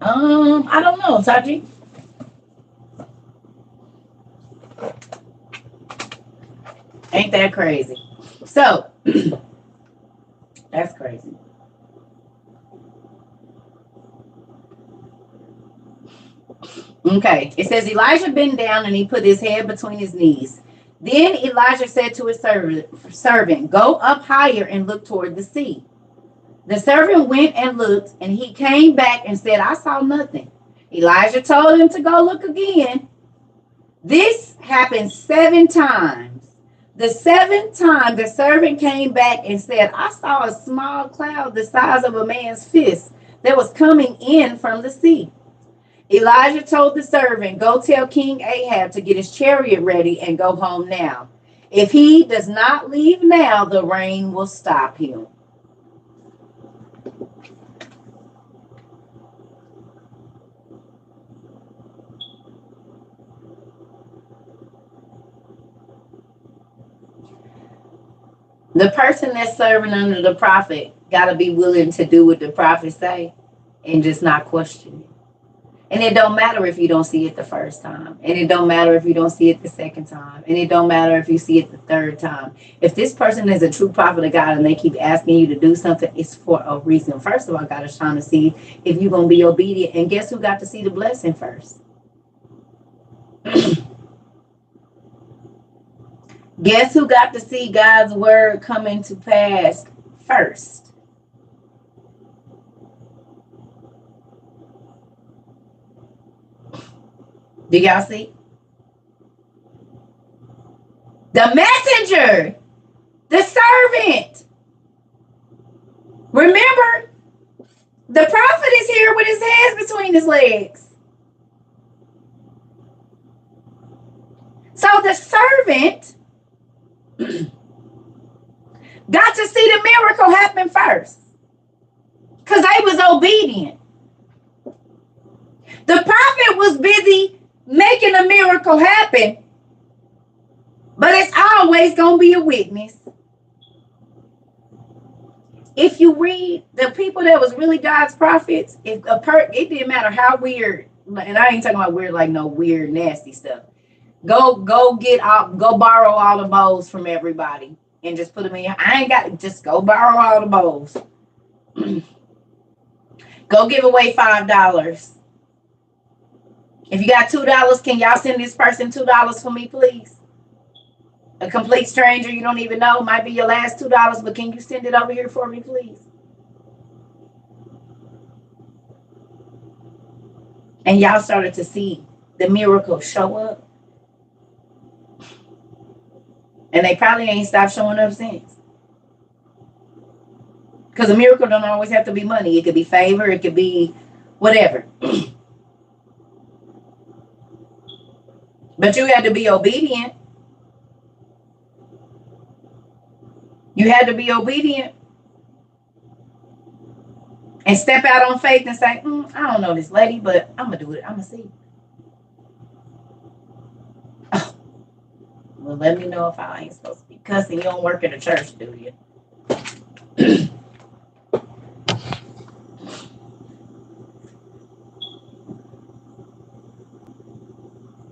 I don't know, Taji. that crazy? So, that's crazy. Okay, it says Elijah bent down and he put his head between his knees. Then Elijah said to his servant, go up higher and look toward the sea. The servant went and looked, and he came back and said, I saw nothing. Elijah told him to go look again. This happened 7 times. The 7th time, the servant came back and said, I saw a small cloud the size of a man's fist that was coming in from the sea. Elijah told the servant, go tell King Ahab to get his chariot ready and go home now. If he does not leave now, the rain will stop him. The person that's serving under the prophet got to be willing to do what the prophet say and just not question it. And it don't matter if you don't see it the first time. And it don't matter if you don't see it the second time. And it don't matter if you see it the third time. If this person is a true prophet of God and they keep asking you to do something, it's for a reason. First of all, God is trying to see if you're going to be obedient. And guess who got to see the blessing first? Guess who got to see God's word coming to pass first? Do y'all see? The messenger, the servant. Remember, the prophet is here with his hands between his legs. So the servant got to see the miracle happen first because they was obedient. The prophet was busy making a miracle happen, but it's always going to be a witness. If you read the people that was really God's prophets, it didn't matter how weird, and I ain't talking about weird like no weird nasty stuff. Go borrow all the bowls from everybody and just put them in your. Just go borrow all the bowls. Go give away $5. If you got $2, can y'all send this person $2 for me, please? A complete stranger you don't even know might be your last $2, but can you send it over here for me, please? And y'all started to see the miracle show up. And they probably ain't stopped showing up since. Because a miracle don't always have to be money. It could be favor. It could be whatever. But you had to be obedient. You had to be obedient. And step out on faith and say, I don't know this lady, but I'm going to do it. I'm going to see. Oh. Well, let me know if I ain't supposed to be cussing. You don't work at a church, do you?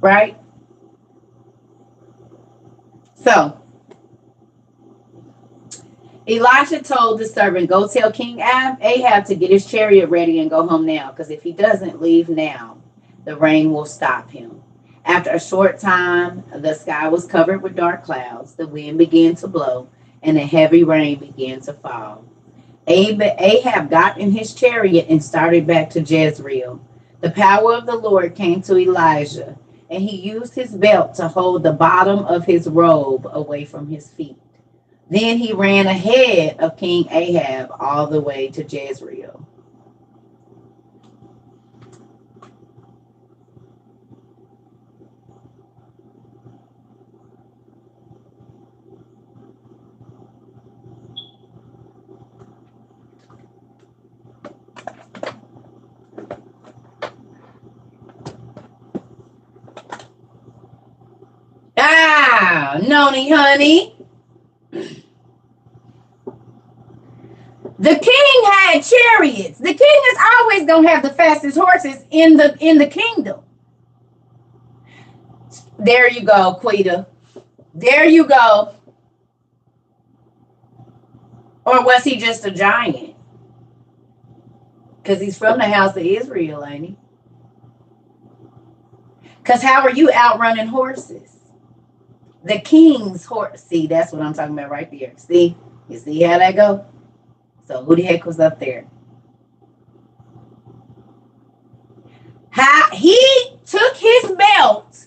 Right? So, Elisha told the servant, go tell King Ahab to get his chariot ready and go home now, because if he doesn't leave now, the rain will stop him. After a short time, the sky was covered with dark clouds. The wind began to blow, and a heavy rain began to fall. Ahab got in his chariot and started back to Jezreel. The power of the Lord came to Elijah, and he used his belt to hold the bottom of his robe away from his feet. Then he ran ahead of King Ahab all the way to Jezreel. Noni, honey. The king had chariots. The king is always going to have the fastest horses in the kingdom. There you go, Quita. There you go. Or was he just a giant? Because he's from the house of Israel, ain't he? Because how are you outrunning horses? The king's horse. See, that's what I'm talking about right there. See? You see how that go? So who the heck was up there? How he took his belt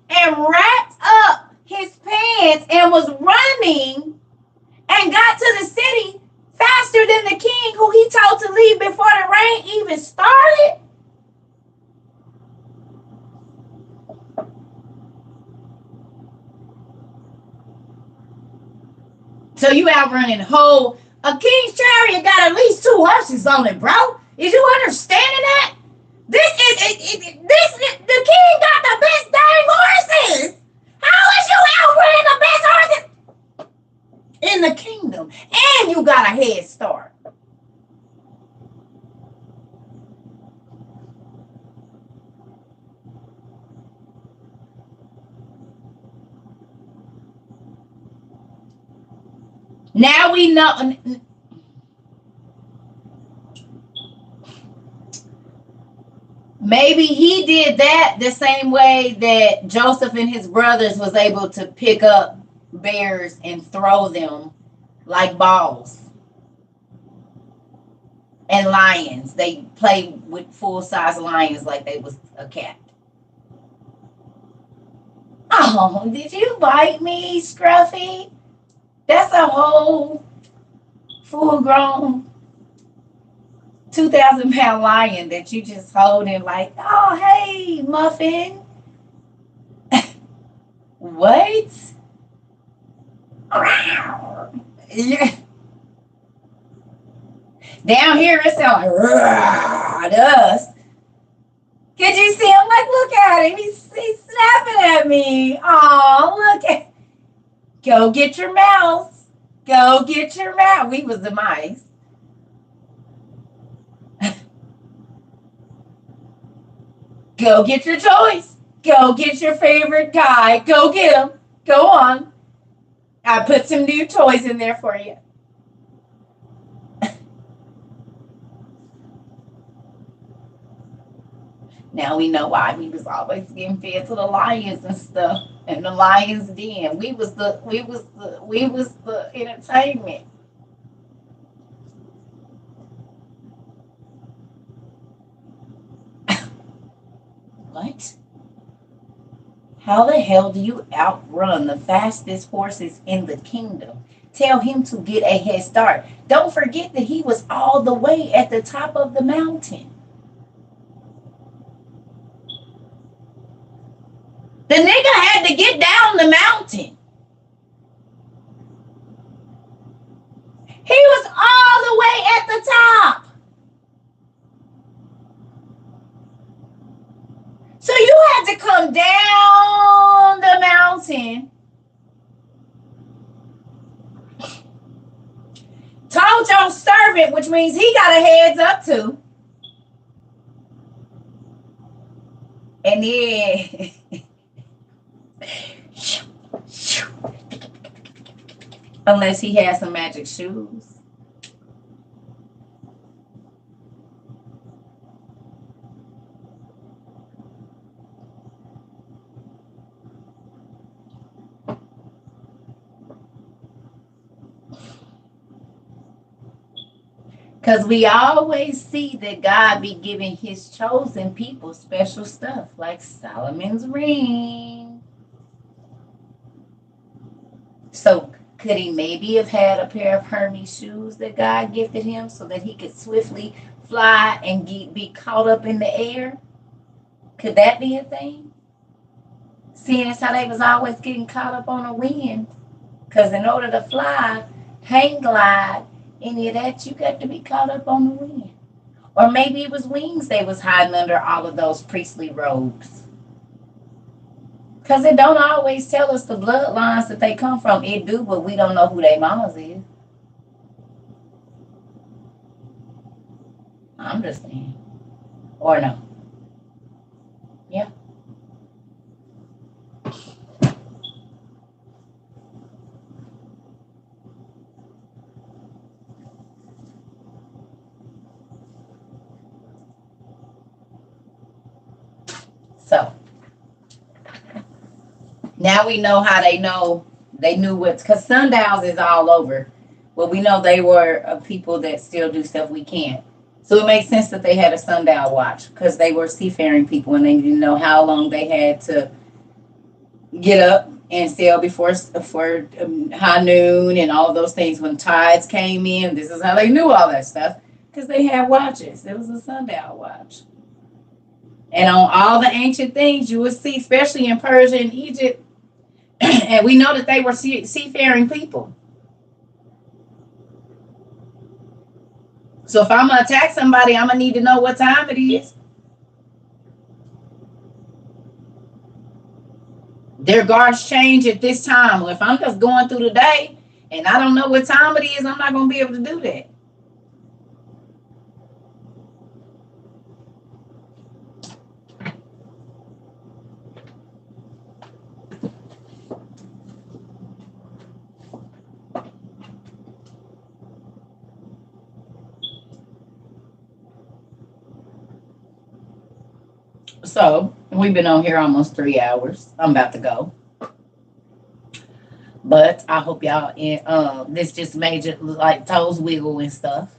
and wrapped up his pants and was running and got to the city faster than the king who he told to leave before the rain even started. So you outrunning a king's chariot got at least 2 horses on it, bro. Is you understanding that? The king got the best dang horses. How is you outrunning the best horses in the kingdom? And you got a head start. Now we know. Maybe he did that the same way that Joseph and his brothers was able to pick up bears and throw them like balls. And lions. They played with full-size lions like they was a cat. Oh, did you bite me, Scruffy? That's a whole full-grown 2,000-pound lion that you just holding like, oh, hey, Muffin. What? Yeah. Down here, it sounds like to us. Could you see him? Like, look at him. He's snapping at me. Oh, look at. Go get your mouse. Go get your mouse. We was the mice. Go get your toys. Go get your favorite guy. Go get him. Go on. I put some new toys in there for you. Now we know why we was always getting fed to the lions and stuff, and the lions den. We was the entertainment. What? How the hell do you outrun the fastest horses in the kingdom? Tell him to get a head start. Don't forget that he was all the way at the top of the mountain. The nigga had to get down the mountain. He was all the way at the top. So you had to come down the mountain. Told your servant, which means he got a heads up too. And then unless he has some magic shoes. Because we always see that God be giving his chosen people special stuff, like Solomon's ring. So could he maybe have had a pair of Hermes shoes that God gifted him so that he could swiftly fly and be caught up in the air? Could that be a thing? Seeing as how they was always getting caught up on the wind. Because in order to fly, hang glide, any of that, you got to be caught up on the wind. Or maybe it was wings they was hiding under all of those priestly robes. Because it don't always tell us the bloodlines that they come from. It do, but we don't know who their mamas is. I'm just saying. Or no. Yeah. So now we know how they knew what, because sundials is all over. Well, we know they were people that still do stuff we can't. So it makes sense that they had a sundial watch because they were seafaring people and they didn't know how long they had to get up and sail before for high noon and all those things when tides came in. This is how they knew all that stuff because they had watches. It was a sundial watch. And on all the ancient things you would see, especially in Persia and Egypt, and we know that they were seafaring people. So if I'm going to attack somebody, I'm going to need to know what time it is. Their guards change at this time. Well, if I'm just going through the day and I don't know what time it is, I'm not going to be able to do that. So we've been on here almost 3 hours. I'm about to go. But I hope y'all this just made you like toes wiggle and stuff.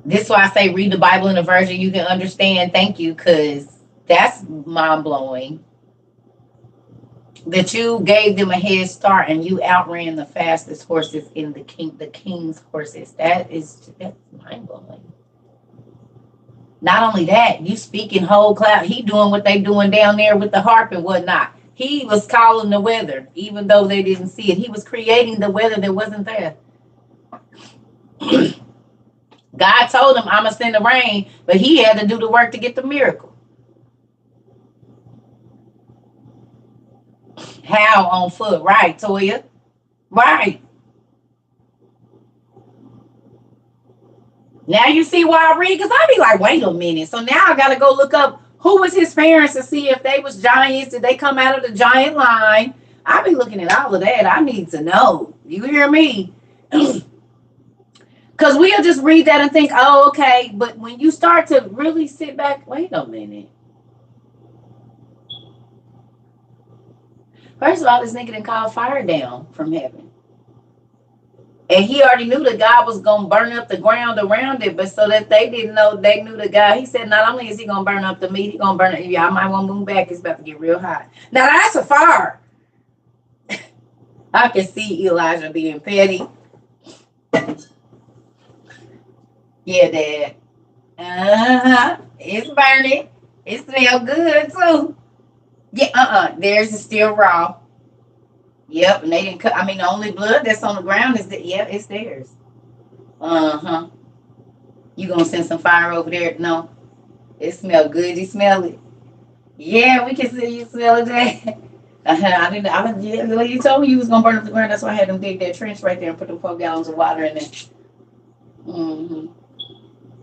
This is why I say read the Bible in a version you can understand. Thank you, because that's mind blowing. That you gave them a head start and you outran the fastest horses in the king's horses. That's mind blowing. Not only that, you speak in whole cloud. He doing what they doing down there with the harp and whatnot. He was calling the weather, even though they didn't see it. He was creating the weather that wasn't there. God told him, I'm going to send the rain, but he had to do the work to get the miracle. How on foot? Right, Toya? Right. Now you see why I read, because I be like, wait a minute. So now I got to go look up who was his parents to see if they was giants. Did they come out of the giant line? I be looking at all of that. I need to know. You hear me? Because we'll just read that and think, oh, okay. But when you start to really sit back, wait a minute. First of all, this nigga done called fire down from heaven. And he already knew that God was going to burn up the ground around it, but so that they didn't know, they knew that God, he said, not only is he going to burn up the meat, he's going to burn it. Yeah, I might want to move back. It's about to get real hot. Now, that's a fire. I can see Elijah being petty. Yeah, Dad. It's burning. It smells good, too. Yeah, theirs is still raw. Yep, and they didn't cut. I mean, the only blood that's on the ground is that. Yeah, it's theirs. You gonna send some fire over there? No, it smells good. You smell it? Yeah, we can see you smell it. I didn't. Yeah, you told me you was gonna burn up the ground. That's why I had them dig that trench right there and put them 4 gallons of water in it.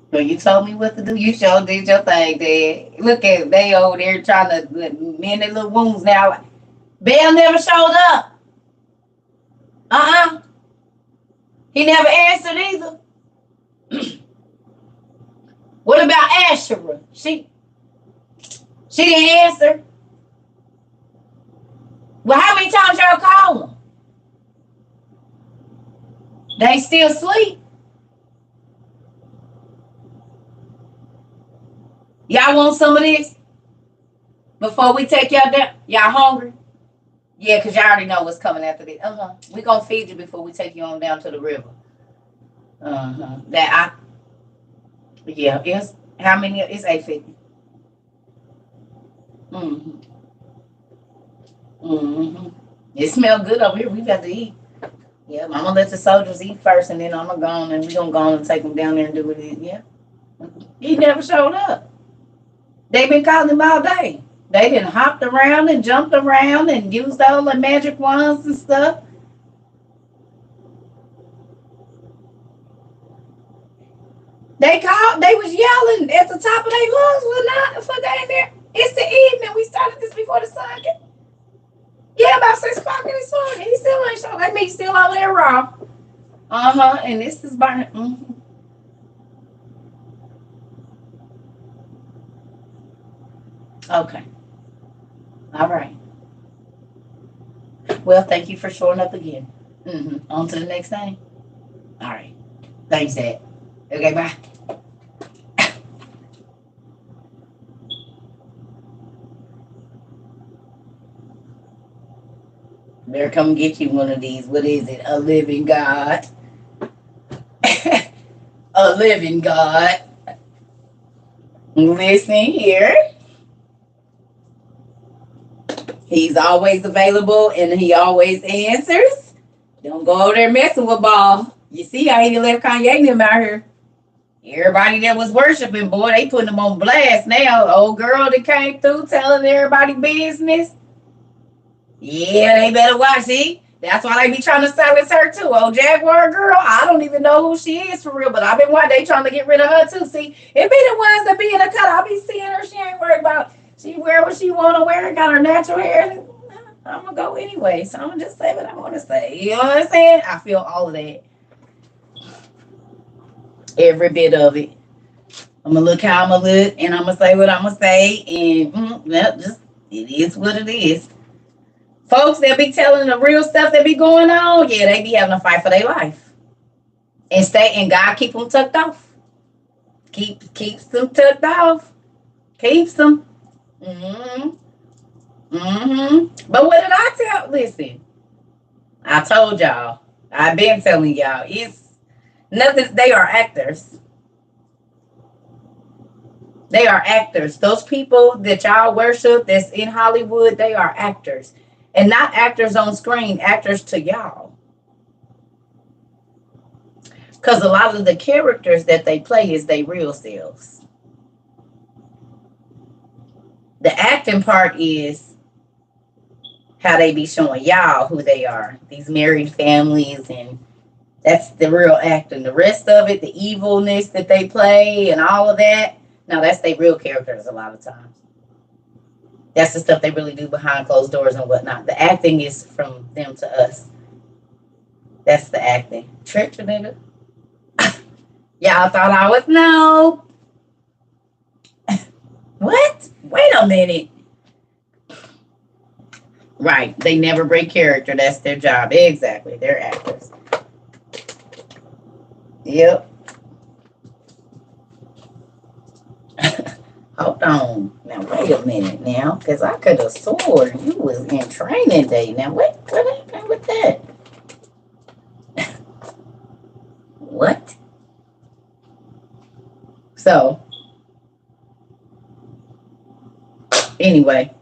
But you told me what to do. You sure did your thing, Dad. Look at they over there trying to mend their little wounds now. Bell never showed up. He never answered either. What about Asherah? She didn't answer. Well, how many times y'all call them? They still sleep. Y'all want some of this? Before we take y'all down? Y'all hungry? Yeah, because y'all already know what's coming after this. We're going to feed you before we take you on down to the river. Yeah, it's, how many? It's 8:50. It smells good over here. We got to eat. Yeah, I'm going to let the soldiers eat first, and then I'm going to go on, and we're going to go on and take them down there and do it. Yeah. He never showed up. They've been calling him all day. They done hopped around and jumped around and used all the magic wands and stuff. They was yelling at the top of their lungs for that in there. It's the evening. We started this before the sun came. Yeah, about 6 o'clock in the morning. He still ain't showing. That meat's still all there raw. And this is burning. Okay. All right. Well, thank you for showing up again. On to the next thing. All right. Thanks, Dad. Okay, bye. Better come get you one of these. What is it? A living God. A living God. Listen here. He's always available and he always answers. Don't go over there messing with ball. You see how he left Kanye and them out here. Everybody that was worshiping, boy, they putting them on blast now. Old girl that came through telling everybody business. Yeah, they better watch. See, that's why they be trying to silence her too. Old Jaguar girl, I don't even know who she is for real, but I've been watching. They trying to get rid of her too. See, it be the ones that be in the cut. I be seeing her. She ain't worried about. She wear what she want to wear. Got her natural hair. I'm gonna go anyway. So I'm gonna just say what I want to say. You know what I'm saying? I feel all of that. Every bit of it. I'm gonna look how I'm gonna look, and I'm gonna say what I'm gonna say, and well, just it is what it is. Folks that be telling the real stuff that be going on, yeah, they be having a fight for their life, and God keep them tucked off, keeps them tucked off, keeps them. Mm-hmm. Mm-hmm. But what did I tell? Listen, I told y'all. I've been telling y'all. It's nothing. They are actors. They are actors. Those people that y'all worship that's in Hollywood, they are actors. And not actors on screen, actors to y'all. Because a lot of the characters that they play is their real selves. The acting part is how they be showing y'all who they are. These married families, and that's the real acting. The rest of it, the evilness that they play and all of that, now that's their real characters a lot of times. That's the stuff they really do behind closed doors and whatnot. The acting is from them to us. That's the acting. Tricked you, nigga. Y'all thought I was no. What? Wait a minute. Right. They never break character. That's their job. Exactly. They're actors. Yep. Hold on. Now, wait a minute now, because I could have sworn you was in training day. Now, what happened with that? What? So, anyway,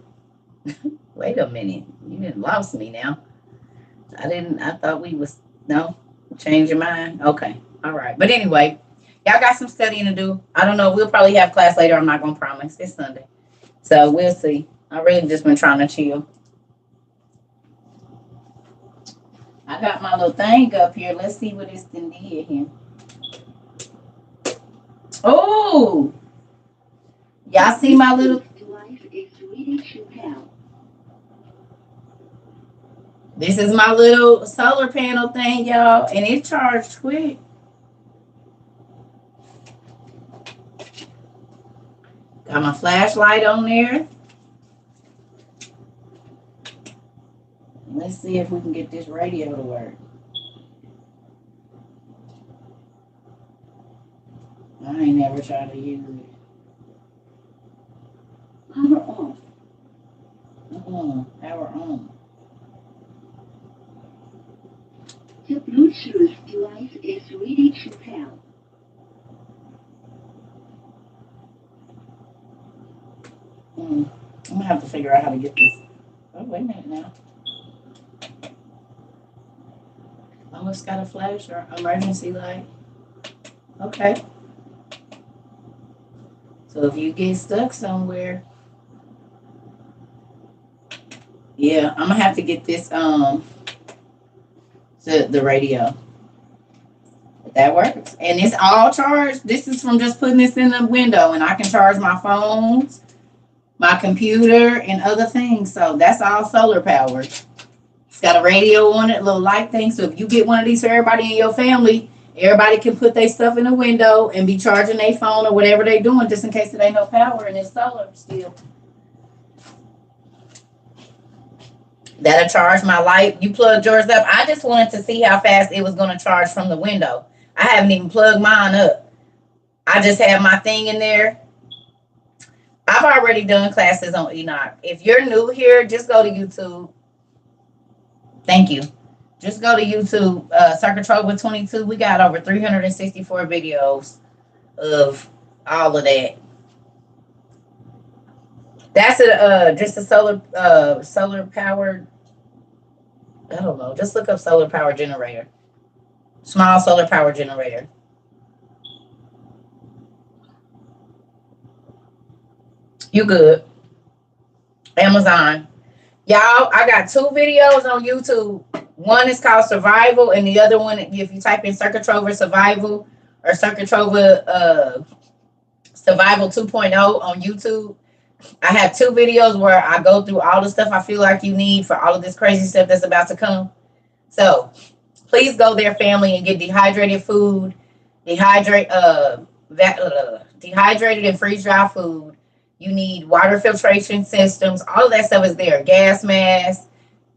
wait a minute. You didn't lost me now. I thought we was, no, change your mind. Okay. All right. But anyway, y'all got some studying to do. I don't know. We'll probably have class later. I'm not going to promise. It's Sunday. So we'll see. I really just been trying to chill. I got my little thing up here. Let's see what it's did here. Oh, y'all see my little. This is my little solar panel thing, y'all, and it charged quick. Got my flashlight on there. Let's see if we can get this radio to work. I ain't never tried to use it. Power off. Power on. The Bluetooth device is ready to pair. I'm gonna have to figure out how to get this. Oh, wait a minute now. Almost got a flash or emergency light. Okay. So if you get stuck somewhere, yeah, I'm gonna have to get this the radio. But that works. And it's all charged. This is from just putting this in the window, and I can charge my phones, my computer, and other things. So that's all solar powered. It's got a radio on it, a little light thing. So if you get one of these for everybody in your family, everybody can put their stuff in the window and be charging their phone or whatever they're doing, just in case there ain't no power and it's solar still. That'll charge my light. You plug yours up. I just wanted to see how fast it was going to charge from the window. I haven't even plugged mine up. I just have my thing in there. I've already done classes on Enoch. If you're new here, just go to YouTube. Thank you. Just go to YouTube, Circuit Trova 22. We got over 364 videos of all of that. That's just a solar powered. I don't know. Just look up solar power generator. Small solar power generator. You good. Amazon. Y'all, I got 2 videos on YouTube. One is called Survival, and the other one, if you type in Circuit Trova Survival or Circuit Trova Survival 2.0 on YouTube, I have 2 videos where I go through all the stuff I feel like you need for all of this crazy stuff that's about to come. So please go there, family, and get dehydrated food, dehydrated and freeze dry food. You need water filtration systems. All of that stuff is there. Gas mask.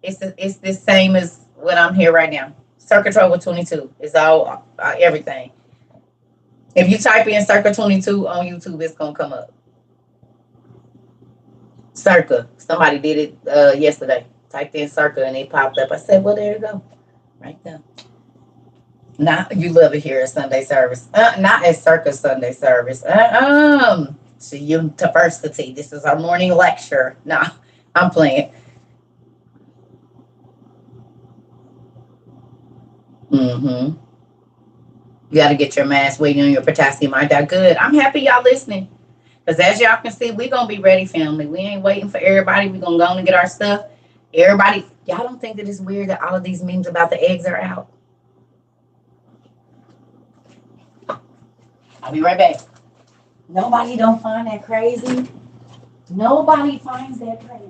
It's the same as what I'm here right now. Circuit Trova 22 is all everything. If you type in Circuit 22 on YouTube, it's gonna come up. Circa. Somebody did it yesterday. Typed in Circa and it popped up. I said, well, there you go. Right there. Now you love it here at Sunday service. Not at Circa Sunday service. So university. This is our morning lecture. Nah, I'm playing. You got to get your mask waiting on your potassium iodide. Good. I'm happy y'all listening. Because as y'all can see, we're going to be ready, family. We ain't waiting for everybody. We're going to go and get our stuff. Everybody, y'all don't think that it's weird that all of these memes about the eggs are out? I'll be right back. Nobody don't find that crazy. Nobody finds that crazy.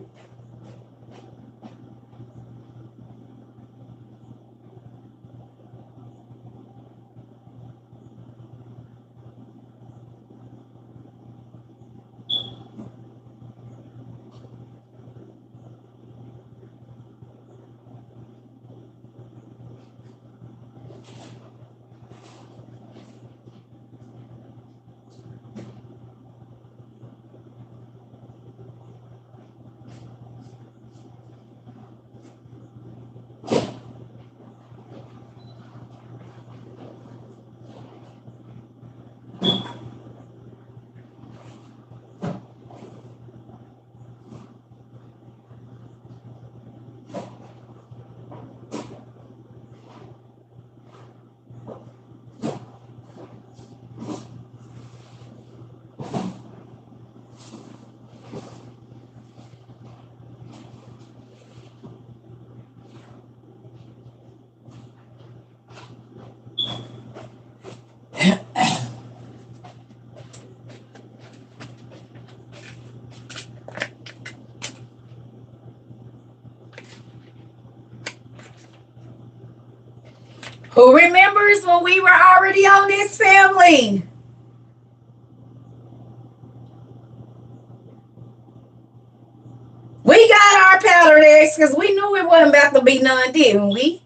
Who remembers when we were already on this, family? We got our powdered eggs because we knew it wasn't about to be none, didn't we?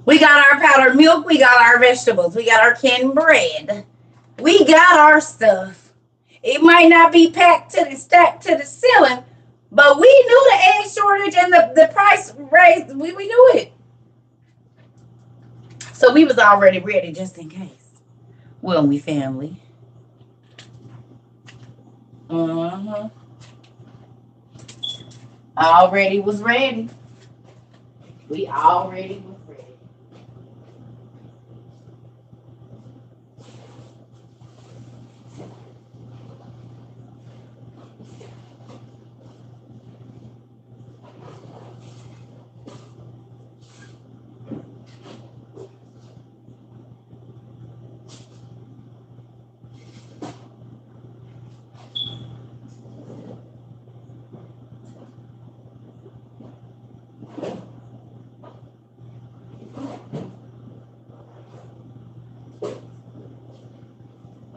We got our powdered milk. We got our vegetables. We got our canned bread. We got our stuff. It might not be packed to the stack to the ceiling, but we knew the egg shortage and the price raised. We knew it. So we was already ready just in case. Well, we family. Already was ready. We already was ready.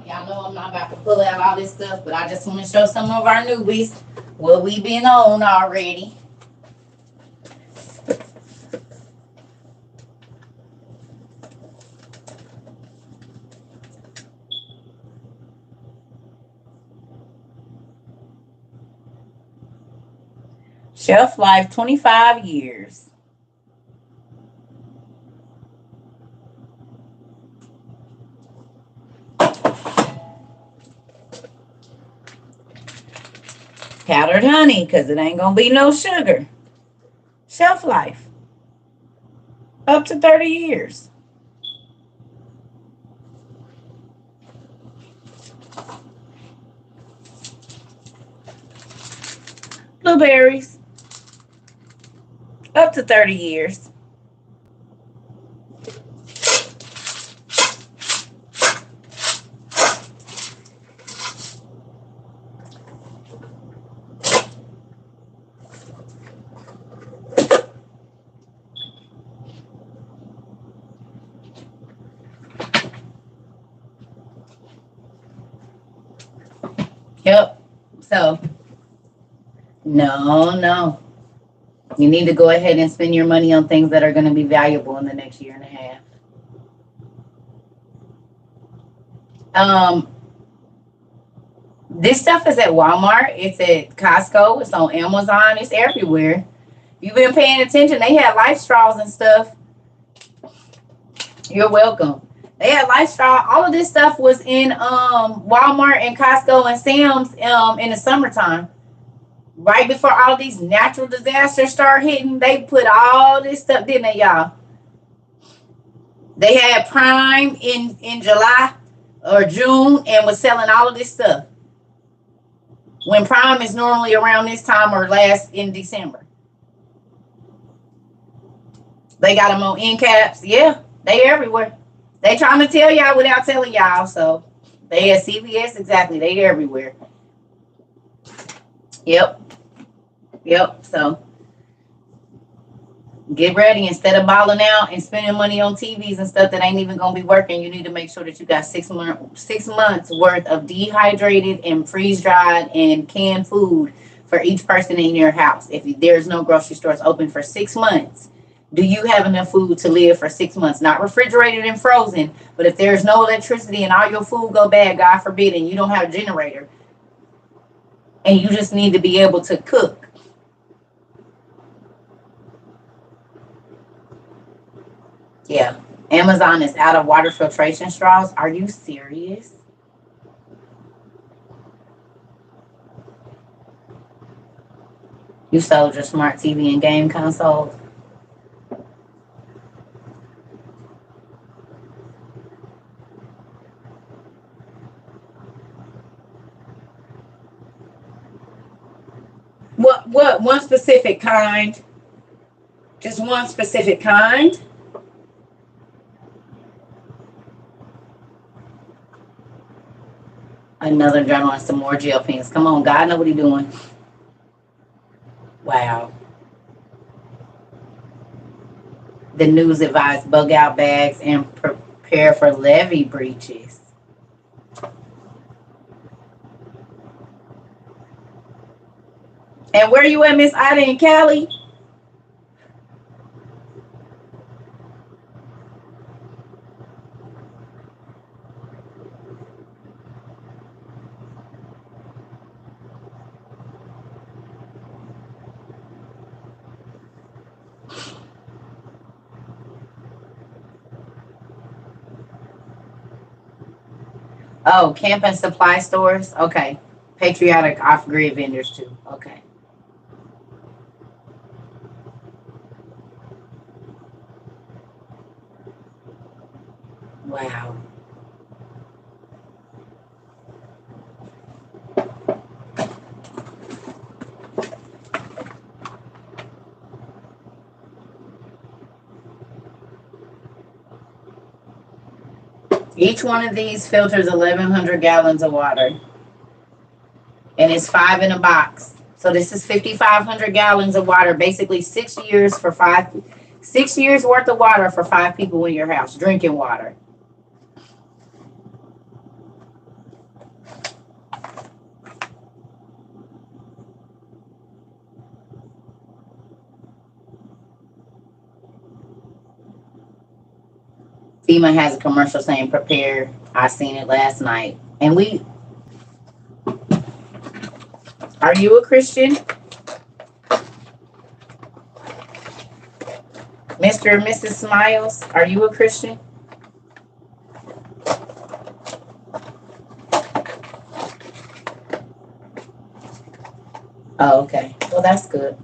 Y'all know I'm not about to pull out all this stuff, but I just want to show some of our newbies what we've been on already. Shelf life 25 years. Powdered honey, because it ain't going to be no sugar. Shelf life up to 30 years. Blueberries up to 30 years. Yep. So, no. You need to go ahead and spend your money on things that are going to be valuable in the next year and a half. This stuff is at Walmart. It's at Costco. It's on Amazon. It's everywhere. You've been paying attention. They had Life Straws and stuff. You're welcome. They had Life Straw. All of this stuff was in Walmart and Costco and Sam's in the summertime. Right before all these natural disasters start hitting, they put all this stuff, didn't they, y'all? They had Prime in July or June and was selling all of this stuff. When Prime is normally around this time or last in December. They got them on end caps. Yeah, they everywhere. They trying to tell y'all without telling y'all. So they at CVS, exactly. They everywhere. Yep. So get ready. Instead of balling out and spending money on TVs and stuff that ain't even gonna be working, you need to make sure that you got 6 months worth of dehydrated and freeze dried and canned food for each person in your house. If there's no grocery stores open for 6 months, do you have enough food to live for 6 months? Not refrigerated and frozen, but if there's no electricity and all your food go bad, God forbid, and you don't have a generator, and you just need to be able to cook. Yeah. Amazon is out of water filtration straws. Are you serious? You sold your smart TV and game consoles? What one specific kind? Just one specific kind? Another drama and some more gel pens. Come on, God know what he's doing. Wow. The news advised bug out bags and prepare for levee breaches. And where you at, Miss Ida in Cali? Oh, camping supply stores. Okay. Patriotic off-grid vendors too. Okay. Wow. Each one of these filters 1,100 gallons of water. And it's 5 in a box. So this is 5,500 gallons of water. Basically 6 years for 6 years worth of water for 5 people in your house. Drinking water. FEMA has a commercial saying prepare. I seen it last night. And are you a Christian? Mr. and Mrs. Smiles, are you a Christian? Oh, okay. Well, that's good.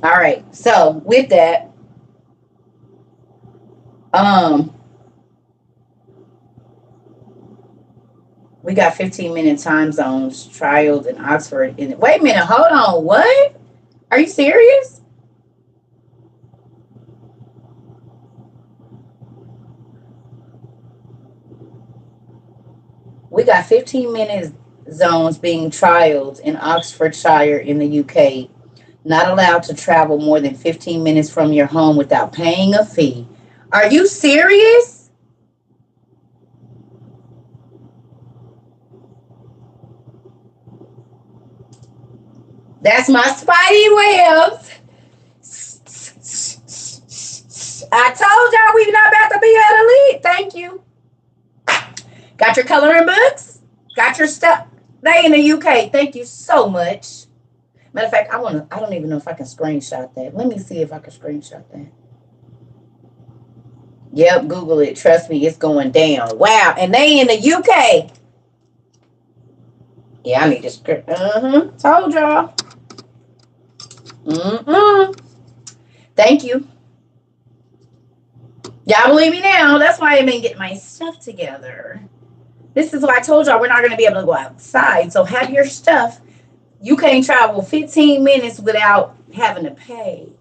All right. So with that, we got 15-minute time zones trialed in Oxford. Wait a minute, hold on. What? Are you serious? We got 15-minute zones being trialed in Oxfordshire in the UK. Not allowed to travel more than 15 minutes from your home without paying a fee. Are you serious? That's my spidey webs. I told y'all we not about to be at a lead. Thank you. Got your coloring books? Got your stuff? They in the UK. Thank you so much. Matter of fact, I don't even know if I can screenshot that. Let me see if I can screenshot that. Yep, Google it. Trust me, it's going down. Wow. And they in the UK. Yeah, I need to script. Told y'all. Thank you. Y'all believe me now. That's why I've been getting my stuff together. This is why I told y'all we're not going to be able to go outside. So have your stuff. You can't travel 15 minutes without having to pay.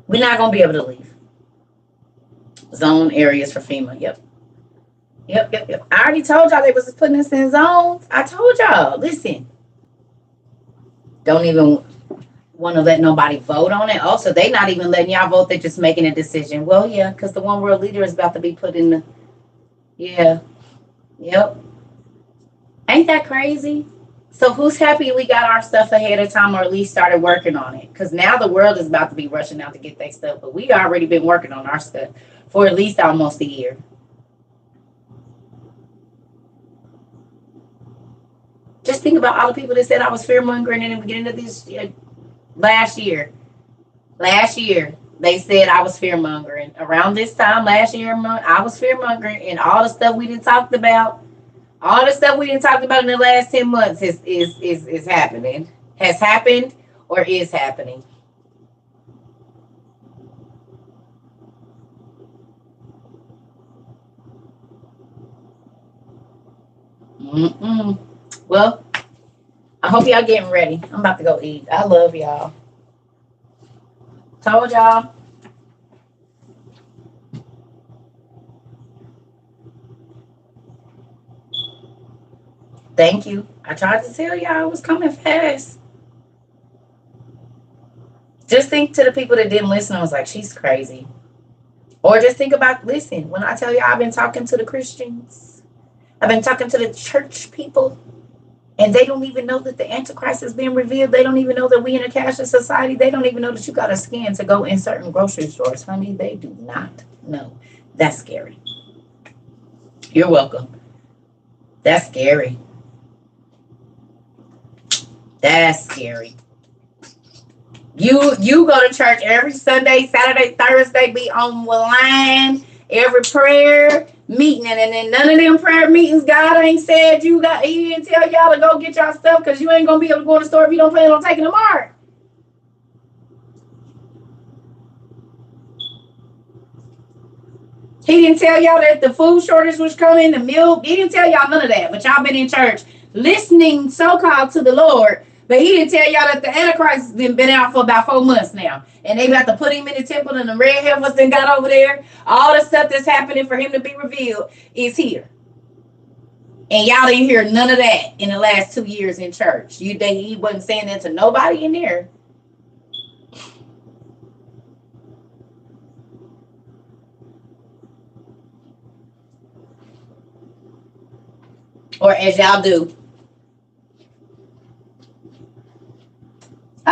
We're not going to be able to leave. Zone areas for FEMA. Yep. I already told y'all they was putting us in zones. I told y'all. Listen. Don't even want to let nobody vote on it. Also, they not even letting y'all vote. They're just making a decision. Well, yeah, because the one world leader is about to be put in the... Yeah. Yep. Ain't that crazy? So who's happy we got our stuff ahead of time, or at least started working on it? Because now the world is about to be rushing out to get their stuff. But we already been working on our stuff for at least almost a year. Just think about all the people that said I was fear-mongering in the beginning of this last year. Last year, they said I was fear-mongering. Around this time last year, I was fear-mongering, and all the stuff we didn't talk about, all the stuff we didn't talk about in the last 10 months is happening. Has happened or is happening. Well, I hope y'all getting ready. I'm about to go eat. I love y'all. Told y'all. Thank you. I tried to tell y'all it was coming fast. Just think to the people that didn't listen, I was like, she's crazy. Or just think about, listen, when I tell y'all I've been talking to the Christians, I've been talking to the church people, and they don't even know that the Antichrist is being revealed. They don't even know that we in a cashless society. They don't even know that you got to scan to go in certain grocery stores. Honey, they do not know. That's scary. You're welcome. That's scary. That's scary. You go to church every Sunday, Saturday, Thursday, be online, every prayer meeting, and then none of them prayer meetings, God ain't said he didn't tell y'all to go get y'all stuff, because you ain't gonna be able to go to the store if you don't plan on taking the mark. He didn't tell y'all that the food shortage was coming, the milk. He didn't tell y'all none of that, but y'all been in church listening so-called to the Lord. But he didn't tell y'all that the Antichrist has been out for about 4 months now. And they got to put him in the temple, and the red heifers then got over there. All the stuff that's happening for him to be revealed is here. And y'all didn't hear none of that in the last 2 years in church. He wasn't saying that to nobody in there. Or as y'all do.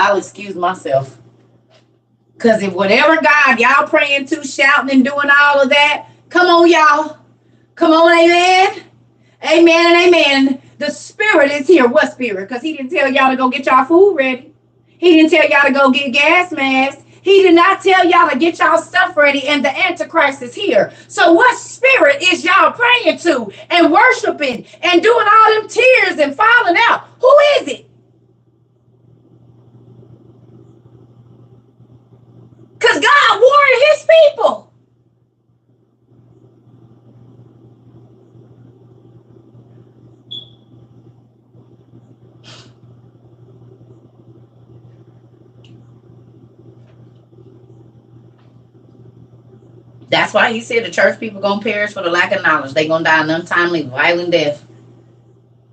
I'll excuse myself. Because if whatever God y'all praying to, shouting and doing all of that, come on, y'all. Come on, amen. Amen and amen. The spirit is here. What spirit? Because he didn't tell y'all to go get y'all food ready. He didn't tell y'all to go get gas masks. He did not tell y'all to get y'all stuff ready, and the Antichrist is here. So what spirit is y'all praying to and worshiping and doing all them tears and falling out? Who is it? Because God warned his people. That's why he said the church people gonna perish for the lack of knowledge. They gonna die an untimely, violent death.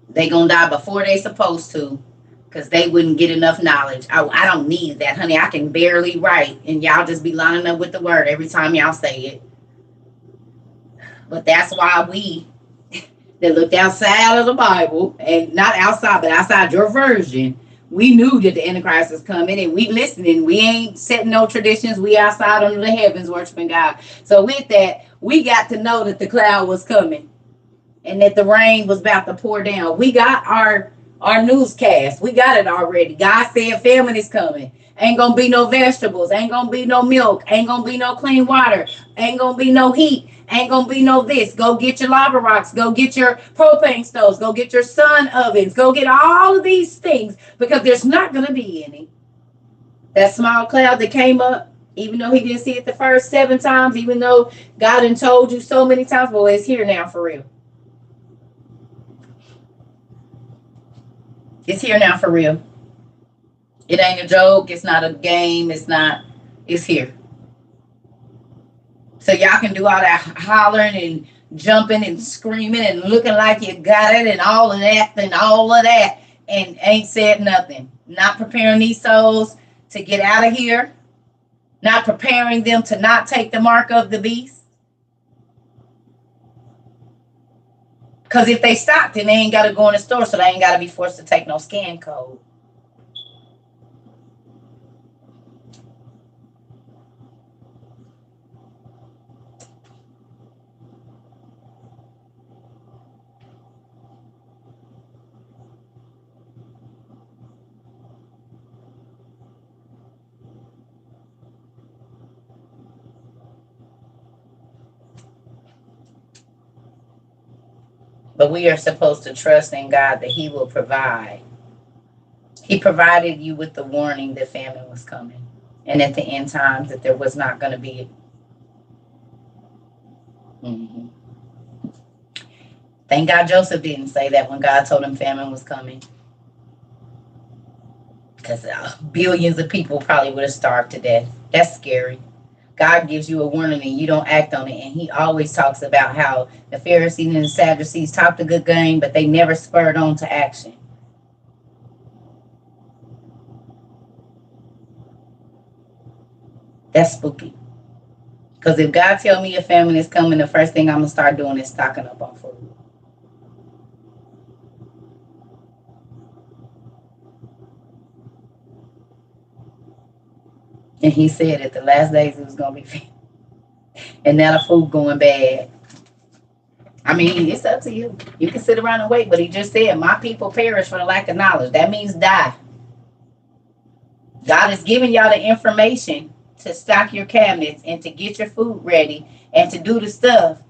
They gonna die before they supposed to, because they wouldn't get enough knowledge. I don't need that, honey. I can barely write, and y'all just be lining up with the word every time y'all say it. But that's why we that looked outside of the Bible, and not outside, but outside your version, we knew that the Antichrist is coming, and we listening. We ain't setting no traditions. We outside under the heavens worshiping God. So with that, we got to know that the cloud was coming and that the rain was about to pour down. We got our newscast. We got it already. God said famine is coming. Ain't gonna be no vegetables. Ain't gonna be no milk. Ain't gonna be no clean water. Ain't gonna be no heat. Ain't gonna be no this. Go get your lava rocks. Go get your propane stoves. Go get your sun ovens. Go get all of these things, because there's not gonna be any. That small cloud that came up, even though he didn't see it the first 7 times, even though God had told you so many times, well, it's here now for real. It's here now for real. It ain't a joke. It's not a game. It's here. So y'all can do all that hollering and jumping and screaming and looking like you got it and all of that and ain't said nothing. Not preparing these souls to get out of here. Not preparing them to not take the mark of the beast. Because if they stop, then they ain't got to go in the store, so they ain't got to be forced to take no scan code. But we are supposed to trust in God that he will provide. He provided you with the warning that famine was coming. And at the end times that there was not going to be. Mm-hmm. Thank God Joseph didn't say that when God told him famine was coming. Because billions of people probably would have starved to death. That's scary. God gives you a warning and you don't act on it. And he always talks about how the Pharisees and the Sadducees talked a good game, but they never spurred on to action. That's spooky. Because if God tell me a famine is coming, the first thing I'm going to start doing is stocking up on food. And he said at the last days it was going to be famine. And now the food going bad. I mean, it's up to you. You can sit around and wait, but he just said, my people perish for the lack of knowledge. That means die. God is giving y'all the information to stock your cabinets and to get your food ready and to do the stuff.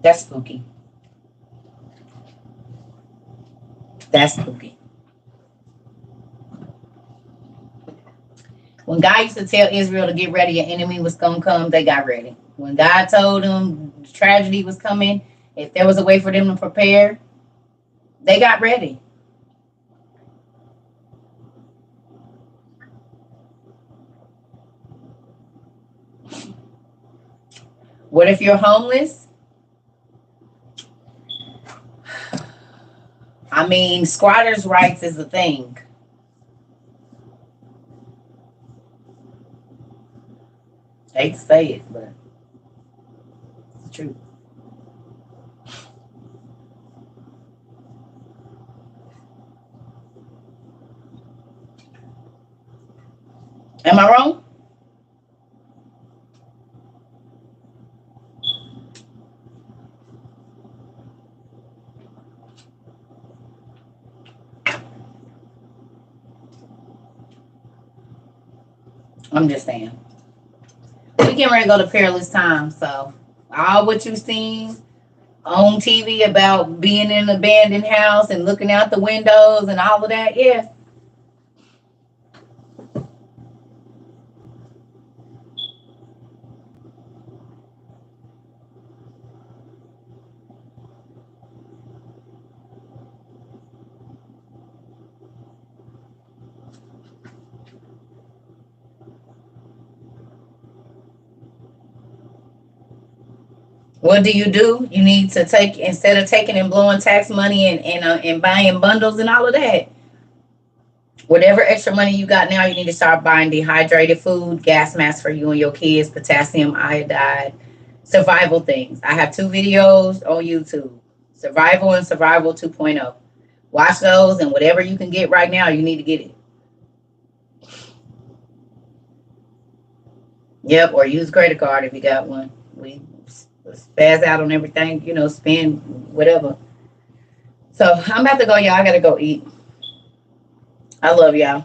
That's spooky. That's spooky. When God used to tell Israel to get ready, an enemy was going to come, they got ready. When God told them tragedy was coming, if there was a way for them to prepare, they got ready. What if you're homeless? I mean, squatters' rights is a thing. I hate to say it, but it's true. Am I wrong? I'm just saying. We getting ready to go to perilous times, so all what you seen on TV about being in an abandoned house and looking out the windows and all of that, yeah. What do? You need to take, instead of taking and blowing tax money and buying bundles and all of that. Whatever extra money you got now, you need to start buying dehydrated food, gas masks for you and your kids, potassium iodide, survival things. I have 2 videos on YouTube, Survival and Survival 2.0. Watch those, and whatever you can get right now, you need to get it. Yep, or use credit card if you got one. We spaz out on everything, spend whatever. So I'm about to go, y'all. I gotta go eat. I love y'all.